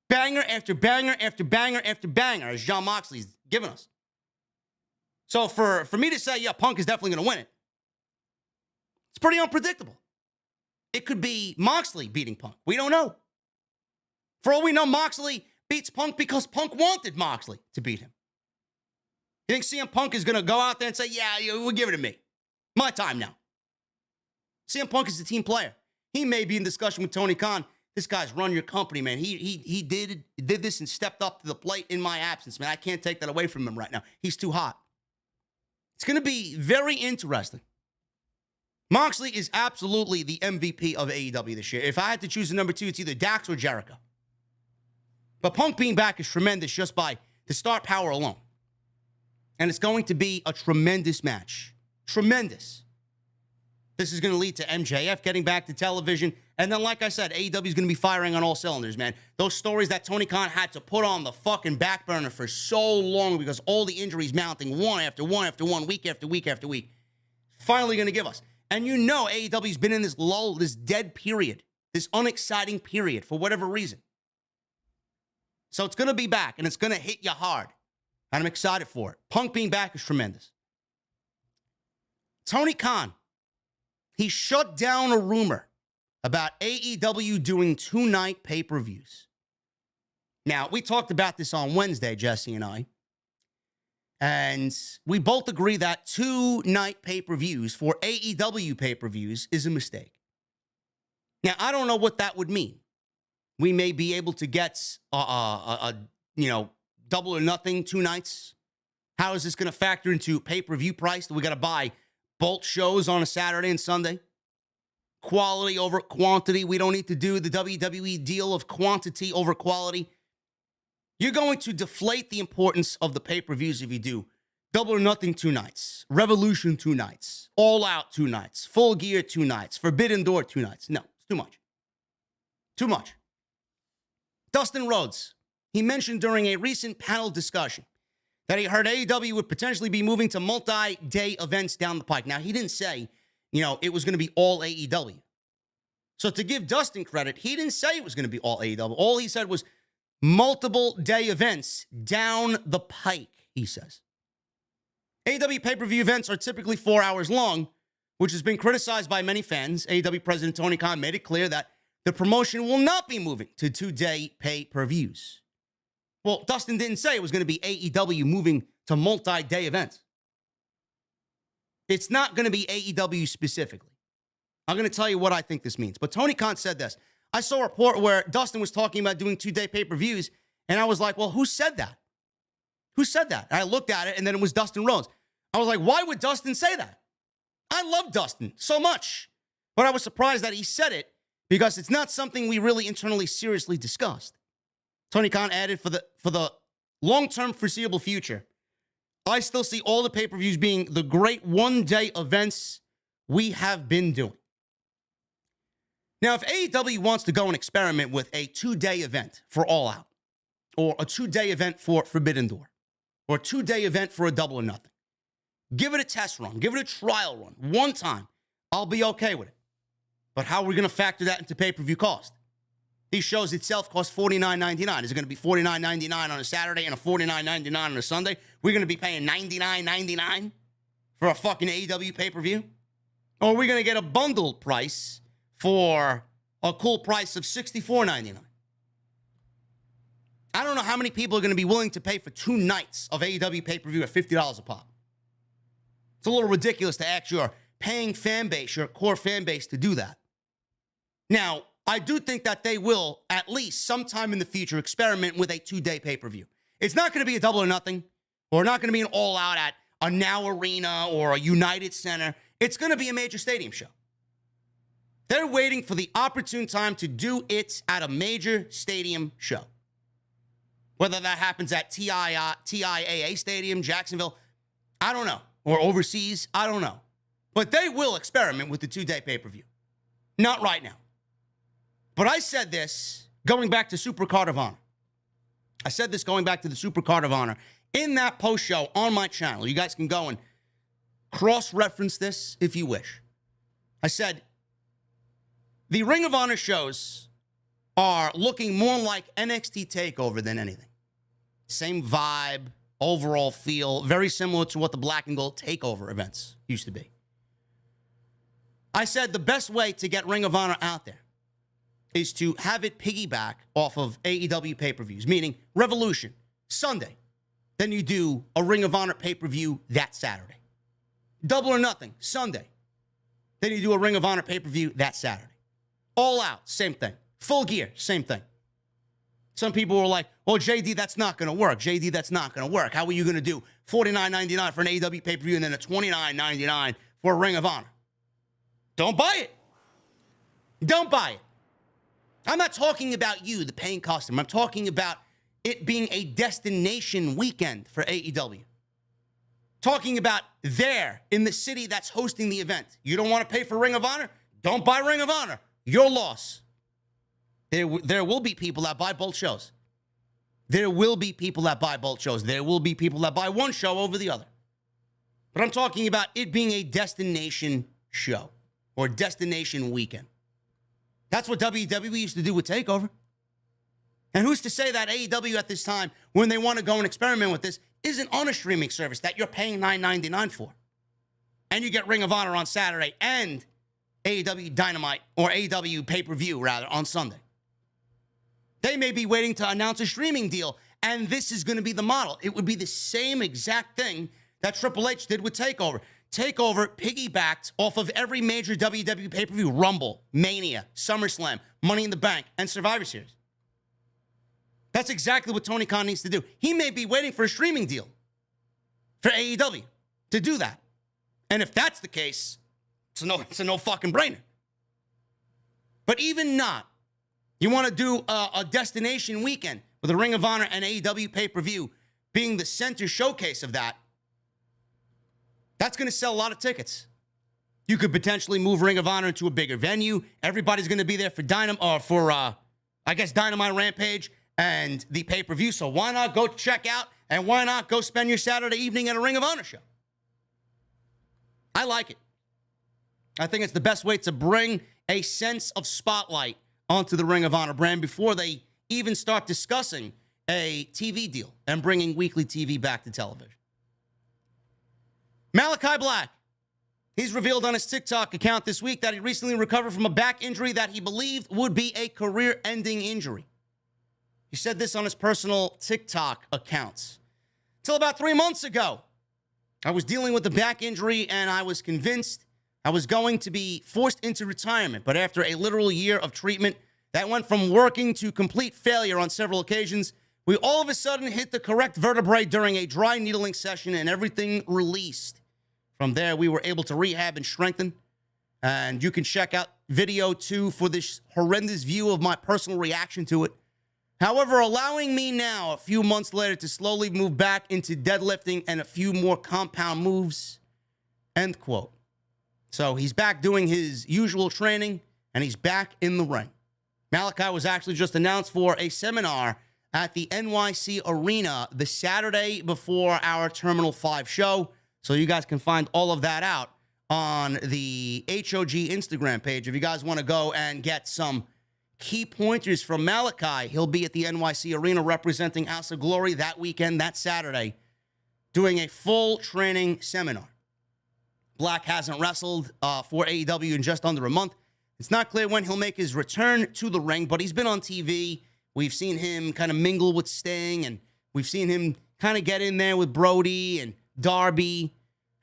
Speaker 2: Banger after banger after banger after banger, as Jon Moxley's given us. So for me to say, yeah, Punk is definitely going to win it, it's pretty unpredictable. It could be Moxley beating Punk. We don't know. For all we know, Moxley beats Punk because Punk wanted Moxley to beat him. You think CM Punk is going to go out there and say, yeah, we'll give it to me. My time now. CM Punk is a team player. He may be in discussion with Tony Khan. This guy's run your company, man. He did this and stepped up to the plate in my absence, man. I can't take that away from him right now. He's too hot. It's going to be very interesting. Moxley is absolutely the MVP of AEW this year. If I had to choose a number two, it's either Dax or Jericho. But Punk being back is tremendous just by the star power alone. And it's going to be a tremendous match. Tremendous. This is going to lead to MJF getting back to television. And then, like I said, AEW is going to be firing on all cylinders, man. Those stories that Tony Khan had to put on the fucking back burner for so long because all the injuries mounting one after one after one, week after week after week. Finally going to give us. And you know AEW's been in this lull, this dead period, this unexciting period for whatever reason. So it's going to be back, and it's going to hit you hard. And I'm excited for it. Punk being back is tremendous. Tony Khan, he shut down a rumor about AEW doing 2-night pay-per-views. Now, we talked about this on Wednesday, Jesse and I. And we both agree that 2-night pay-per-views for AEW pay-per-views is a mistake. Now, I don't know what that would mean. We may be able to get double or nothing 2 nights. How is this going to factor into pay-per-view price? Do we got to buy both shows on a Saturday and Sunday? Quality over quantity. We don't need to do the WWE deal of quantity over quality. You're going to deflate the importance of the pay-per-views if you do double or nothing 2 nights, Revolution 2 nights, All Out 2 nights, Full Gear 2 nights, Forbidden Door 2 nights. No, it's too much. Too much. Dustin Rhodes, he mentioned during a recent panel discussion that he heard AEW would potentially be moving to multi-day events down the pike. Now, he didn't say, it was going to be all AEW. So to give Dustin credit, he didn't say it was going to be all AEW. All he said was multiple day events down the pike, he says. AEW pay-per-view events are typically 4 hours long, which has been criticized by many fans. AEW President Tony Khan made it clear that the promotion will not be moving to 2-day pay-per-views. Well, Dustin didn't say it was going to be AEW moving to multi-day events. It's not going to be AEW specifically. I'm going to tell you what I think this means. But Tony Khan said this. I saw a report where Dustin was talking about doing 2-day pay-per-views, and I was like, well, who said that? Who said that? And I looked at it, and then it was Dustin Rhodes. I was like, why would Dustin say that? I love Dustin so much. But I was surprised that he said it because it's not something we really internally seriously discussed. Tony Khan added, for the long-term foreseeable future, I still see all the pay-per-views being the great one-day events we have been doing. Now, if AEW wants to go and experiment with a 2-day event for All Out, or a 2-day event for Forbidden Door, or a 2-day event for a double or nothing, give it a test run, give it a trial run, one time, I'll be okay with it. But how are we going to factor that into pay-per-view cost? These shows itself cost $49.99. Is it going to be $49.99 on a Saturday and a $49.99 on a Sunday? We're going to be paying $99.99 for a fucking AEW pay-per-view? Or are we going to get a bundled price for a cool price of $64.99? I don't know how many people are going to be willing to pay for 2 nights of AEW pay-per-view at $50 a pop. It's a little ridiculous to ask your paying fan base, your core fan base, to do that. Now, I do think that they will, at least sometime in the future, experiment with a 2-day pay-per-view. It's not going to be a Double or Nothing, or not going to be an all-out at a Now Arena or a United Center. It's going to be a major stadium show. They're waiting for the opportune time to do it at a major stadium show. Whether that happens at TIAA Stadium, Jacksonville, I don't know. Or overseas, I don't know. But they will experiment with the 2-day pay-per-view. Not right now. But I said this going back to Super Card of Honor. I said this going back to the Super Card of Honor in that post show on my channel. You guys can go and cross-reference this if you wish. I said, the Ring of Honor shows are looking more like NXT TakeOver than anything. Same vibe, overall feel, very similar to what the Black and Gold TakeOver events used to be. I said the best way to get Ring of Honor out there is to have it piggyback off of AEW pay-per-views, meaning Revolution, Sunday. Then you do a Ring of Honor pay-per-view that Saturday. Double or Nothing, Sunday. Then you do a Ring of Honor pay-per-view that Saturday. All Out, same thing. Full Gear, same thing. Some people were like, well, JD, that's not going to work. JD, that's not going to work. How are you going to do $49.99 for an AEW pay-per-view and then a $29.99 for a Ring of Honor? Don't buy it. Don't buy it. I'm not talking about you, the paying customer. I'm talking about it being a destination weekend for AEW. Talking about there in the city that's hosting the event. You don't want to pay for Ring of Honor? Don't buy Ring of Honor. Your loss. There will be people that buy both shows. There will be people that buy both shows. There will be people that buy one show over the other. But I'm talking about it being a destination show or destination weekend. That's what WWE used to do with TakeOver. And who's to say that AEW at this time, when they want to go and experiment with this, isn't on a streaming service that you're paying $9.99 for? And you get Ring of Honor on Saturday and AEW Dynamite, or AEW pay-per-view, rather, on Sunday. They may be waiting to announce a streaming deal, and this is going to be the model. It would be the same exact thing that Triple H did with TakeOver. TakeOver piggybacked off of every major WWE pay-per-view: Rumble, Mania, SummerSlam, Money in the Bank, and Survivor Series. That's exactly what Tony Khan needs to do. He may be waiting for a streaming deal for AEW to do that. And if that's the case, it's a no fucking brainer. But even not, you want to do a destination weekend with a Ring of Honor and AEW pay-per-view being the center showcase of that. That's going to sell a lot of tickets. You could potentially move Ring of Honor into a bigger venue. Everybody's going to be there for Dynamite Rampage and the pay-per-view. So why not go check out and why not go spend your Saturday evening at a Ring of Honor show? I like it. I think it's the best way to bring a sense of spotlight onto the Ring of Honor brand before they even start discussing a TV deal and bringing weekly TV back to television. Malakai Black, he's revealed on his TikTok account this week that he recently recovered from a back injury that he believed would be a career-ending injury. He said this on his personal TikTok accounts. Till about 3 months ago, I was dealing with a back injury and I was convinced I was going to be forced into retirement. But after a literal year of treatment that went from working to complete failure on several occasions, we all of a sudden hit the correct vertebrae during a dry needling session and everything released. From there, we were able to rehab and strengthen. And you can check out video 2 for this horrendous view of my personal reaction to it. However, allowing me now, a few months later, to slowly move back into deadlifting and a few more compound moves. End quote. So he's back doing his usual training, and he's back in the ring. Malakai was actually just announced for a seminar at the NYC Arena the Saturday before our Terminal 5 show. So you guys can find all of that out on the HOG Instagram page. If you guys want to go and get some key pointers from Malakai, he'll be at the NYC Arena representing House of Glory that weekend, that Saturday, doing a full training seminar. Black hasn't wrestled for AEW in just under a month. It's not clear when he'll make his return to the ring, but he's been on TV. We've seen him kind of mingle with Sting, and we've seen him kind of get in there with Brody and Darby.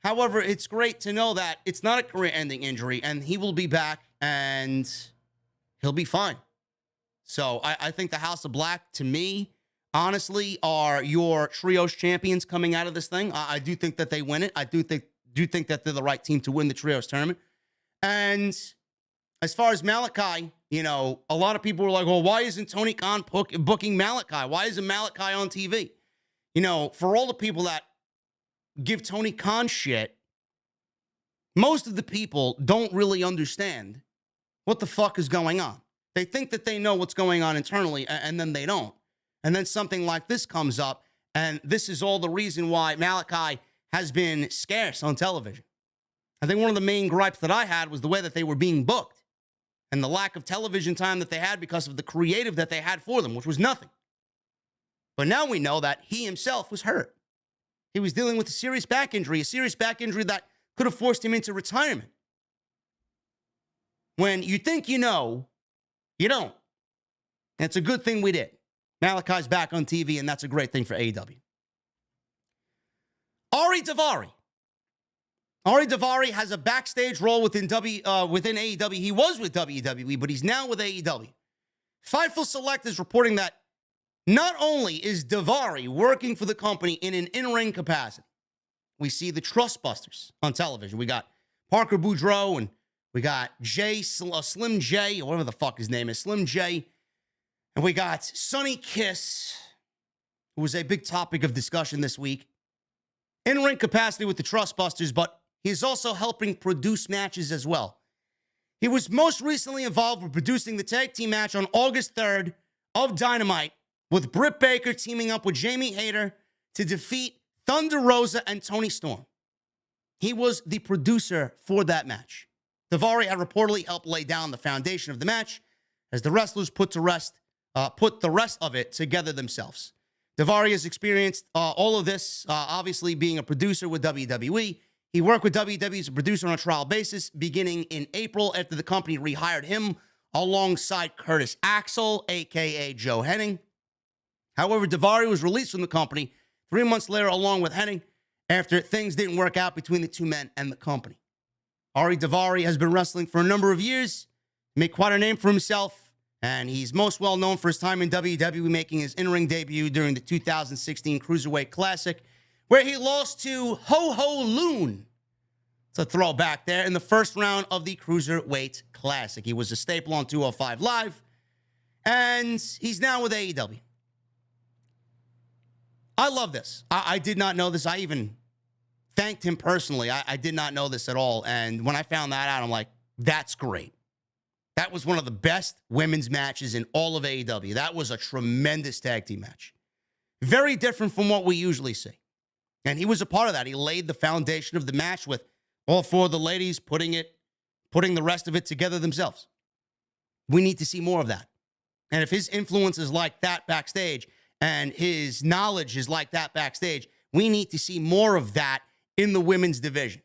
Speaker 2: However, it's great to know that it's not a career-ending injury, and he will be back, and he'll be fine. So I think the House of Black, to me, honestly, are your trios champions coming out of this thing. I do think that they win it. I do think that they're the right team to win the trios tournament. And as far as Malakai, a lot of people were like, well, why isn't Tony Khan booking Malakai? Why isn't Malakai on TV? For all the people that give Tony Khan shit, most of the people don't really understand what the fuck is going on. They think that they know what's going on internally, and then they don't. And then something like this comes up, and this is all the reason why Malakai has been scarce on television. I think one of the main gripes that I had was the way that they were being booked and the lack of television time that they had because of the creative that they had for them, which was nothing. But now we know that he himself was hurt. He was dealing with a serious back injury that could have forced him into retirement. When you think you know, you don't. And it's a good thing we did. Malakai's back on TV, and that's a great thing for AEW. Ari Daivari. Ari Daivari has a backstage role within AEW. He was with WWE, but he's now with AEW. Fightful Select is reporting that not only is Daivari working for the company in an in-ring capacity, we see the Trustbusters on television. We got Parker Boudreaux, and we got Slim J, or whatever the fuck his name is, Slim J. And we got Sonny Kiss, who was a big topic of discussion this week. In-ring capacity with the Trustbusters, but he's also helping produce matches as well. He was most recently involved with producing the tag team match on August 3rd of Dynamite, with Britt Baker teaming up with Jamie Hayter to defeat Thunder Rosa and Toni Storm. He was the producer for that match. Daivari had reportedly helped lay down the foundation of the match as the wrestlers put the rest of it together themselves. Daivari has experienced all of this, obviously being a producer with WWE. He worked with WWE as a producer on a trial basis beginning in April after the company rehired him alongside Curtis Axel, a.k.a. Joe Henning. However, Daivari was released from the company 3 months later along with Henning after things didn't work out between the two men and the company. Ari Daivari has been wrestling for a number of years, made quite a name for himself, and he's most well known for his time in WWE, making his in-ring debut during the 2016 Cruiserweight Classic, where he lost to Ho-Ho Loon. It's a throwback there in the first round of the Cruiserweight Classic. He was a staple on 205 Live, and he's now with AEW. I love this. I did not know this. I even thanked him personally. I did not know this at all. And when I found that out, I'm like, that's great. That was one of the best women's matches in all of AEW. That was a tremendous tag team match. Very different from what we usually see. And he was a part of that. He laid the foundation of the match with all four of the ladies putting the rest of it together themselves. We need to see more of that. And if his influence is like that backstage and his knowledge is like that backstage, we need to see more of that in the women's division.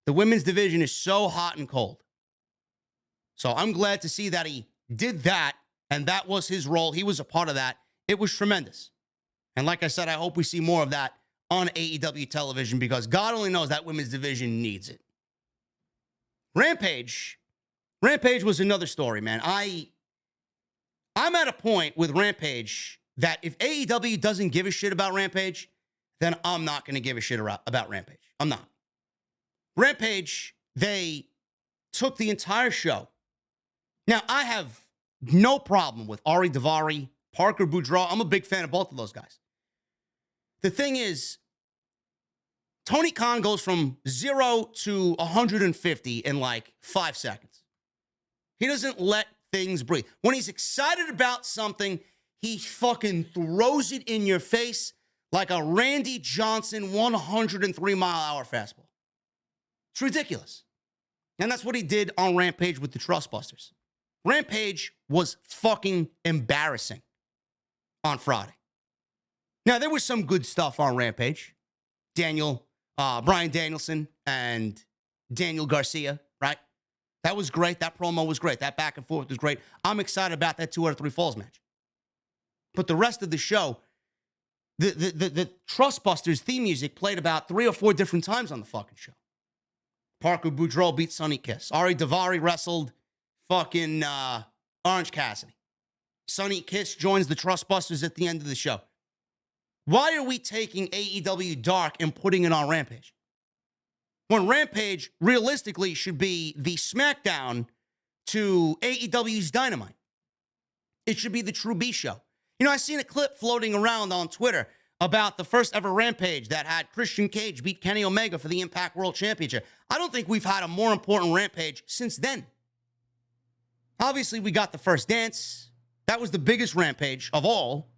Speaker 2: The women's division is so hot and cold. So I'm glad to see that he did that, and that was his role. He was a part of that. It was tremendous. And like I said, I hope we see more of that on AEW television because God only knows that women's division needs it. Rampage was another story, man. I'm at a point with Rampage that if AEW doesn't give a shit about Rampage, then I'm not going to give a shit about Rampage. I'm not. Rampage, they took the entire show. Now, I have no problem with Ari Daivari, Parker Boudreaux. I'm a big fan of both of those guys. The thing is, Tony Khan goes from 0 to 150 in like 5 seconds. He doesn't let things breathe. When he's excited about something, he fucking throws it in your face like a Randy Johnson 103-mile-an-hour fastball. It's ridiculous. And that's what he did on Rampage with the Trustbusters. Rampage was fucking embarrassing on Friday. Now, there was some good stuff on Rampage. Bryan Danielson and Daniel Garcia, right? That was great. That promo was great. That back and forth was great. I'm excited about that 2 out of 3 falls match. But the rest of the show, the Trustbusters theme music played about 3 or 4 different times on the fucking show. Parker Boudreaux beat Sonny Kiss. Ari Daivari wrestled fucking Orange Cassidy. Sonny Kiss joins the Trustbusters at the end of the show. Why are we taking AEW Dark and putting it on Rampage? When Rampage realistically should be the SmackDown to AEW's Dynamite. It should be the True B show. You know, I seen a clip floating around on Twitter about the first ever Rampage that had Christian Cage beat Kenny Omega for the Impact World Championship. I don't think we've had a more important Rampage since then. Obviously, we got the first dance. That was the biggest Rampage of all.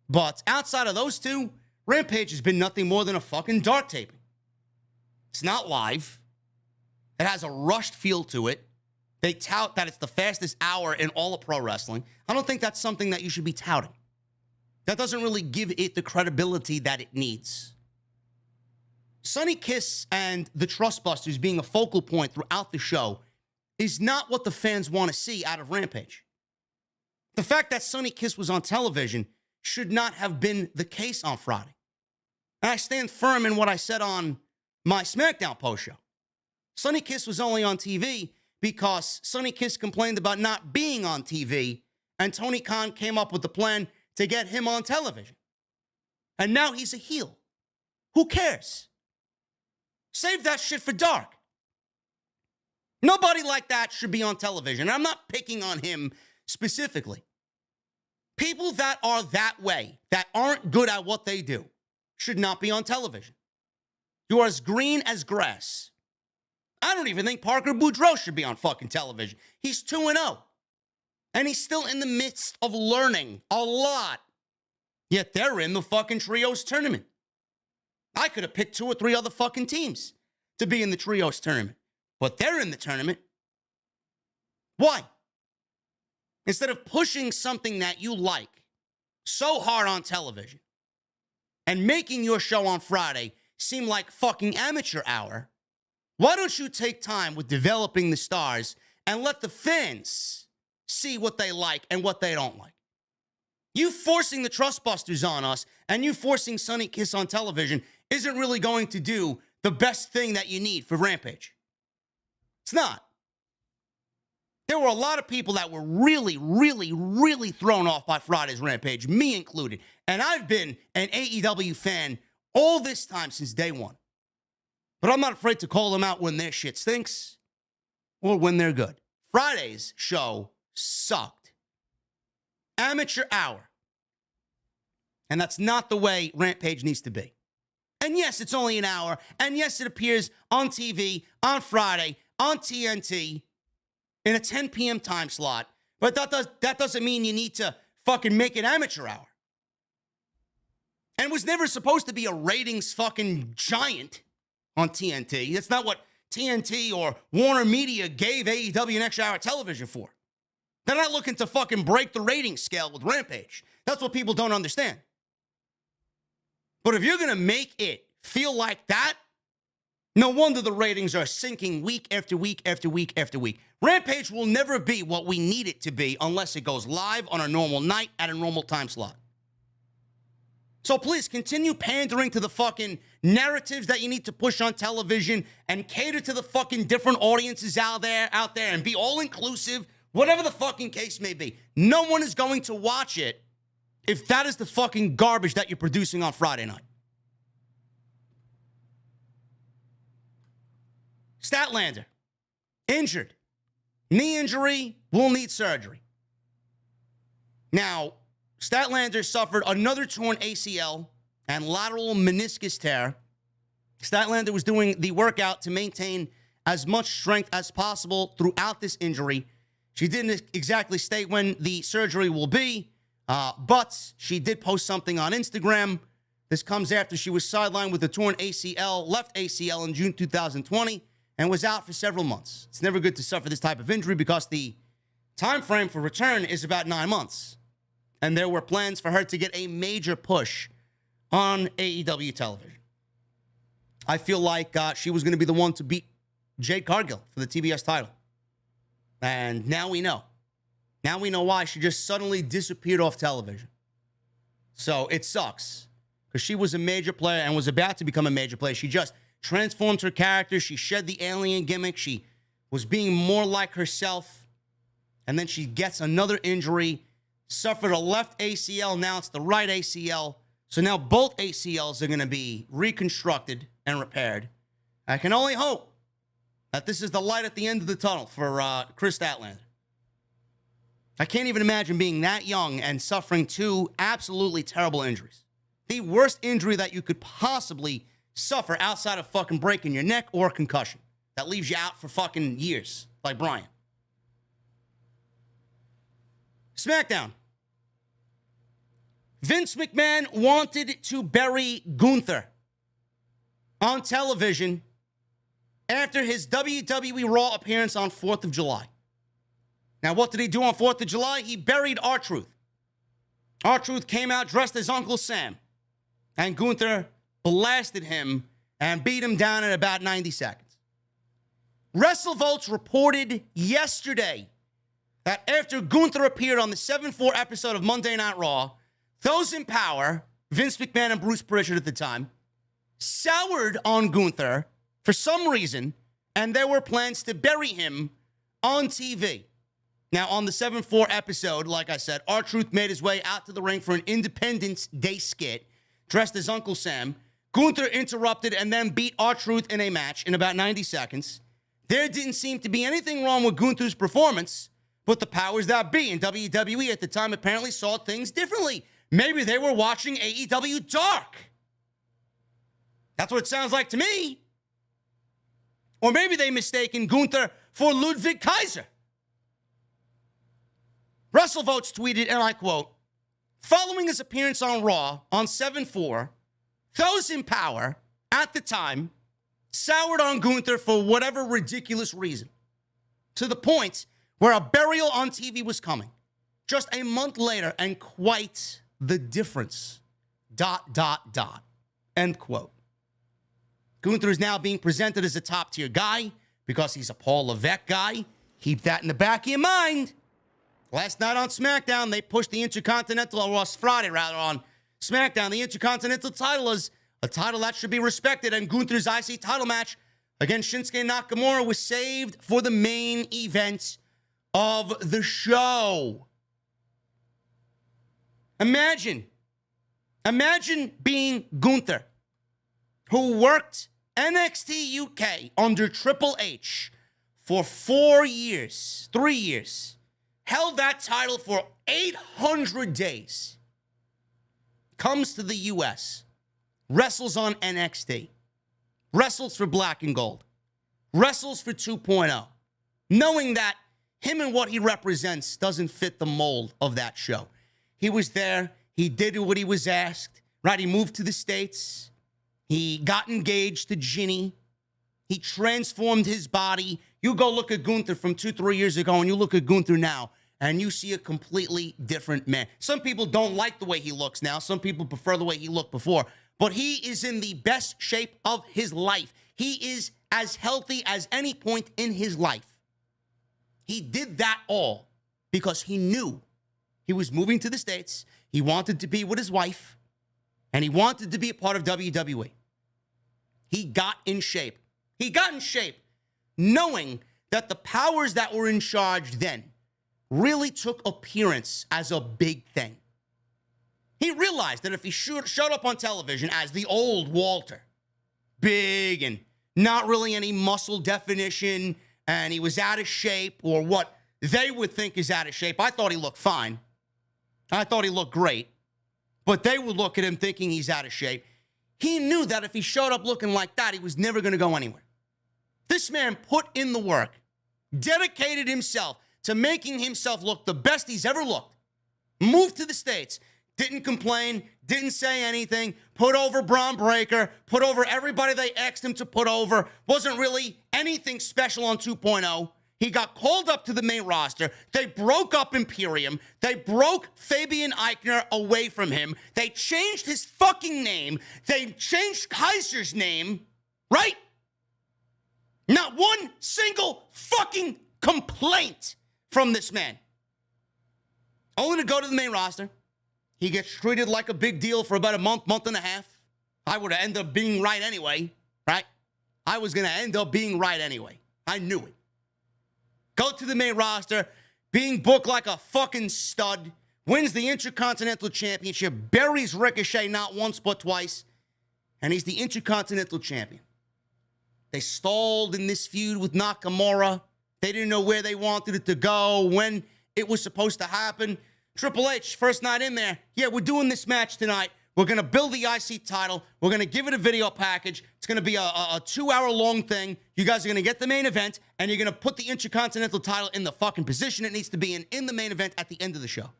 Speaker 2: But outside of those two, Rampage has been nothing more than a fucking dark taping. It's not live. It has a rushed feel to it. They tout that it's the fastest hour in all of pro wrestling. I don't think that's something that you should be touting. That doesn't really give it the credibility that it needs. Sonny Kiss and the Trustbusters being a focal point throughout the show is not what the fans want to see out of Rampage. The fact that Sonny Kiss was on television should not have been the case on Friday. And I stand firm in what I said on my SmackDown post show. Sonny Kiss was only on TV because Sonny Kiss complained about not being on TV, and Tony Khan came up with the plan to get him on television. And now he's a heel. Who cares? Save that shit for Dark. Nobody like that should be on television. And I'm not picking on him specifically. People that are that way, that aren't good at what they do, should not be on television. You are as green as grass. I don't even think Parker Boudreaux should be on fucking television. He's 2-0. And he's still in the midst of learning a lot. Yet they're in the fucking trios tournament. I could have picked 2 or 3 other fucking teams to be in the trios tournament. But they're in the tournament. Why? Instead of pushing something that you like so hard on television and making your show on Friday seem like fucking amateur hour, why don't you take time with developing the stars and let the fans see what they like and what they don't like? You forcing the Trustbusters on us and you forcing Sonny Kiss on television isn't really going to do the best thing that you need for Rampage. It's not. There were a lot of people that were really, really, really thrown off by Friday's Rampage, me included. And I've been an AEW fan all this time since day one. But I'm not afraid to call them out when their shit stinks or when they're good. Friday's show sucked. Amateur hour. And that's not the way Rampage needs to be. And yes, it's only an hour. And yes, it appears on TV, on Friday, on TNT, in a 10 p.m. time slot. But that doesn't mean you need to fucking make it amateur hour. And it was never supposed to be a ratings fucking giant on TNT. That's not what TNT or Warner Media gave AEW an extra hour television for. They're not looking to fucking break the ratings scale with Rampage. That's what people don't understand. But if you're going to make it feel like that, no wonder the ratings are sinking week after week after week after week. Rampage will never be what we need it to be unless it goes live on a normal night at a normal time slot. So please continue pandering to the fucking narratives that you need to push on television and cater to the fucking different audiences out there and be all inclusive, whatever the fucking case may be. No one is going to watch it if that is the fucking garbage that you're producing on Friday night. Statlander, injured. Knee injury, will need surgery. Now, Statlander suffered another torn ACL and lateral meniscus tear. Statlander was doing the workout to maintain as much strength as possible throughout this injury. She didn't exactly state when the surgery will be, but she did post something on Instagram. This comes after she was sidelined with a torn ACL, left ACL in June 2020, and was out for several months. It's never good to suffer this type of injury because the time frame for return is about 9 months. And there were plans for her to get a major push on AEW television. I feel like she was going to be the one to beat Jade Cargill for the TBS title. And now we know. Now we know why she just suddenly disappeared off television. So it sucks because she was a major player and was about to become a major player. She just transformed her character. She shed the alien gimmick. She was being more like herself. And then she gets another injury, suffered a left ACL. Now it's the right ACL. So now both ACLs are going to be reconstructed and repaired. I can only hope that this is the light at the end of the tunnel for Kris Statlander. I can't even imagine being that young and suffering two absolutely terrible injuries. The worst injury that you could possibly suffer outside of fucking breaking your neck or concussion. That leaves you out for fucking years, like Brian. SmackDown. Vince McMahon wanted to bury Gunther on television after his WWE Raw appearance on 4th of July. Now, what did he do on 4th of July? He buried R-Truth. R-Truth came out dressed as Uncle Sam, and Gunther blasted him and beat him down in about 90 seconds. WrestleVotes reported yesterday that after Gunther appeared on the 7-4 episode of Monday Night Raw, those in power, Vince McMahon and Bruce Prichard at the time, soured on Gunther for some reason, and there were plans to bury him on TV. Now, on the 7-4 episode, like I said, R-Truth made his way out to the ring for an Independence Day skit, dressed as Uncle Sam. Gunther interrupted and then beat R-Truth in a match in about 90 seconds. There didn't seem to be anything wrong with Gunther's performance, but the powers that be in WWE at the time apparently saw things differently. Maybe they were watching AEW Dark. That's what it sounds like to me. Or maybe they mistaken Gunther for Ludwig Kaiser. WrestleVotes tweeted, and I quote, following his appearance on Raw on 7-4, those in power at the time soured on Gunther for whatever ridiculous reason, to the point where a burial on TV was coming just a month later, and quite the difference. ... End quote. Gunther is now being presented as a top-tier guy because he's a Paul Levesque guy. Keep that in the back of your mind. Last night on SmackDown, they pushed the Intercontinental, or Friday rather, on SmackDown. The Intercontinental title is a title that should be respected, and Gunther's IC title match against Shinsuke Nakamura was saved for the main event of the show. Imagine being Gunther, who worked NXT UK under Triple H for 3 years, held that title for 800 days, comes to the US, wrestles on NXT, wrestles for Black and Gold, wrestles for 2.0, knowing that him and what he represents doesn't fit the mold of that show. He was there. He did what he was asked, right? He moved to the States. He got engaged to Ginny. He transformed his body. You go look at Gunther from 2-3 years ago, and you look at Gunther now, and you see a completely different man. Some people don't like the way he looks now. Some people prefer the way he looked before. But he is in the best shape of his life. He is as healthy as any point in his life. He did that all because he knew he was moving to the States. He wanted to be with his wife, and he wanted to be a part of WWE. He got in shape. He got in shape knowing that the powers that were in charge then really took appearance as a big thing. He realized that if he showed up on television as the old Walter, big and not really any muscle definition, and he was out of shape, or what they would think is out of shape. I thought he looked fine. I thought he looked great. But they would look at him thinking he's out of shape. He knew that if he showed up looking like that, he was never going to go anywhere. This man put in the work, dedicated himself to making himself look the best he's ever looked. Moved to the States, didn't complain, didn't say anything, put over Braun Breaker, put over everybody they asked him to put over, wasn't really anything special on 2.0. He got called up to the main roster. They broke up Imperium. They broke Fabian Eichner away from him. They changed his fucking name. They changed Kaiser's name, right? Not one single fucking complaint from this man. Only to go to the main roster. He gets treated like a big deal for about a month and a half. I would end up being right anyway, right? I was going to end up being right anyway. I knew it. Go to the main roster, being booked like a fucking stud, wins the Intercontinental Championship, buries Ricochet not once but twice, and he's the Intercontinental Champion. They stalled in this feud with Nakamura. They didn't know where they wanted it to go, when it was supposed to happen. Triple H, first night in there. Yeah, we're doing this match tonight. We're going to build the IC title. We're going to give it a video package. It's going to be a 2-hour-long thing. You guys are going to get the main event, and you're going to put the Intercontinental title in the fucking position it needs to be in the main event at the end of the show.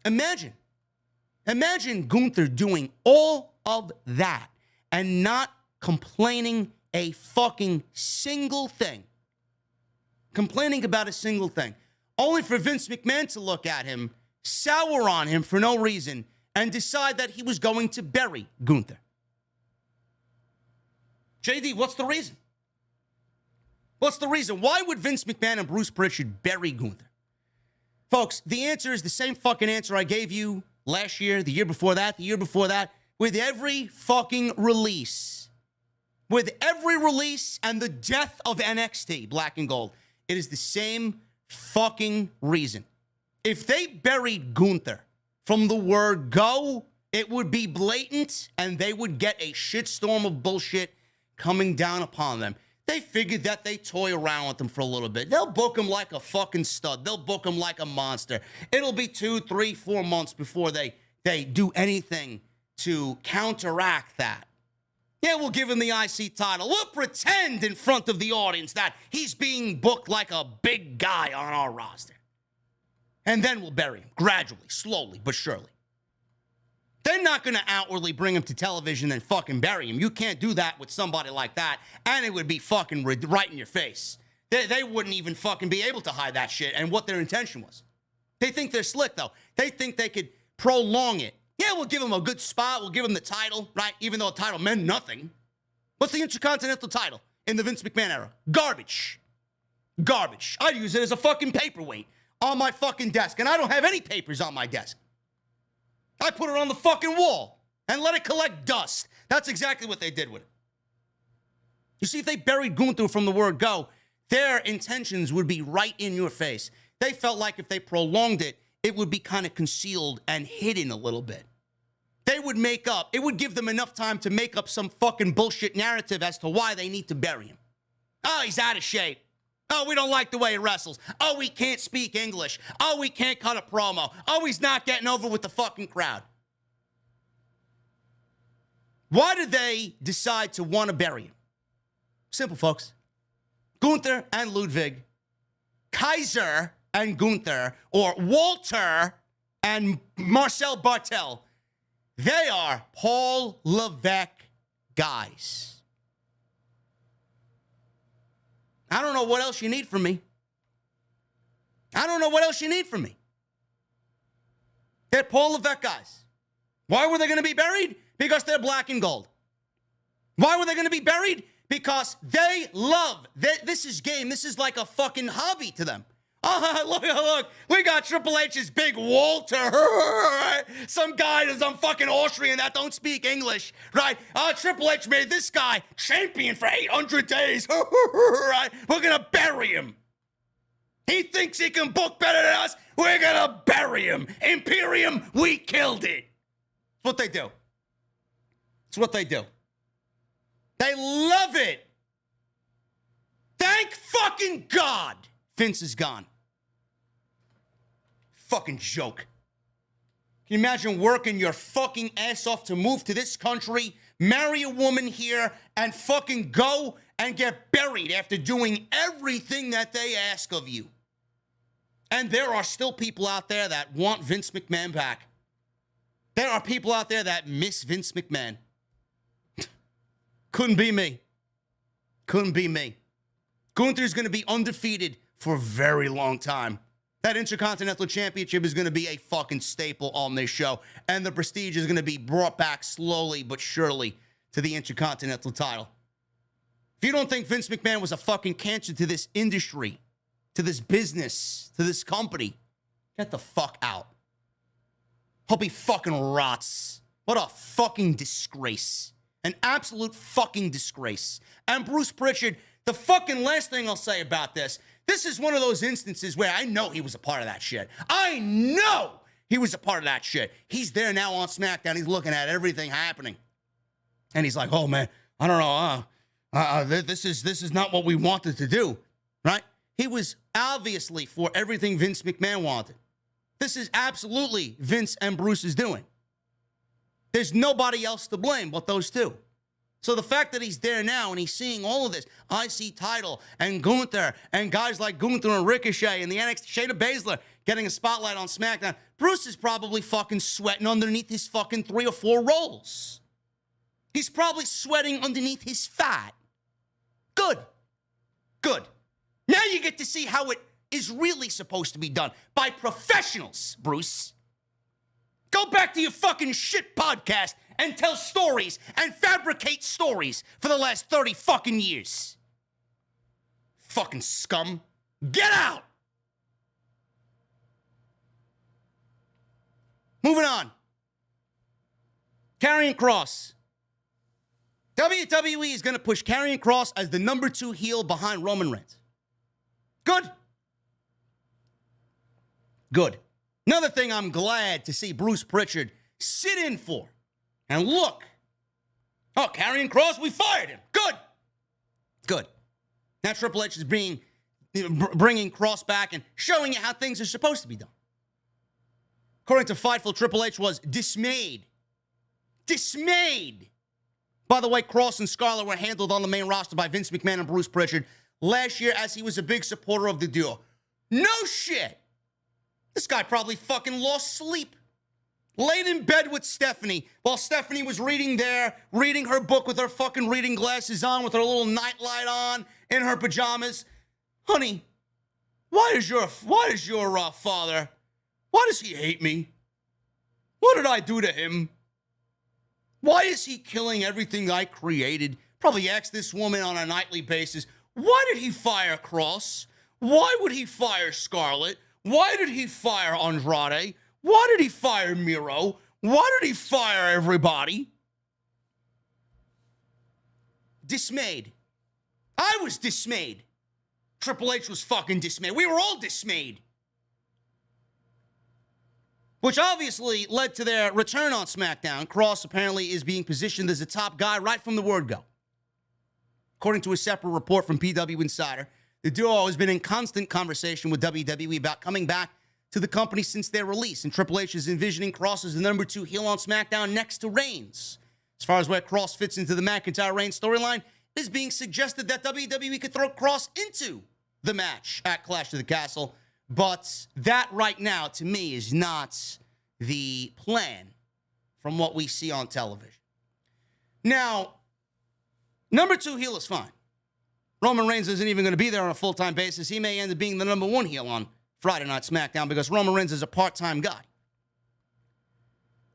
Speaker 2: Imagine Gunther doing all of that and not complaining a fucking single thing. Complaining about a single thing. Only for Vince McMahon to look at him, sour on him for no reason, and decide that he was going to bury Gunther. JD, what's the reason? What's the reason? Why would Vince McMahon and Bruce Pritchard bury Gunther? Folks, the answer is the same fucking answer I gave you last year, the year before that, the year before that, with every fucking release. With every release and the death of NXT, Black and Gold. It is the same fucking reason. If they buried Gunther from the word go, it would be blatant and they would get a shitstorm of bullshit coming down upon them. They figured that they toy around with him for a little bit. They'll book him like a fucking stud. They'll book him like a monster. It'll be 2, 3, 4 months before they do anything to counteract that. Yeah, we'll give him the IC title. We'll pretend in front of the audience that he's being booked like a big guy on our roster. And then we'll bury him gradually, slowly, but surely. They're not going to outwardly bring him to television and fucking bury him. You can't do that with somebody like that, and it would be fucking right in your face. They wouldn't even fucking be able to hide that shit and what their intention was. They think they're slick, though. They think they could prolong it. Yeah, we'll give him a good spot. We'll give him the title, right? Even though the title meant nothing. What's the Intercontinental title in the Vince McMahon era? Garbage. Garbage. I use it as a fucking paperweight on my fucking desk, and I don't have any papers on my desk. I put it on the fucking wall and let it collect dust. That's exactly what they did with it. You see, if they buried Gunther from the word go, their intentions would be right in your face. They felt like if they prolonged it, it would be kind of concealed and hidden a little bit. They would make up. It would give them enough time to make up some fucking bullshit narrative as to why they need to bury him. Oh, he's out of shape. Oh, we don't like the way he wrestles. Oh, he can't speak English. Oh, we can't cut a promo. Oh, he's not getting over with the fucking crowd. Why did they decide to want to bury him? Simple, folks. Gunther and Ludwig, Kaiser and Gunther, or Walter and Marcel Bartel, they are Paul Levesque guys. I don't know what else you need from me. I don't know what else you need from me. They're Paul Levesque guys. Why were they going to be buried? Because they're black and gold. Why were they going to be buried? Because they love. This is game. This is like a fucking hobby to them. Oh, look, we got Triple H's big Walter. Some guy that's some fucking Austrian that don't speak English, right? Triple H made this guy champion for 800 days. Right? We're going to bury him. He thinks he can book better than us. We're going to bury him. Imperium, we killed it. It's what they do. It's what they do. They love it. Thank fucking God Vince is gone. Fucking joke. Can you imagine working your fucking ass off to move to this country, marry a woman here, and fucking go and get buried after doing everything that they ask of you? And there are still people out there that want Vince McMahon back. There are people out there that miss Vince McMahon. Couldn't be me. Couldn't be me. Gunther's going to be undefeated for a very long time. That Intercontinental Championship is going to be a fucking staple on this show. And the prestige is going to be brought back slowly but surely to the Intercontinental title. If you don't think Vince McMahon was a fucking cancer to this industry, to this business, to this company, get the fuck out. Hope he fucking rots. What a fucking disgrace. An absolute fucking disgrace. And Bruce Pritchard, the fucking last thing I'll say about this is one of those instances where I know he was a part of that shit. I know he was a part of that shit. He's there now on SmackDown. He's looking at everything happening. And he's like, oh, man, I don't know. This is not what we wanted to do, right? He was obviously for everything Vince McMahon wanted. This is absolutely Vince and Bruce's doing. There's nobody else to blame but those two. So the fact that he's there now and he's seeing all of this IC title and Gunther and guys like Gunther and Ricochet and the NXT Shayna Baszler getting a spotlight on SmackDown, Bruce is probably fucking sweating underneath his fucking 3 or 4 rolls. He's probably sweating underneath his fat. Good. Good. Now you get to see how it is really supposed to be done by professionals, Bruce. Go back to your fucking shit podcast and tell stories and fabricate stories for the last 30 fucking years. Fucking scum. Get out! Moving on. Karrion Kross. WWE is going to push Karrion Kross as the number 2 heel behind Roman Reigns. Good. Good. Another thing I'm glad to see Bruce Pritchard sit in for. And look. Oh, Karrion Kross, we fired him. Good. Good. Now Triple H is bringing Kross back and showing you how things are supposed to be done. According to Fightful, Triple H was dismayed. Dismayed by the way Kross and Scarlett were handled on the main roster by Vince McMahon and Bruce Pritchard last year, as he was a big supporter of the duo. No shit. This guy probably fucking lost sleep. Laid in bed with Stephanie while Stephanie was reading her book with her fucking reading glasses on, with her little nightlight on, in her pajamas. Honey, why does your father, why does he hate me? What did I do to him? Why is he killing everything I created? Probably asked this woman on a nightly basis. Why did he fire Kross? Why would he fire Scarlett? Why did he fire Andrade? Why did he fire Miro? Why did he fire everybody? Dismayed. I was dismayed. Triple H was fucking dismayed. We were all dismayed. Which obviously led to their return on SmackDown. Kross apparently is being positioned as a top guy right from the word go. According to a separate report from PW Insider, the duo has been in constant conversation with WWE about coming back to the company since their release, and Triple H is envisioning Kross as the number 2 heel on SmackDown next to Reigns. As far as where Kross fits into the McIntyre-Reigns storyline, it is being suggested that WWE could throw Kross into the match at Clash of the Castle, but that right now, to me, is not the plan from what we see on television. Now, number 2 heel is fine. Roman Reigns isn't even going to be there on a full-time basis. He may end up being the number 1 heel on Friday Night SmackDown because Roman Reigns is a part-time guy.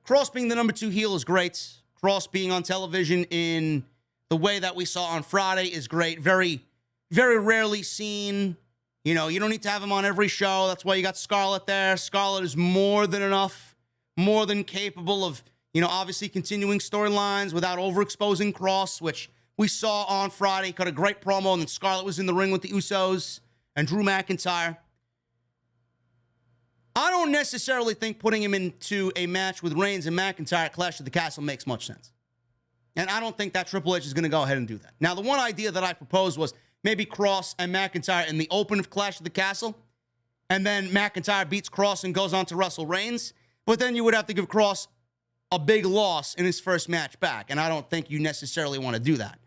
Speaker 2: Kross being the number 2 heel is great. Kross being on television in the way that we saw on Friday is great. Very, very rarely seen. You know, you don't need to have him on every show. That's why you got Scarlett there. Scarlett is more than enough, more than capable of, obviously continuing storylines without overexposing Kross, which we saw on Friday. Cut a great promo, and then Scarlett was in the ring with the Usos and Drew McIntyre. I don't necessarily think putting him into a match with Reigns and McIntyre at Clash of the Castle makes much sense. And I don't think that Triple H is going to go ahead and do that. Now, the one idea that I proposed was maybe Kross and McIntyre in the open of Clash of the Castle, and then McIntyre beats Kross and goes on to wrestle Reigns. But then you would have to give Kross a big loss in his first match back, and I don't think you necessarily want to do that.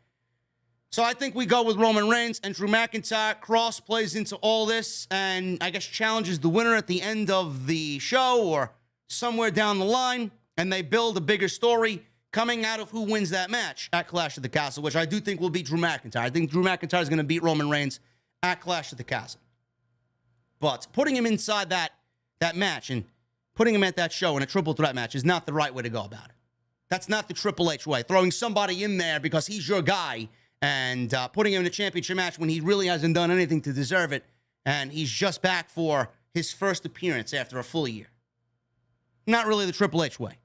Speaker 2: So I think we go with Roman Reigns and Drew McIntyre. Kross plays into all this and I guess challenges the winner at the end of the show or somewhere down the line, and they build a bigger story coming out of who wins that match at Clash of the Castle, which I do think will be Drew McIntyre. I think Drew McIntyre is going to beat Roman Reigns at Clash of the Castle. But putting him inside that match and putting him at that show in a triple threat match is not the right way to go about it. That's not the Triple H way. Throwing somebody in there because he's your guy and putting him in a championship match when he really hasn't done anything to deserve it, and he's just back for his first appearance after a full year. Not really the Triple H way.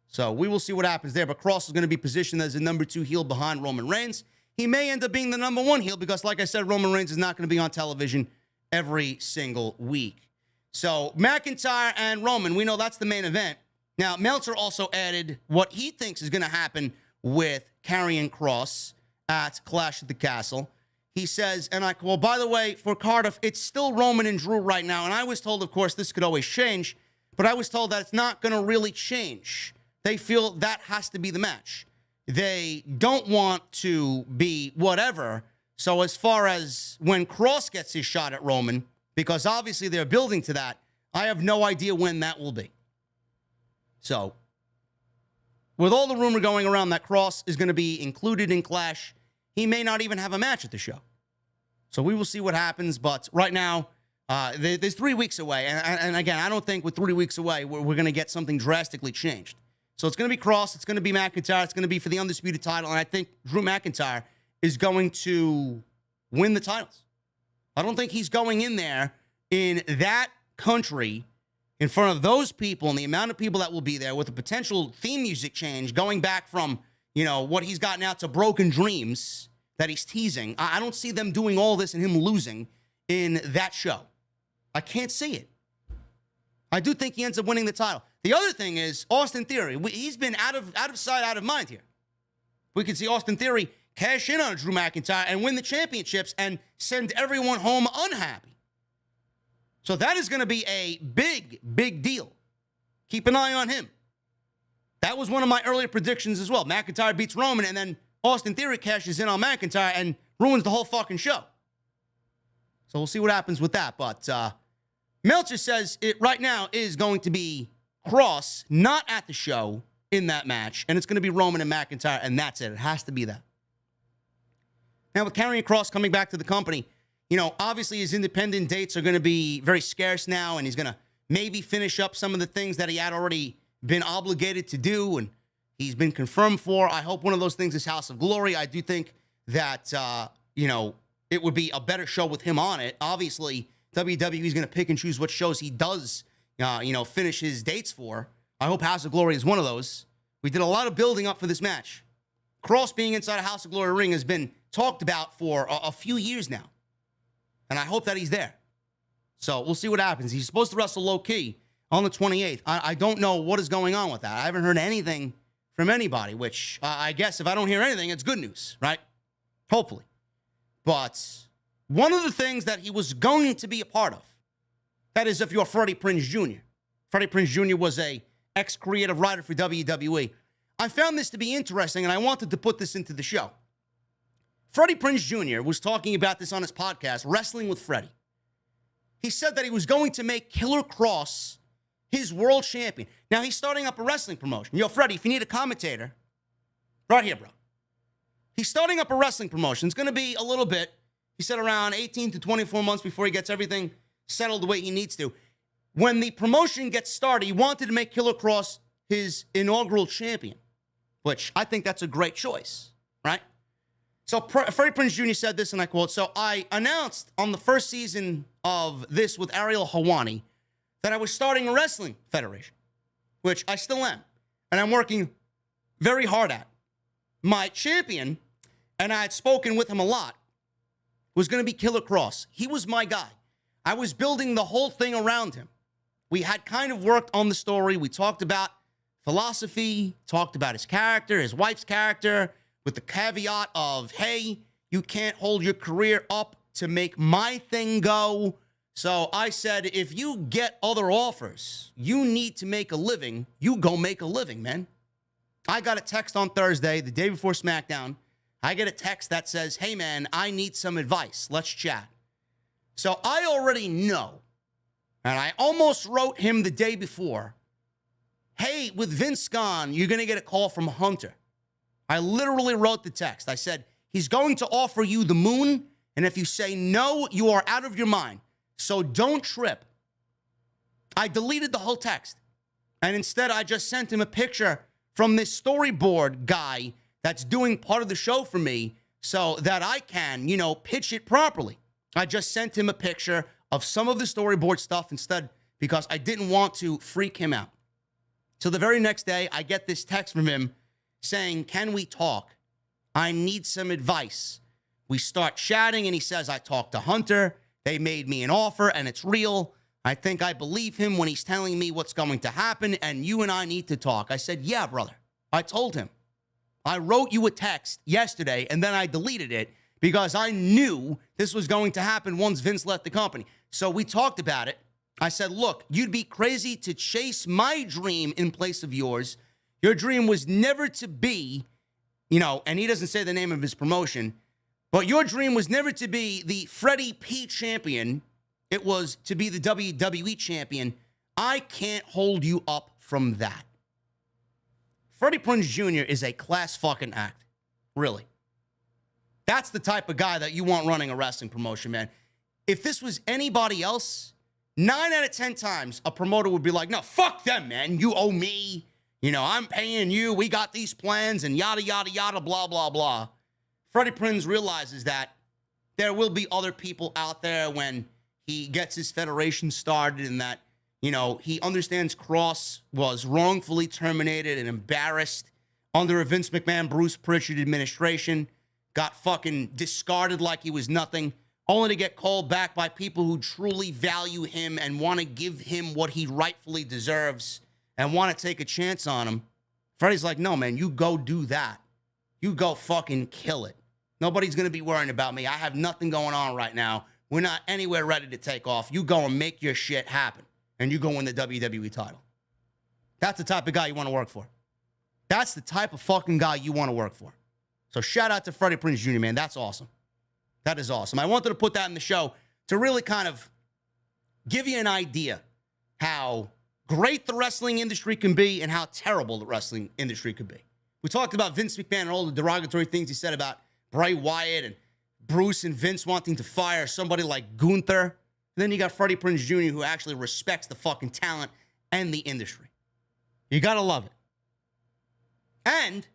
Speaker 2: So we will see what happens there, but Kross is going to be positioned as the number 2 heel behind Roman Reigns. He may end up being the number 1 heel because, like I said, Roman Reigns is not going to be on television every single week. So McIntyre and Roman, we know that's the main event. Now, Meltzer also added what he thinks is going to happen with Karrion Kross at Clash at the Castle. He says, and I, well, by the way, for Cardiff, it's still Roman and Drew right now. And I was told, of course, this could always change, but I was told that it's not going to really change. They feel that has to be the match. They don't want to be whatever. So as far as when Kross gets his shot at Roman, because obviously they're building to that, I have no idea when that will be. So, with all the rumor going around that Kross is going to be included in Clash, he may not even have a match at the show. So we will see what happens. But right now, there's 3 weeks away. And again, I don't think with 3 weeks away, we're going to get something drastically changed. So it's going to be Kross. It's going to be McIntyre. It's going to be for the undisputed title. And I think Drew McIntyre is going to win the titles. I don't think he's going in there in that country in front of those people and the amount of people that will be there with a potential theme music change going back from, you know, what he's got now to Broken Dreams that he's teasing. I don't see them doing all this and him losing in that show. I can't see it. I do think he ends up winning the title. The other thing is Austin Theory. He's been out of sight, out of mind here. We could see Austin Theory cash in on Drew McIntyre and win the championships and send everyone home unhappy. So that is going to be a big, big deal. Keep an eye on him. That was one of my earlier predictions as well. McIntyre beats Roman, and then Austin Theory cashes in on McIntyre and ruins the whole fucking show. So we'll see what happens with that. But Meltzer says it right now is going to be Kross, not at the show in that match, and it's going to be Roman and McIntyre, and that's it. It has to be that. Now, with Karrion Kross coming back to the company, you know, obviously his independent dates are going to be very scarce now, and he's going to maybe finish up some of the things that he had already been obligated to do, and he's been confirmed for. I hope one of those things is House of Glory. I do think that, you know, it would be a better show with him on it. Obviously, WWE is going to pick and choose what shows he does, you know, finish his dates for. I hope House of Glory is one of those. We did a lot of building up for this match. Kross being inside a House of Glory ring has been talked about for a few years now. And I hope that he's there. So we'll see what happens. He's supposed to wrestle low-key on the 28th. I don't know what is going on with that. I haven't heard anything from anybody, which I guess if I don't hear anything, it's good news, right? Hopefully. But one of the things that he was going to be a part of, that is if you're Freddie Prinze Jr. Freddie Prinze Jr. was a ex-creative writer for WWE. I found this to be interesting, and I wanted to put this into the show. Freddie Prinze Jr. was talking about this on his podcast, Wrestling with Freddie. He said that he was going to make Killer Kross his world champion. Now, he's starting up a wrestling promotion. Yo, Freddie, if you need a commentator, right here, bro. He's starting up a wrestling promotion. It's going to be a little bit, he said, around 18 to 24 months before he gets everything settled the way he needs to. When the promotion gets started, he wanted to make Killer Kross his inaugural champion, which I think that's a great choice, right? So Freddie Prinze Jr. said this, and I quote, "So I announced on the first season of this with Ariel Helwani that I was starting a wrestling federation, which I still am, and I'm working very hard at. My champion, and I had spoken with him a lot, was going to be Killer Kross. He was my guy. I was building the whole thing around him. We had kind of worked on the story. We talked about philosophy, talked about his character, his wife's character, with the caveat of, hey, you can't hold your career up to make my thing go. So I said, if you get other offers, you need to make a living, you go make a living, man. I got a text on Thursday, the day before SmackDown. I get a text that says, hey, man, I need some advice. Let's chat. So I already know, and I almost wrote him the day before, hey, with Vince gone, you're going to get a call from Hunter. I literally wrote the text. I said, he's going to offer you the moon, and if you say no, you are out of your mind. So don't trip. I deleted the whole text, and instead I just sent him a picture from this storyboard guy that's doing part of the show for me so that I can, pitch it properly. I just sent him a picture of some of the storyboard stuff instead because I didn't want to freak him out. So the very next day, I get this text from him saying, "Can we talk? I need some advice." We start chatting, and he says, "I talked to Hunter. They made me an offer, and it's real. I think I believe him when he's telling me what's going to happen, and you and I need to talk." I said, "Yeah, brother." I told him. I wrote you a text yesterday, and then I deleted it because I knew this was going to happen once Vince left the company. So we talked about it. I said, "Look, you'd be crazy to chase my dream in place of yours. Your dream was never to be, and he doesn't say the name of his promotion, but your dream was never to be the Freddie P champion. It was to be the WWE champion. I can't hold you up from that." Freddie Prinze Jr. is a class fucking act. Really. That's the type of guy that you want running a wrestling promotion, man. If this was anybody else, 9 out of 10 times, a promoter would be like, "No, fuck them, man. You owe me. I'm paying you. We got these plans and yada, yada, yada, blah, blah, blah." Freddie Prinze realizes that there will be other people out there when he gets his federation started and that, he understands Kross was wrongfully terminated and embarrassed under a Vince McMahon, Bruce Pritchard administration, got fucking discarded like he was nothing, only to get called back by people who truly value him and want to give him what he rightfully deserves and want to take a chance on him. Freddie's like, "No, man, you go do that. You go fucking kill it. Nobody's going to be worrying about me. I have nothing going on right now. We're not anywhere ready to take off. You go and make your shit happen, and you go win the WWE title." That's the type of guy you want to work for. That's the type of fucking guy you want to work for. So shout out to Freddie Prinze Jr., man. That's awesome. That is awesome. I wanted to put that in the show to really kind of give you an idea how great the wrestling industry can be and how terrible the wrestling industry could be. We talked about Vince McMahon and all the derogatory things he said about Bray Wyatt and Bruce and Vince wanting to fire somebody like Gunther. And then you got Freddie Prinze Jr., who actually respects the fucking talent and the industry. You got to love it. And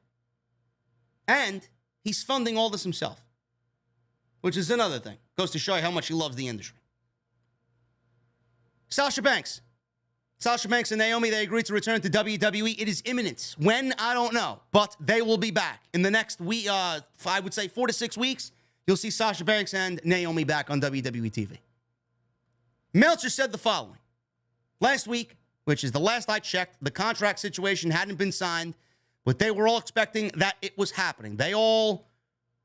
Speaker 2: he's funding all this himself, which is another thing. Goes to show you how much he loves the industry. Sasha Banks. Sasha Banks and Naomi, they agreed to return to WWE. It is imminent. When? I don't know. But they will be back. In the next week, I would say 4 to 6 weeks, you'll see Sasha Banks and Naomi back on WWE TV. Meltzer said the following. Last week, which is the last I checked, the contract situation hadn't been signed, but they were all expecting that it was happening. They all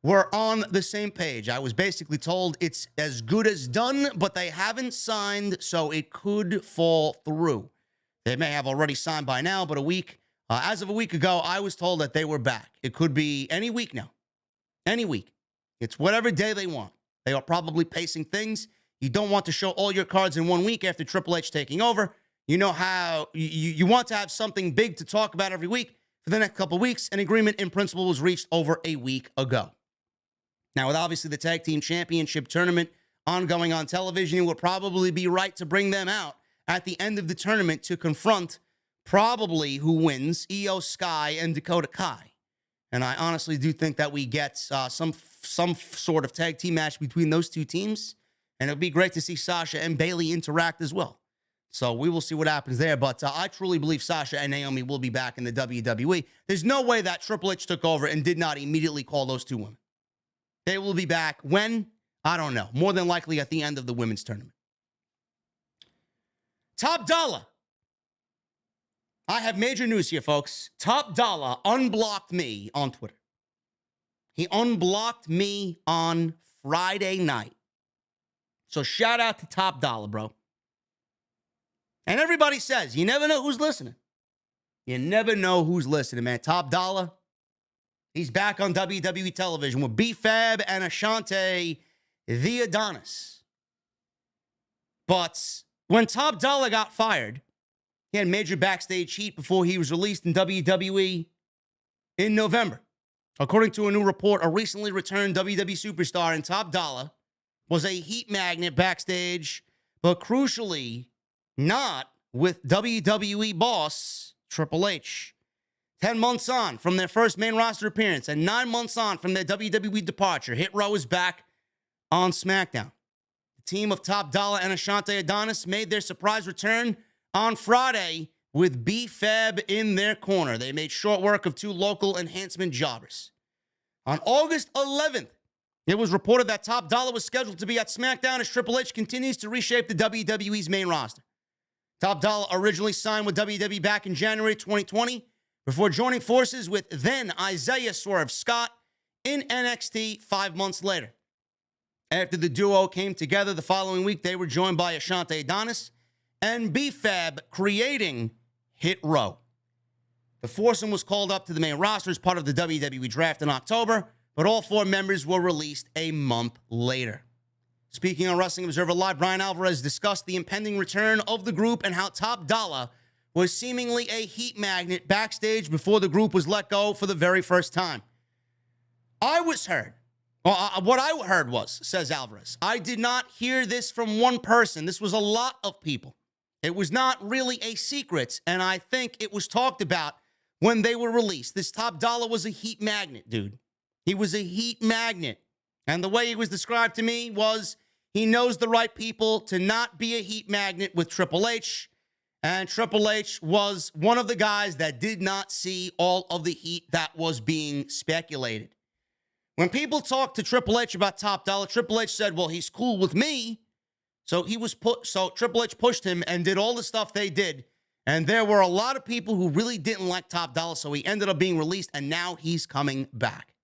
Speaker 2: were on the same page. I was basically told it's as good as done, but they haven't signed, so it could fall through. They may have already signed by now, but as of a week ago, I was told that they were back. It could be any week now. Any week. It's whatever day they want. They are probably pacing things. You don't want to show all your cards in 1 week after Triple H taking over. You know how you want to have something big to talk about every week. For the next couple of weeks, an agreement in principle was reached over a week ago. Now, with obviously the Tag Team Championship tournament ongoing on television, it would probably be right to bring them out at the end of the tournament to confront probably who wins, Io Sky and Dakota Kai. And I honestly do think that we get some sort of tag team match between those two teams. And it would be great to see Sasha and Bayley interact as well. So we will see what happens there. But I truly believe Sasha and Naomi will be back in the WWE. There's no way that Triple H took over and did not immediately call those two women. They will be back when? I don't know. More than likely at the end of the women's tournament. Top Dollar. I have major news here, folks. Top Dollar unblocked me on Twitter. He unblocked me on Friday night. So shout out to Top Dollar, bro. And everybody says, you never know who's listening. You never know who's listening, man. Top Dollar, he's back on WWE television with B-Fab and Ashante the Adonis. But when Top Dollar got fired, he had major backstage heat before he was released in WWE in November. According to a new report, a recently returned WWE superstar and Top Dollar was a heat magnet backstage, but crucially, not with WWE boss Triple H. 10 months on from their first main roster appearance and 9 months on from their WWE departure, Hit Row is back on SmackDown. The team of Top Dollar and Ashante Adonis made their surprise return on Friday with B-Fab in their corner. They made short work of 2 local enhancement jobbers. On August 11th, it was reported that Top Dollar was scheduled to be at SmackDown as Triple H continues to reshape the WWE's main roster. Top Dollar originally signed with WWE back in January 2020 before joining forces with then Isaiah Swerve Scott in NXT 5 months later. After the duo came together the following week, they were joined by Ashante Adonis and B-Fab, creating Hit Row. The foursome was called up to the main roster as part of the WWE draft in October, but all 4 members were released a month later. Speaking on Wrestling Observer Live, Brian Alvarez discussed the impending return of the group and how Top Dollar was seemingly a heat magnet backstage before the group was let go for the very first time. What I heard was, says Alvarez, I did not hear this from one person. This was a lot of people. It was not really a secret, and I think it was talked about when they were released. This Top Dollar was a heat magnet, dude. He was a heat magnet. And the way he was described to me was he knows the right people to not be a heat magnet with Triple H. And Triple H was one of the guys that did not see all of the heat that was being speculated. When people talked to Triple H about Top Dollar, Triple H said, well, he's cool with me. So Triple H pushed him and did all the stuff they did. And there were a lot of people who really didn't like Top Dollar, so he ended up being released, and now he's coming back.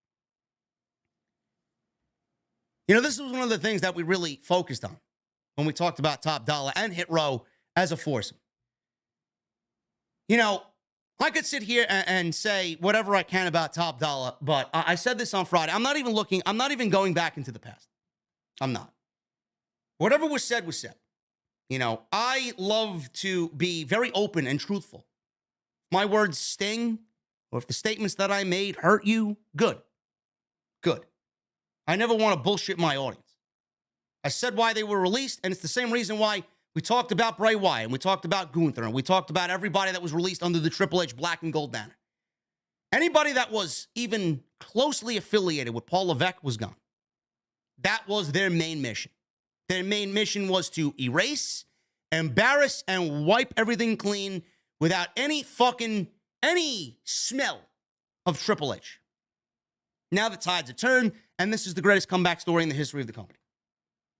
Speaker 2: You know, this was one of the things that we really focused on when we talked about Top Dollar and Hit Row as a foursome. You know, I could sit here and say whatever I can about Top Dollar, but I said this on Friday. I'm not even going back into the past. I'm not. Whatever was said was said. You know, I love to be very open and truthful. If my words sting, or if the statements that I made hurt you, good. Good. I never want to bullshit my audience. I said why they were released, and it's the same reason why we talked about Bray Wyatt, and we talked about Gunther, and we talked about everybody that was released under the Triple H black and gold banner. Anybody that was even closely affiliated with Paul Levesque was gone. That was their main mission. Their main mission was to erase, embarrass, and wipe everything clean without any smell of Triple H. Now the tides have turned, and this is the greatest comeback story in the history of the company.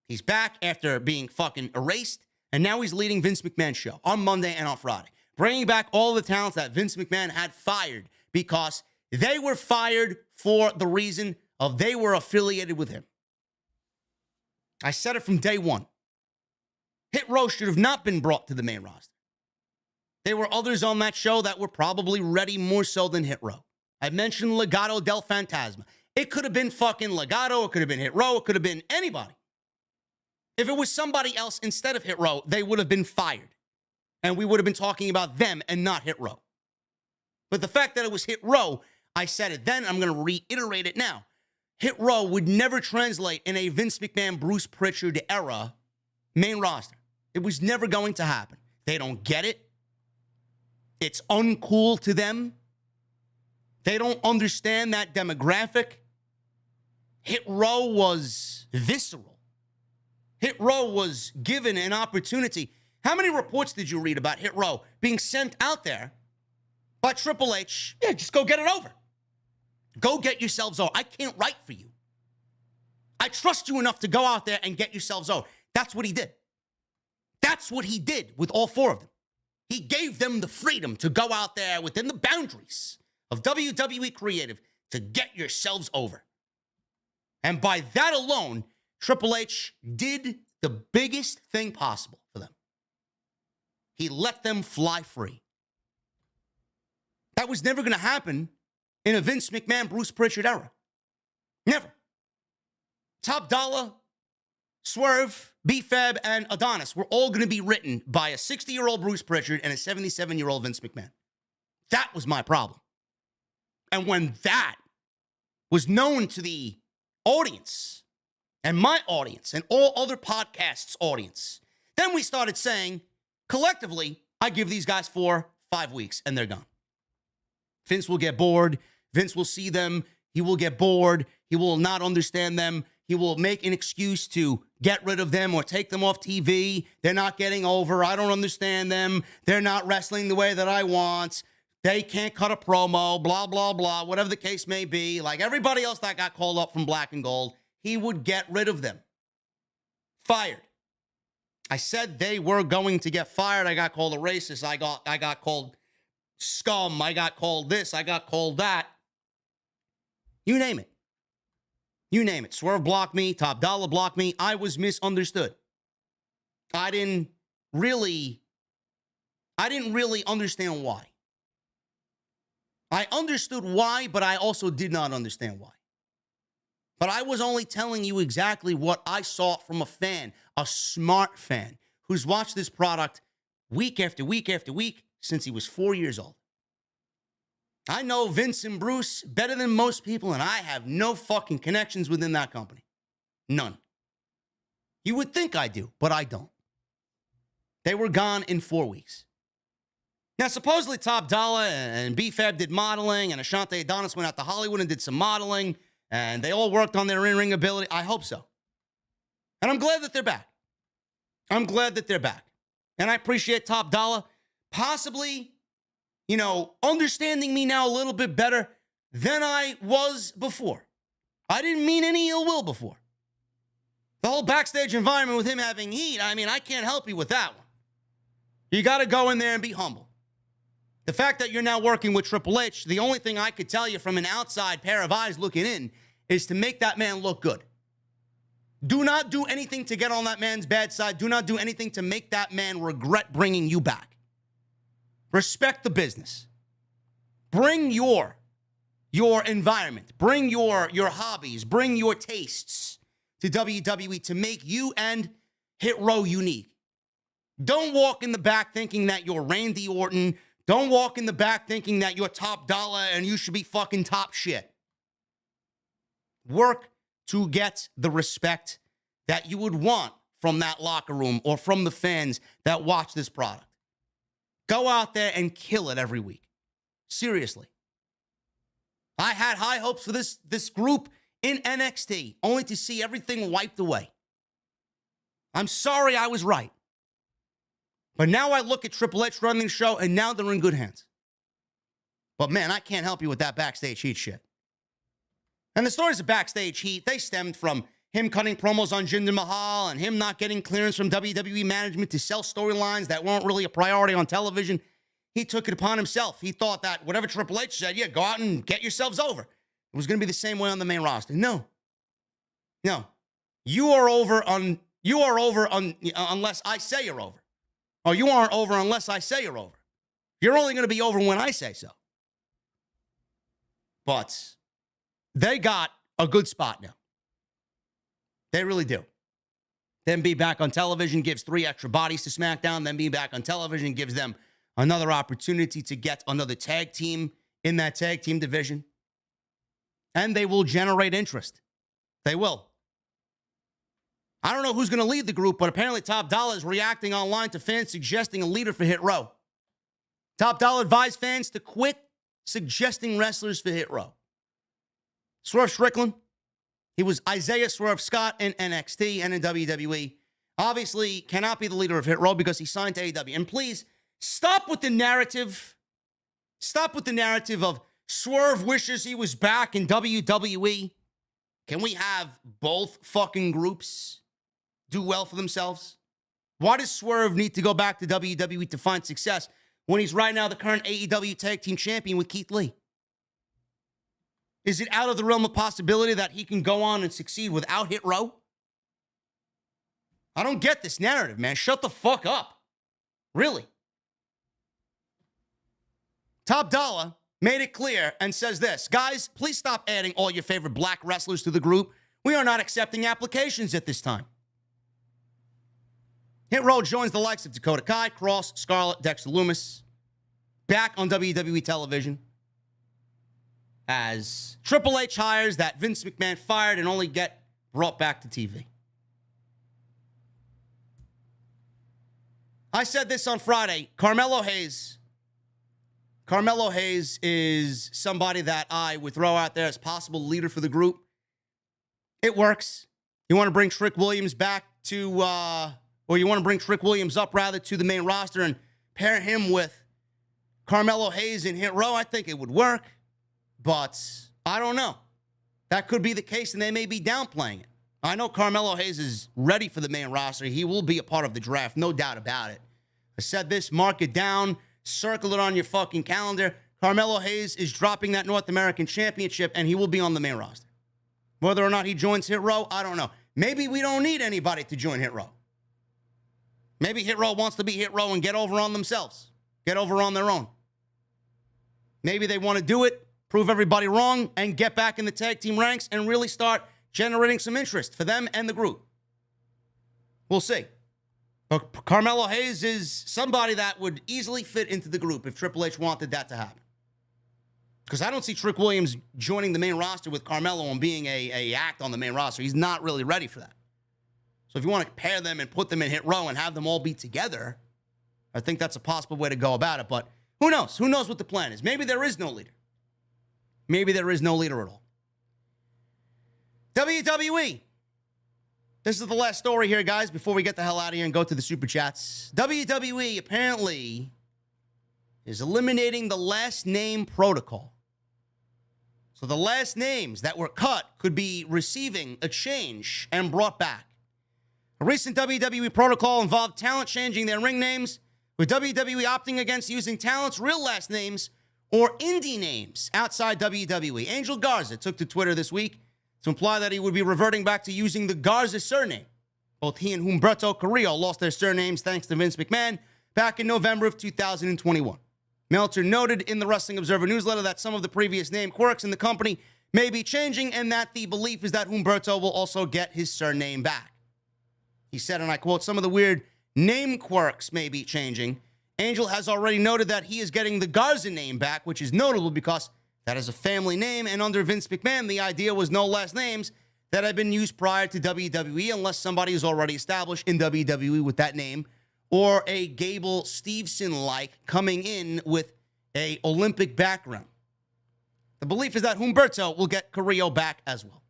Speaker 2: He's back after being fucking erased, and now he's leading Vince McMahon's show on Monday and on Friday, bringing back all the talents that Vince McMahon had fired because they were fired for the reason of they were affiliated with him. I said it from day one. Hit Row should have not been brought to the main roster. There were others on that show that were probably ready more so than Hit Row. I mentioned Legado del Fantasma. It could have been fucking Legado. It could have been Hit Row. It could have been anybody. If it was somebody else instead of Hit Row, they would have been fired. And we would have been talking about them and not Hit Row. But the fact that it was Hit Row, I said it then, I'm going to reiterate it now. Hit Row would never translate in a Vince McMahon, Bruce Pritchard era main roster. It was never going to happen. They don't get it. It's uncool to them. They don't understand that demographic. Hit Row was visceral. Hit Row was given an opportunity. How many reports did you read about Hit Row being sent out there by Triple H? Yeah, just go get it over. Go get yourselves over. I can't write for you. I trust you enough to go out there and get yourselves over. That's what he did. That's what he did with all 4 of them. He gave them the freedom to go out there within the boundaries of WWE Creative to get yourselves over. And by that alone, Triple H did the biggest thing possible for them. He let them fly free. That was never going to happen in a Vince McMahon, Bruce Pritchard era. Never. Top Dollar, Swerve, B-Fab, and Adonis were all going to be written by a 60-year-old Bruce Pritchard and a 77-year-old Vince McMahon. That was my problem. And when that was known to the audience and my audience and all other podcasts' audience, then we started saying, collectively, I give these guys 4-5 weeks and they're gone. Vince will get bored. Vince will see them. He will get bored. He will not understand them. He will make an excuse to get rid of them or take them off TV. They're not getting over. I don't understand them. They're not wrestling the way that I want. They can't cut a promo, blah, blah, blah, whatever the case may be. Like everybody else that got called up from Black and Gold, he would get rid of them. Fired. I said they were going to get fired. I got called a racist. I got called scum. I got called this. I got called that. You name it. You name it. Swerve blocked me. Top Dollar blocked me. I was misunderstood. I didn't really understand why. I understood why, but I also did not understand why. But I was only telling you exactly what I saw from a fan, a smart fan, who's watched this product week after week after week since he was 4 years old. I know Vince and Bruce better than most people, and I have no fucking connections within that company. None. You would think I do, but I don't. They were gone in 4 weeks. Now, supposedly Top Dollar and B-Fab did modeling, and Ashante Adonis went out to Hollywood and did some modeling, and they all worked on their in-ring ability. I hope so. And I'm glad that they're back. I'm glad that they're back. And I appreciate Top Dollar possibly, understanding me now a little bit better than I was before. I didn't mean any ill will before. The whole backstage environment with him having heat, I can't help you with that one. You got to go in there and be humble. The fact that you're now working with Triple H, the only thing I could tell you from an outside pair of eyes looking in is to make that man look good. Do not do anything to get on that man's bad side. Do not do anything to make that man regret bringing you back. Respect the business. Bring your environment. Bring your hobbies. Bring your tastes to WWE to make you and Hit Row unique. Don't walk in the back thinking that you're Randy Orton. Don't walk in the back thinking that you're Top Dollar and you should be fucking top shit. Work to get the respect that you would want from that locker room or from the fans that watch this product. Go out there and kill it every week. Seriously. I had high hopes for this group in NXT, only to see everything wiped away. I'm sorry I was right. But now I look at Triple H running the show, and now they're in good hands. But man, I can't help you with that backstage heat shit. And the stories of backstage heat, they stemmed from him cutting promos on Jinder Mahal and him not getting clearance from WWE management to sell storylines that weren't really a priority on television. He took it upon himself. He thought that whatever Triple H said, go out and get yourselves over. It was going to be the same way on the main roster. No. You are over unless I say you're over. Or you aren't over unless I say you're over. You're only going to be over when I say so. But they got a good spot now. They really do. Them being back on television gives 3 extra bodies to SmackDown. Them being back on television gives them another opportunity to get another tag team in that tag team division. And they will generate interest. They will. I don't know who's going to lead the group, but apparently Top Dollar is reacting online to fans suggesting a leader for Hit Row. Top Dollar advised fans to quit suggesting wrestlers for Hit Row. Swerve Strickland, he was Isaiah Swerve Scott in NXT and in WWE. Obviously cannot be the leader of Hit Row because he signed to AEW. And please, stop with the narrative. Stop with the narrative of Swerve wishes he was back in WWE. Can we have both fucking groups do well for themselves? Why does Swerve need to go back to WWE to find success when he's right now the current AEW Tag Team Champion with Keith Lee? Is it out of the realm of possibility that he can go on and succeed without Hit Row? I don't get this narrative, man. Shut the fuck up. Really. Top Dollar made it clear and says this: guys, please stop adding all your favorite black wrestlers to the group. We are not accepting applications at this time. Hit Row joins the likes of Dakota Kai, Kross, Scarlett, Dexter Lumis back on WWE television as Triple H hires that Vince McMahon fired and only get brought back to TV. I said this on Friday. Carmelo Hayes Carmelo Hayes is somebody that I would throw out there as possible leader for the group. It works. You want to bring Trick Williams back to, or you want to bring Trick Williams up, rather, to the main roster and pair him with Carmelo Hayes in Hit Row. I think it would work, but I don't know. That could be the case, and they may be downplaying it. I know Carmelo Hayes is ready for the main roster. He will be a part of the draft, no doubt about it. I said this, mark it down, circle it on your fucking calendar. Carmelo Hayes is dropping that North American Championship, and he will be on the main roster. Whether or not he joins Hit Row, I don't know. Maybe we don't need anybody to join Hit Row. Maybe Hit Row wants to be Hit Row and get over on themselves. Get over on their own. Maybe they want to do it, prove everybody wrong, and get back in the tag team ranks and really start generating some interest for them and the group. We'll see. But Carmelo Hayes is somebody that would easily fit into the group if Triple H wanted that to happen. Because I don't see Trick Williams joining the main roster with Carmelo and being a act on the main roster. He's not really ready for that. So if you want to pair them and put them in Hit Row and have them all be together, I think that's a possible way to go about it. But who knows? Who knows what the plan is? Maybe there is no leader. Maybe there is no leader at all. WWE. This is the last story here, guys, before we get the hell out of here and go to the Super Chats. WWE apparently is eliminating the last name protocol. So the last names that were cut could be receiving a change and brought back. A recent WWE protocol involved talent changing their ring names, with WWE opting against using talent's real last names or indie names outside WWE. Angel Garza took to Twitter this week to imply that he would be reverting back to using the Garza surname. Both he and Humberto Carrillo lost their surnames thanks to Vince McMahon back in November of 2021. Meltzer noted in the Wrestling Observer newsletter that some of the previous name quirks in the company may be changing and that the belief is that Humberto will also get his surname back. He said, and I quote, "Some of the weird name quirks may be changing. Angel has already noted that he is getting the Garza name back, which is notable because that is a family name, and under Vince McMahon, the idea was no last names that had been used prior to WWE unless somebody is already established in WWE with that name, or a Gable Steveson-like coming in with a Olympic background. The belief is that Humberto will get Carrillo back as well.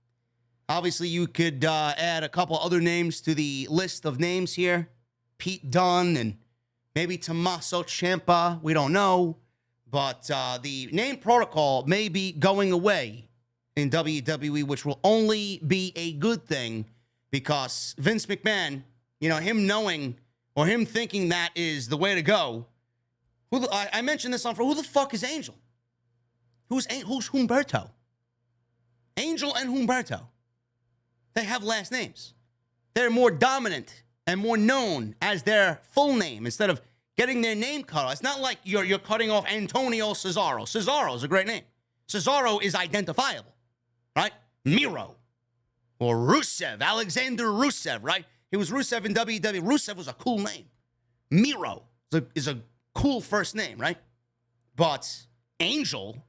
Speaker 2: Obviously, you could add a couple other names to the list of names here. Pete Dunne and maybe Tommaso Ciampa. We don't know. But the name protocol may be going away in WWE, which will only be a good thing because Vince McMahon, you know, him knowing or him thinking that is the way to go. I mentioned this on who the fuck is Angel? Who's Humberto? Angel and Humberto. They have last names. They're more dominant and more known as their full name instead of getting their name cut off. It's not like you're cutting off Antonio Cesaro. Cesaro is a great name. Cesaro is identifiable, right? Miro or Rusev, Alexander Rusev, right? He was Rusev in WWE. Rusev was a cool name. Miro is a cool first name, right? But Angel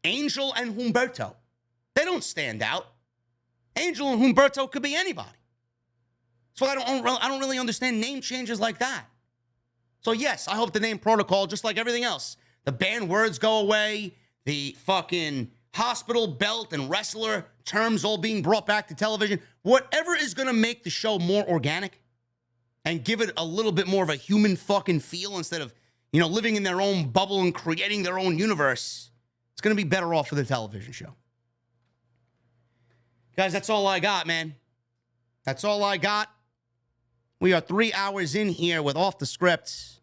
Speaker 2: and Humberto, they don't stand out. Angel and Humberto could be anybody. So I don't really understand name changes like that. So yes, I hope the name protocol, just like everything else, the banned words go away, the fucking hospital, belt, and wrestler terms all being brought back to television. Whatever is going to make the show more organic and give it a little bit more of a human fucking feel instead of, you know, living in their own bubble and creating their own universe, it's going to be better off for the television show. Guys, that's all I got, man. That's all I got. We are 3 hours in here with Off the Script.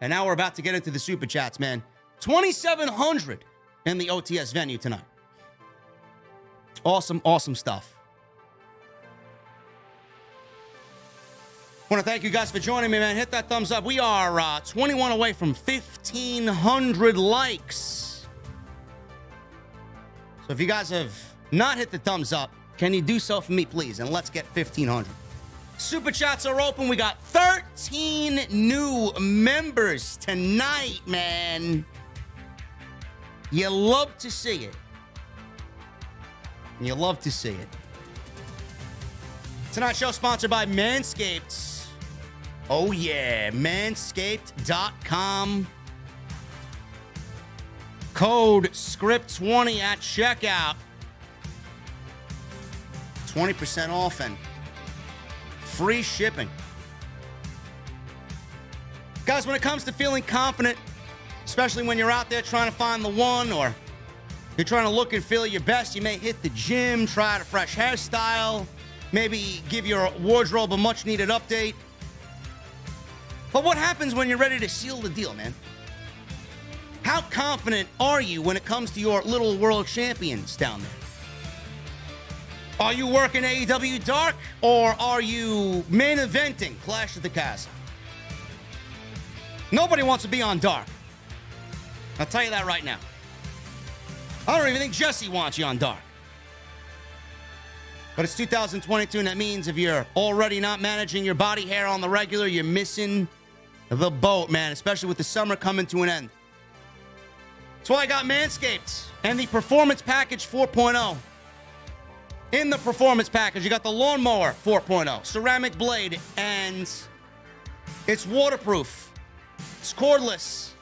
Speaker 2: And now we're about to get into the Super Chats, man. 2,700 in the OTS venue tonight. Awesome, awesome stuff. I want to thank you guys for joining me, man. Hit that thumbs up. We are 21 away from 1,500 likes. So if you guys have not hit the thumbs up, can you do so for me, please? And let's get 1,500. Super Chats are open. We got 13 new members tonight, man. You love to see it. You love to see it. Tonight's show sponsored by Manscaped. Oh, yeah. Manscaped.com. Code SCRIPT20 at checkout. 20% off and free shipping. Guys, when it comes to feeling confident, especially when you're out there trying to find the one, or you're trying to look and feel your best, you may hit the gym, try out a fresh hairstyle, maybe give your wardrobe a much-needed update. But what happens when you're ready to seal the deal, man? How confident are you when it comes to your little world champions down there? Are you working AEW Dark, or are you main eventing Clash of the Castle? Nobody wants to be on Dark. I'll tell you that right now. I don't even think Jesse wants you on Dark. But it's 2022, and that means if you're already not managing your body hair on the regular, you're missing the boat, man, especially with the summer coming to an end. That's why I got Manscaped and the Performance Package 4.0. In the Performance Package, you got the Lawnmower 4.0, ceramic blade, and it's waterproof. It's cordless.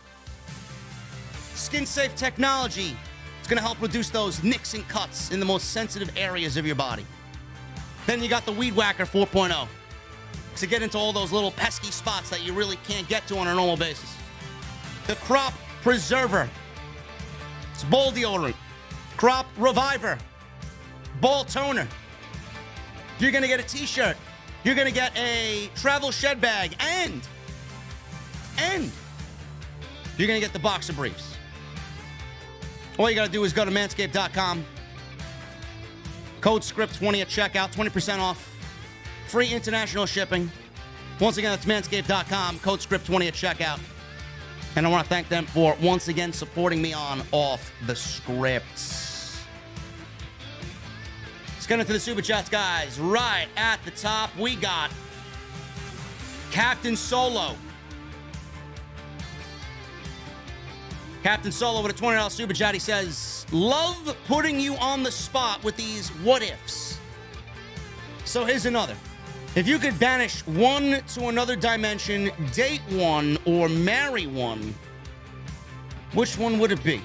Speaker 2: Skin-safe technology. It's going to help reduce those nicks and cuts in the most sensitive areas of your body. Then you got the Weed Whacker 4.0 to get into all those little pesky spots that you really can't get to on a normal basis. The Crop Preserver. It's ball deodorant. Crop Reviver. Ball toner. You're going to get a t-shirt. You're going to get a travel shed bag. And you're going to get the boxer briefs. All you got to do is go to manscaped.com. Code SCRIPT20 at checkout. 20% off. Free international shipping. Once again, that's manscaped.com. Code SCRIPT20 at checkout. And I want to thank them for once again supporting me on Off the Scripts. Let's get into the Super Chats, guys. Right at the top, we got Captain Solo. Captain Solo with a $20 Super Chat. He says, love putting you on the spot with these what-ifs. So here's another. If you could banish one to another dimension, date one, or marry one, which one would it be?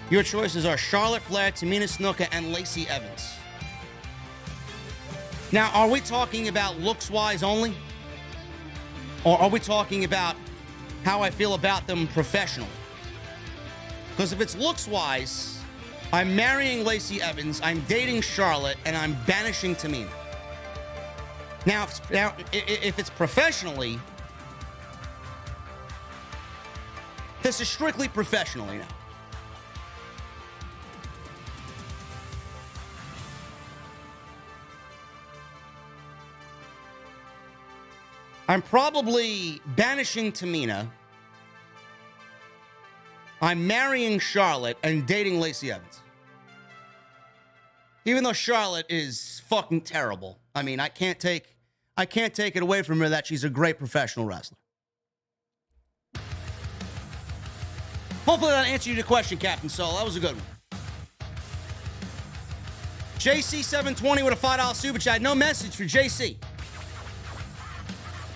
Speaker 2: Your choices are Charlotte Flair, Tamina Snuka, and Lacey Evans. Now, are we talking about looks-wise only? Or are we talking about how I feel about them professionally? Because if it's looks-wise, I'm marrying Lacey Evans, I'm dating Charlotte, and I'm banishing Tamina. Now, if it's professionally, this is strictly professionally now. I'm probably banishing Tamina. I'm marrying Charlotte and dating Lacey Evans. Even though Charlotte is fucking terrible. I mean, I can't take it away from her that she's a great professional wrestler. Hopefully that answered your question, Captain Solo. That was a good one. JC720 with a $5 super chat. No message for JC.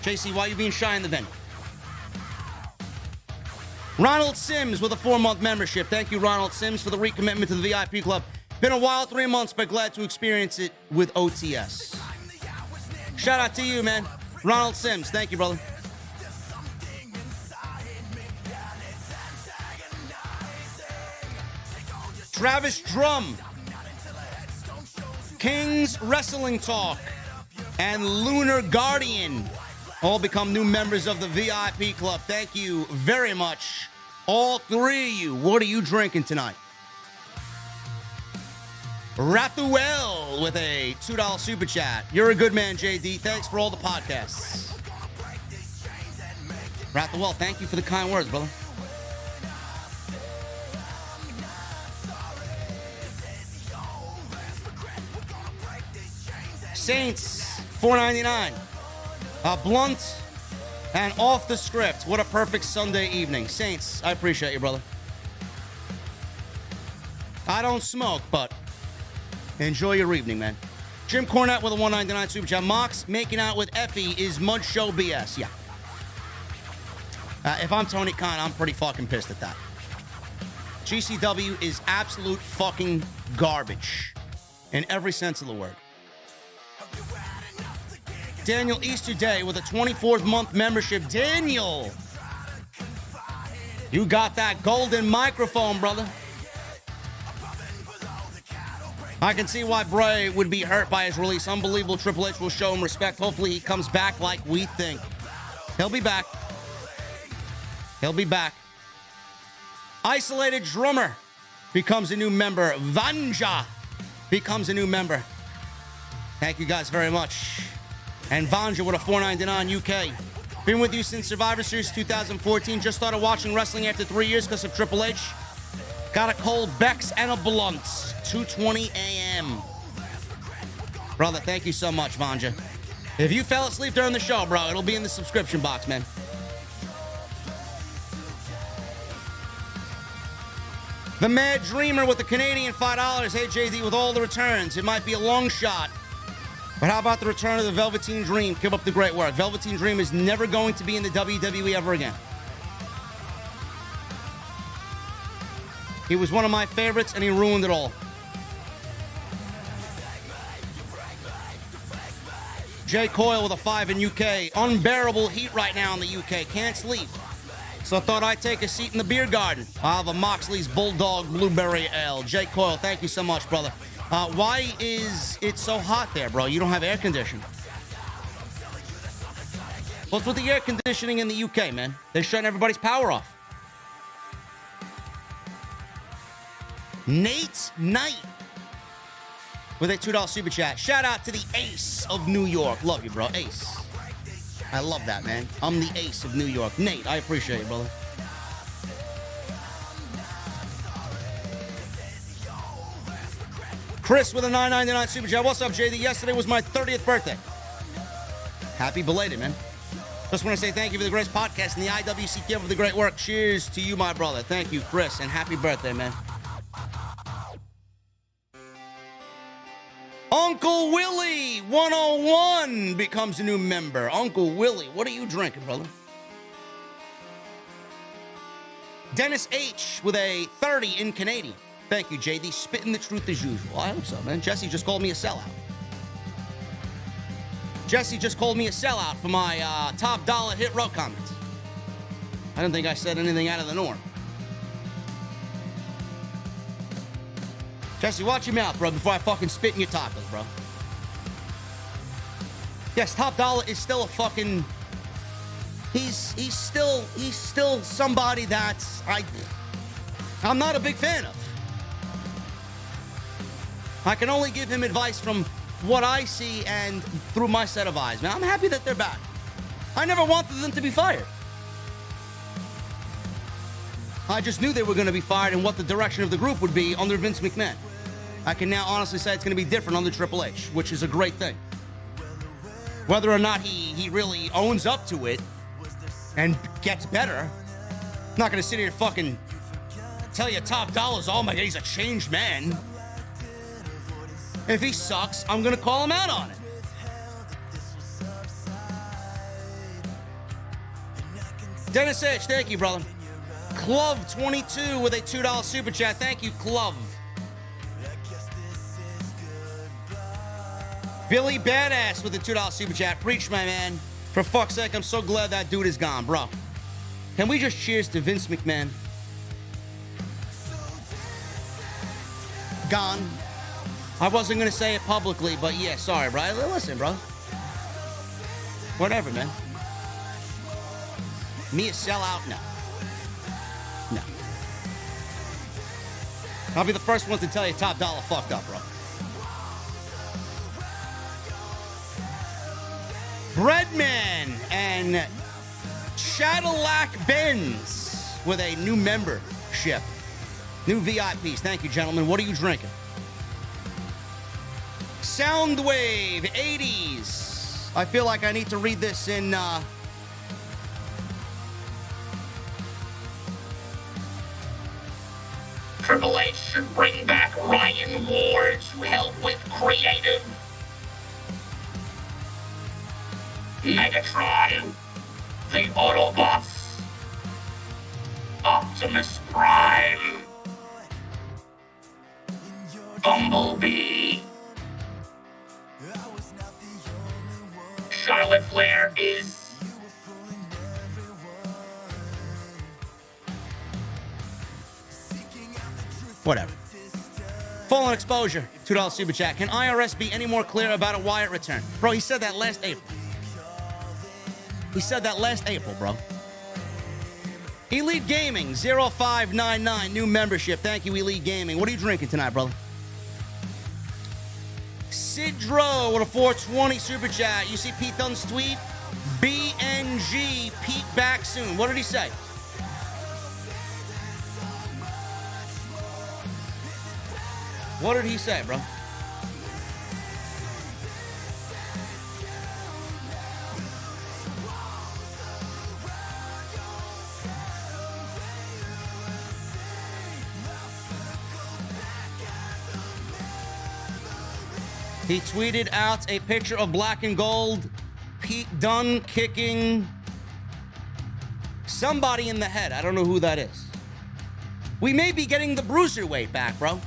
Speaker 2: JC, why are you being shy in the venue? Ronald Sims with a 4-month membership. Thank you, Ronald Sims, for the recommitment to the VIP club. Been a wild 3 months, but glad to experience it with OTS. Shout out to you, man. Ronald Sims. Thank you, brother. Travis Drum. King's Wrestling Talk. And Lunar Guardian all become new members of the VIP club. Thank you very much. All three of you. What are you drinking tonight? Rathuel with a $2 super chat. You're a good man, JD. Thanks for all the podcasts. Rathuel, thank you for the kind words, brother. Saints, $4.99. Blunt and Off the Script. What a perfect Sunday evening. Saints, I appreciate you, brother. I don't smoke, but enjoy your evening, man. Jim Cornette with a $1.99 super chat. Mox making out with Effie is mud show BS. Yeah. If I'm Tony Khan, I'm pretty fucking pissed at that. GCW is absolute fucking garbage in every sense of the word. Daniel Easterday with a 24th month membership. Daniel, you got that golden microphone, brother. I can see why Bray would be hurt by his release. Unbelievable. Triple H will show him respect. Hopefully he comes back like we think. He'll be back. He'll be back. Isolated Drummer becomes a new member. Vanja becomes a new member. Thank you guys very much. And Vanja with a $4.99 UK. Been with you since Survivor Series 2014. Just started watching wrestling after 3 years because of Triple H. Got a cold Bex and a blunt. 2:20 a.m. Brother, thank you so much, Vanja. If you fell asleep during the show, bro, it'll be in the subscription box, man. The Mad Dreamer with the Canadian $5. Hey, JD, with all the returns, it might be a long shot. But how about the return of the Velveteen Dream? Keep up the great work. Velveteen Dream is never going to be in the WWE ever again. He was one of my favorites, and he ruined it all. Jay Coyle with a 5 in UK. Unbearable heat right now in the UK. Can't sleep. So I thought I'd take a seat in the beer garden. I'll have a Moxley's Bulldog Blueberry Ale. Jay Coyle, thank you so much, brother. Why is it so hot there, bro? You don't have air conditioning. What's with the air conditioning in the UK, man? They're shutting everybody's power off. Nate Knight with a $2 super chat. Shout out to the Ace of New York. Love you, bro. Ace. I love that, man. I'm the Ace of New York. Nate, I appreciate it, brother. Chris with a $9.99 super chat. What's up, JD? Yesterday was my 30th birthday. Happy belated, man. Just want to say thank you for the great podcast and the IWC for the great work. Cheers to you, my brother. Thank you, Chris, and happy birthday, man. Uncle Willie 101 becomes a new member. Uncle Willie, what are you drinking, brother? Dennis H with a 30 in Canadian. Thank you, JD. Spitting the truth as usual. I hope so, man. Jesse just called me a sellout. Jesse just called me a sellout for my top dollar hit row comments. I don't think I said anything out of the norm. Jesse, watch your mouth, bro, before I fucking spit in your tacos, bro. Yes, Top Dollar is still a fucking... He's still somebody that I'm not a big fan of. I can only give him advice from what I see and through my set of eyes, man. I'm happy that they're back. I never wanted them to be fired. I just knew they were going to be fired and what the direction of the group would be under Vince McMahon. I can now honestly say it's going to be different under Triple H, which is a great thing. Whether or not he really owns up to it and gets better, I'm not going to sit here and fucking tell you Top Dollar's, oh my God, he's a changed man. If he sucks, I'm going to call him out on it. Dennis H, thank you, brother. Clove22 with a $2 super chat. Thank you, Clove. Billy Badass with a $2 super chat. Preach, my man. For fuck's sake, I'm so glad that dude is gone, bro. Can we just cheers to Vince McMahon? Gone. I wasn't going to say it publicly, but yeah, sorry, bro. Listen, bro. Whatever, man. Me a sellout? No. No. I'll be the first one to tell you Top Dollar fucked up, bro. Breadman and Cadillac Benz with a new membership. New VIPs. Thank you, gentlemen. What are you drinking? Soundwave 80s. I feel like I need to read this in
Speaker 4: Triple H should bring back Ryan Ward to help with creative. Megatron, the Autobots, Optimus Prime, POV. Charlotte Flair is
Speaker 2: Whatever. Fallen exposure. $2 super chat. Can IRS be any more clear about a Wyatt return? Bro, he said that last April. He said that last April, bro. Elite Gaming 0599, new membership. Thank you, Elite Gaming. What are you drinking tonight, brother? Sidro with a 420 super chat. You see Pete Dunne's tweet? BNG, Pete back soon. What did he say? What did he say, bro? He tweeted out a picture of black and gold, Pete Dunne kicking somebody in the head. I don't know who that is. We may be getting the bruiserweight back, bro.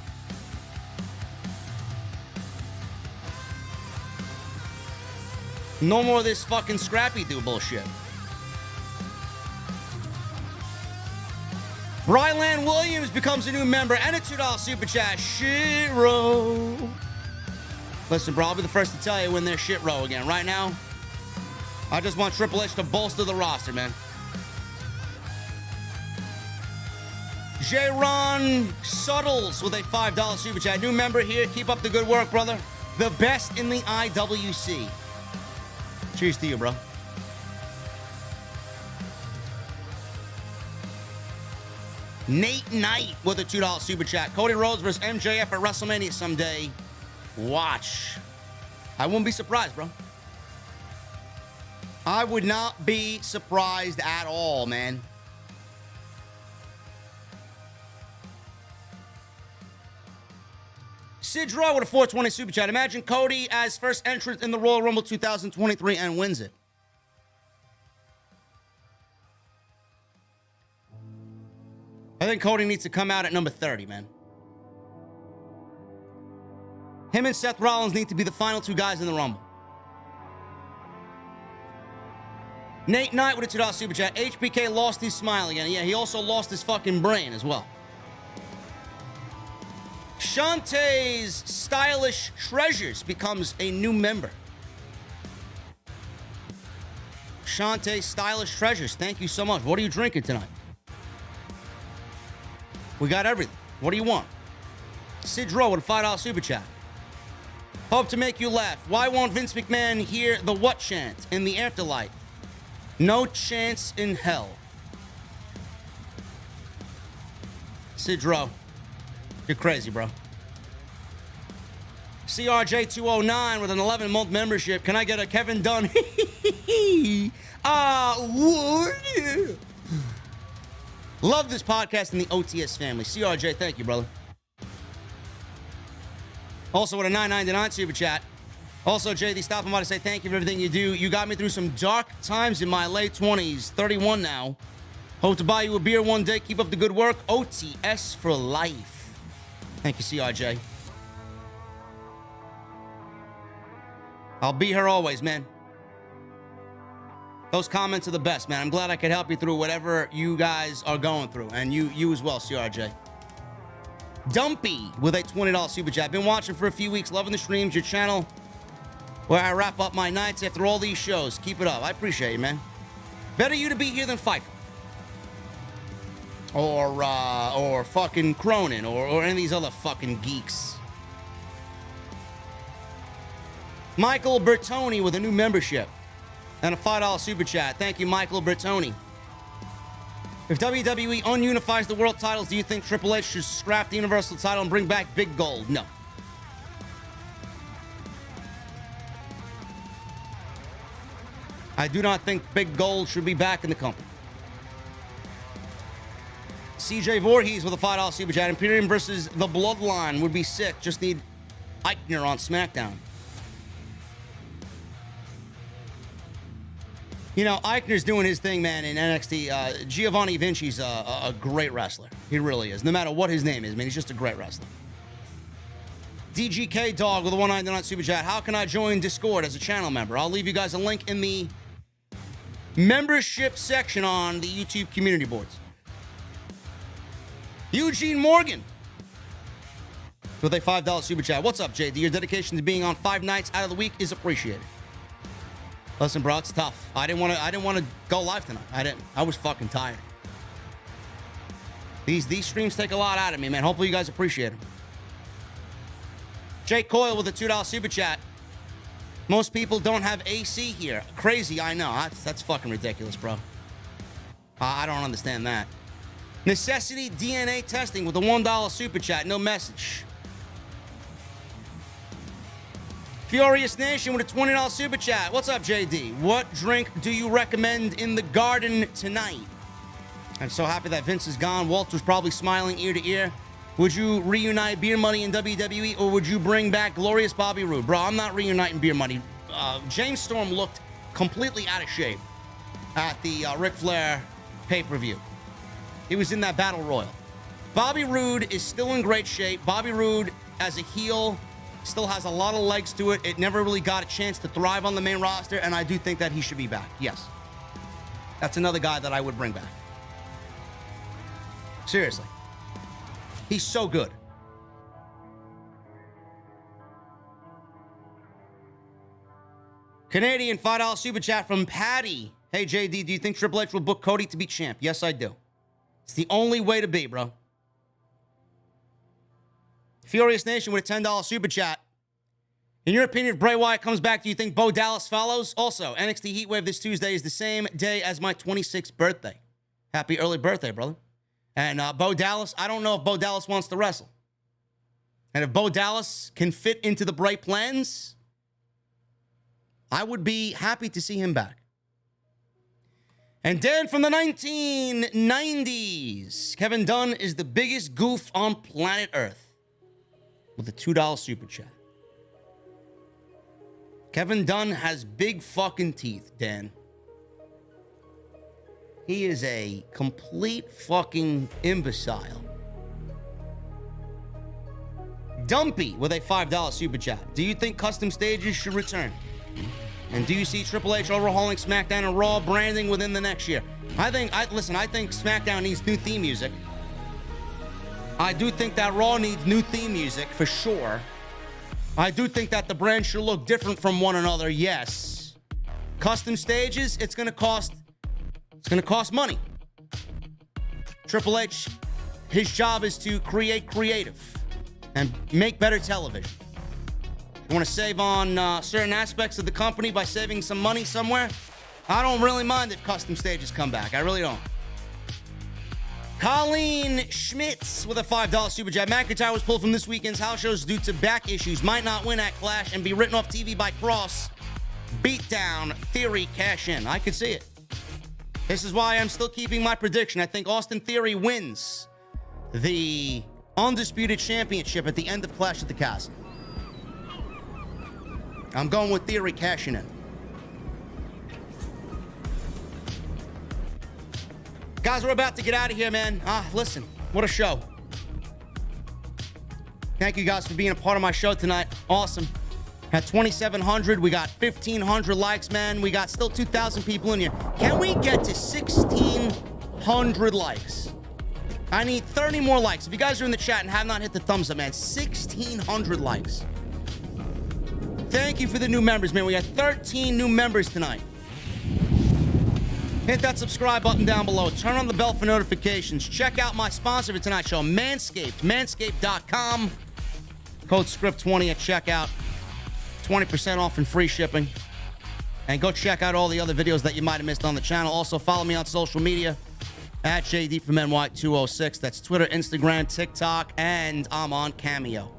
Speaker 2: No more of this fucking Scrappy-Doo bullshit. Brylan Williams becomes a new member and a $2 super chat. Shit-row. Listen, bro, I'll be the first to tell you when they're shit-row again. Right now, I just want Triple H to bolster the roster, man. J-Ron Suttles with a $5 super chat. New member here. Keep up the good work, brother. The best in the IWC. Cheers to you, bro. Nate Knight with a $2 super chat. Cody Rhodes versus MJF at WrestleMania someday. Watch. I wouldn't be surprised, bro. I would not be surprised at all, man. Sidro with a 420 super chat. Imagine Cody as first entrant in the Royal Rumble 2023 and wins it. I think Cody needs to come out at number 30, man. Him and Seth Rollins need to be the final two guys in the Rumble. Nate Knight with a $2 super chat. HBK lost his smile again. Yeah, he also lost his fucking brain as well. Shantae's Stylish Treasures becomes a new member. Shantae Stylish Treasures, thank you so much. What are you drinking tonight? We got everything. What do you want? Sidro with a $5 super chat. Hope to make you laugh. Why won't Vince McMahon hear the what chant in the afterlife? No chance in hell. Sidro. You're crazy, bro. CRJ209 with an 11-month membership. Can I get a Kevin Dunn? Would. Love this podcast and the OTS family. CRJ, thank you, brother. Also with a $9.99 super chat. Also, JD, stopping by to say thank you for everything you do. You got me through some dark times in my late 20s. 31 now. Hope to buy you a beer one day. Keep up the good work. OTS for life. Thank you, CRJ. I'll be here always, man. Those comments are the best, man. I'm glad I could help you through whatever you guys are going through. And you as well, CRJ. Dumpy with a $20 super chat. Been watching for a few weeks. Loving the streams. Your channel where I wrap up my nights after all these shows. Keep it up. I appreciate you, man. Better you to be here than Pfeiffer. Or fucking Cronin, or any of these other fucking geeks. Michael Bertoni with a new membership and a $5 super chat. Thank you, Michael Bertoni. If WWE ununifies the world titles, do you think Triple H should scrap the Universal title and bring back Big Gold? No. I do not think Big Gold should be back in the company. CJ Voorhees with a $5 super chat. Imperium versus the Bloodline would be sick. Just need Eichner on SmackDown. You know, Eichner's doing his thing, man, in NXT. Giovanni Vinci's a great wrestler. He really is. No matter what his name is, man, he's just a great wrestler. DGK Dog with a $1.99 super chat. How can I join Discord as a channel member? I'll leave you guys a link in the membership section on the YouTube community boards. Eugene Morgan with a $5 super chat. What's up, JD? Your dedication to being on 5 nights out of the week is appreciated. Listen, bro, it's tough. I didn't want to go live tonight. I was fucking tired. These streams take a lot out of me, man. Hopefully you guys appreciate them. Jake Coyle with a $2 super chat. Most people don't have AC here. Crazy, I know. That's fucking ridiculous, bro. I don't understand that. Necessity DNA testing with a $1 super chat. No message. Furious Nation with a $20 super chat. What's up, JD? What drink do you recommend in the garden tonight? I'm so happy that Vince is gone. Walter's probably smiling ear to ear. Would you reunite Beer Money in WWE, or would you bring back Glorious Bobby Roode? Bro, I'm not reuniting Beer Money. James Storm looked completely out of shape at the Ric Flair pay-per-view. He was in that Battle Royal. Bobby Roode is still in great shape. Bobby Roode, as a heel, still has a lot of legs to it. It never really got a chance to thrive on the main roster, and I do think that he should be back. Yes. That's another guy that I would bring back. Seriously. He's so good. Canadian $5 super chat from Patty. Hey, JD, do you think Triple H will book Cody to be champ? Yes, I do. It's the only way to be, bro. Furious Nation with a $10 super chat. In your opinion, if Bray Wyatt comes back, do you think Bo Dallas follows? Also, NXT Heatwave this Tuesday is the same day as my 26th birthday. Happy early birthday, brother. And Bo Dallas, I don't know if Bo Dallas wants to wrestle. And if Bo Dallas can fit into the Bray plans, I would be happy to see him back. And Dan from the 1990s. Kevin Dunn is the biggest goof on planet Earth. With a $2 super chat. Kevin Dunn has big fucking teeth, Dan. He is a complete fucking imbecile. Dumpy with a $5 super chat. Do you think custom stages should return? And do you see Triple H overhauling SmackDown and Raw branding within the next year? I think SmackDown needs new theme music. I do think that Raw needs new theme music for sure. I do think that the brand should look different from one another, yes. Custom stages, it's going to cost money. Triple H, his job is to create creative and make better television. You want to save on certain aspects of the company by saving some money somewhere? I don't really mind if custom stages come back. I really don't. Colleen Schmitz with a $5 super chat. McIntyre was pulled from this weekend's house shows due to back issues. Might not win at Clash and be written off TV by Kross. Beatdown Theory cash in. I could see it. This is why I'm still keeping my prediction. I think Austin Theory wins the Undisputed Championship at the end of Clash at the Castle. I'm going with Theory cashing in. Guys, we're about to get out of here, man. Listen, what a show. Thank you guys for being a part of my show tonight. Awesome. At 2,700, we got 1,500 likes, man. We got still 2,000 people in here. Can we get to 1,600 likes? I need 30 more likes. If you guys are in the chat and have not hit the thumbs up, man, 1,600 likes. Thank you for the new members, man. We got 13 new members tonight. Hit that subscribe button down below. Turn on the bell for notifications. Check out my sponsor for tonight's show, Manscaped. Manscaped.com. Code SCRIPT20 at checkout. 20% off and free shipping. And go check out all the other videos that you might have missed on the channel. Also, follow me on social media at JDfromNY206. That's Twitter, Instagram, TikTok, and I'm on Cameo.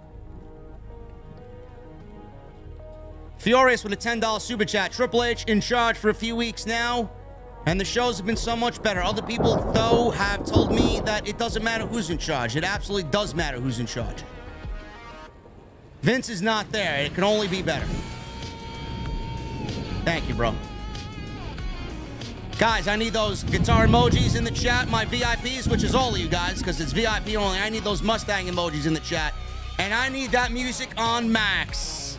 Speaker 2: Furious with a $10 super chat. Triple H in charge for a few weeks now, and the shows have been so much better. Other people, though, have told me that it doesn't matter who's in charge. It absolutely does matter who's in charge. Vince is not there. It can only be better. Thank you, bro. Guys, I need those guitar emojis in the chat. My VIPs, which is all of you guys, because it's VIP only. I need those Mustang emojis in the chat. And I need that music on max.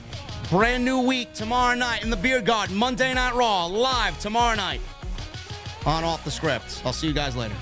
Speaker 2: Brand new week tomorrow night in the Beer Garden. Monday Night Raw live tomorrow night on Off the Script. I'll see you guys later.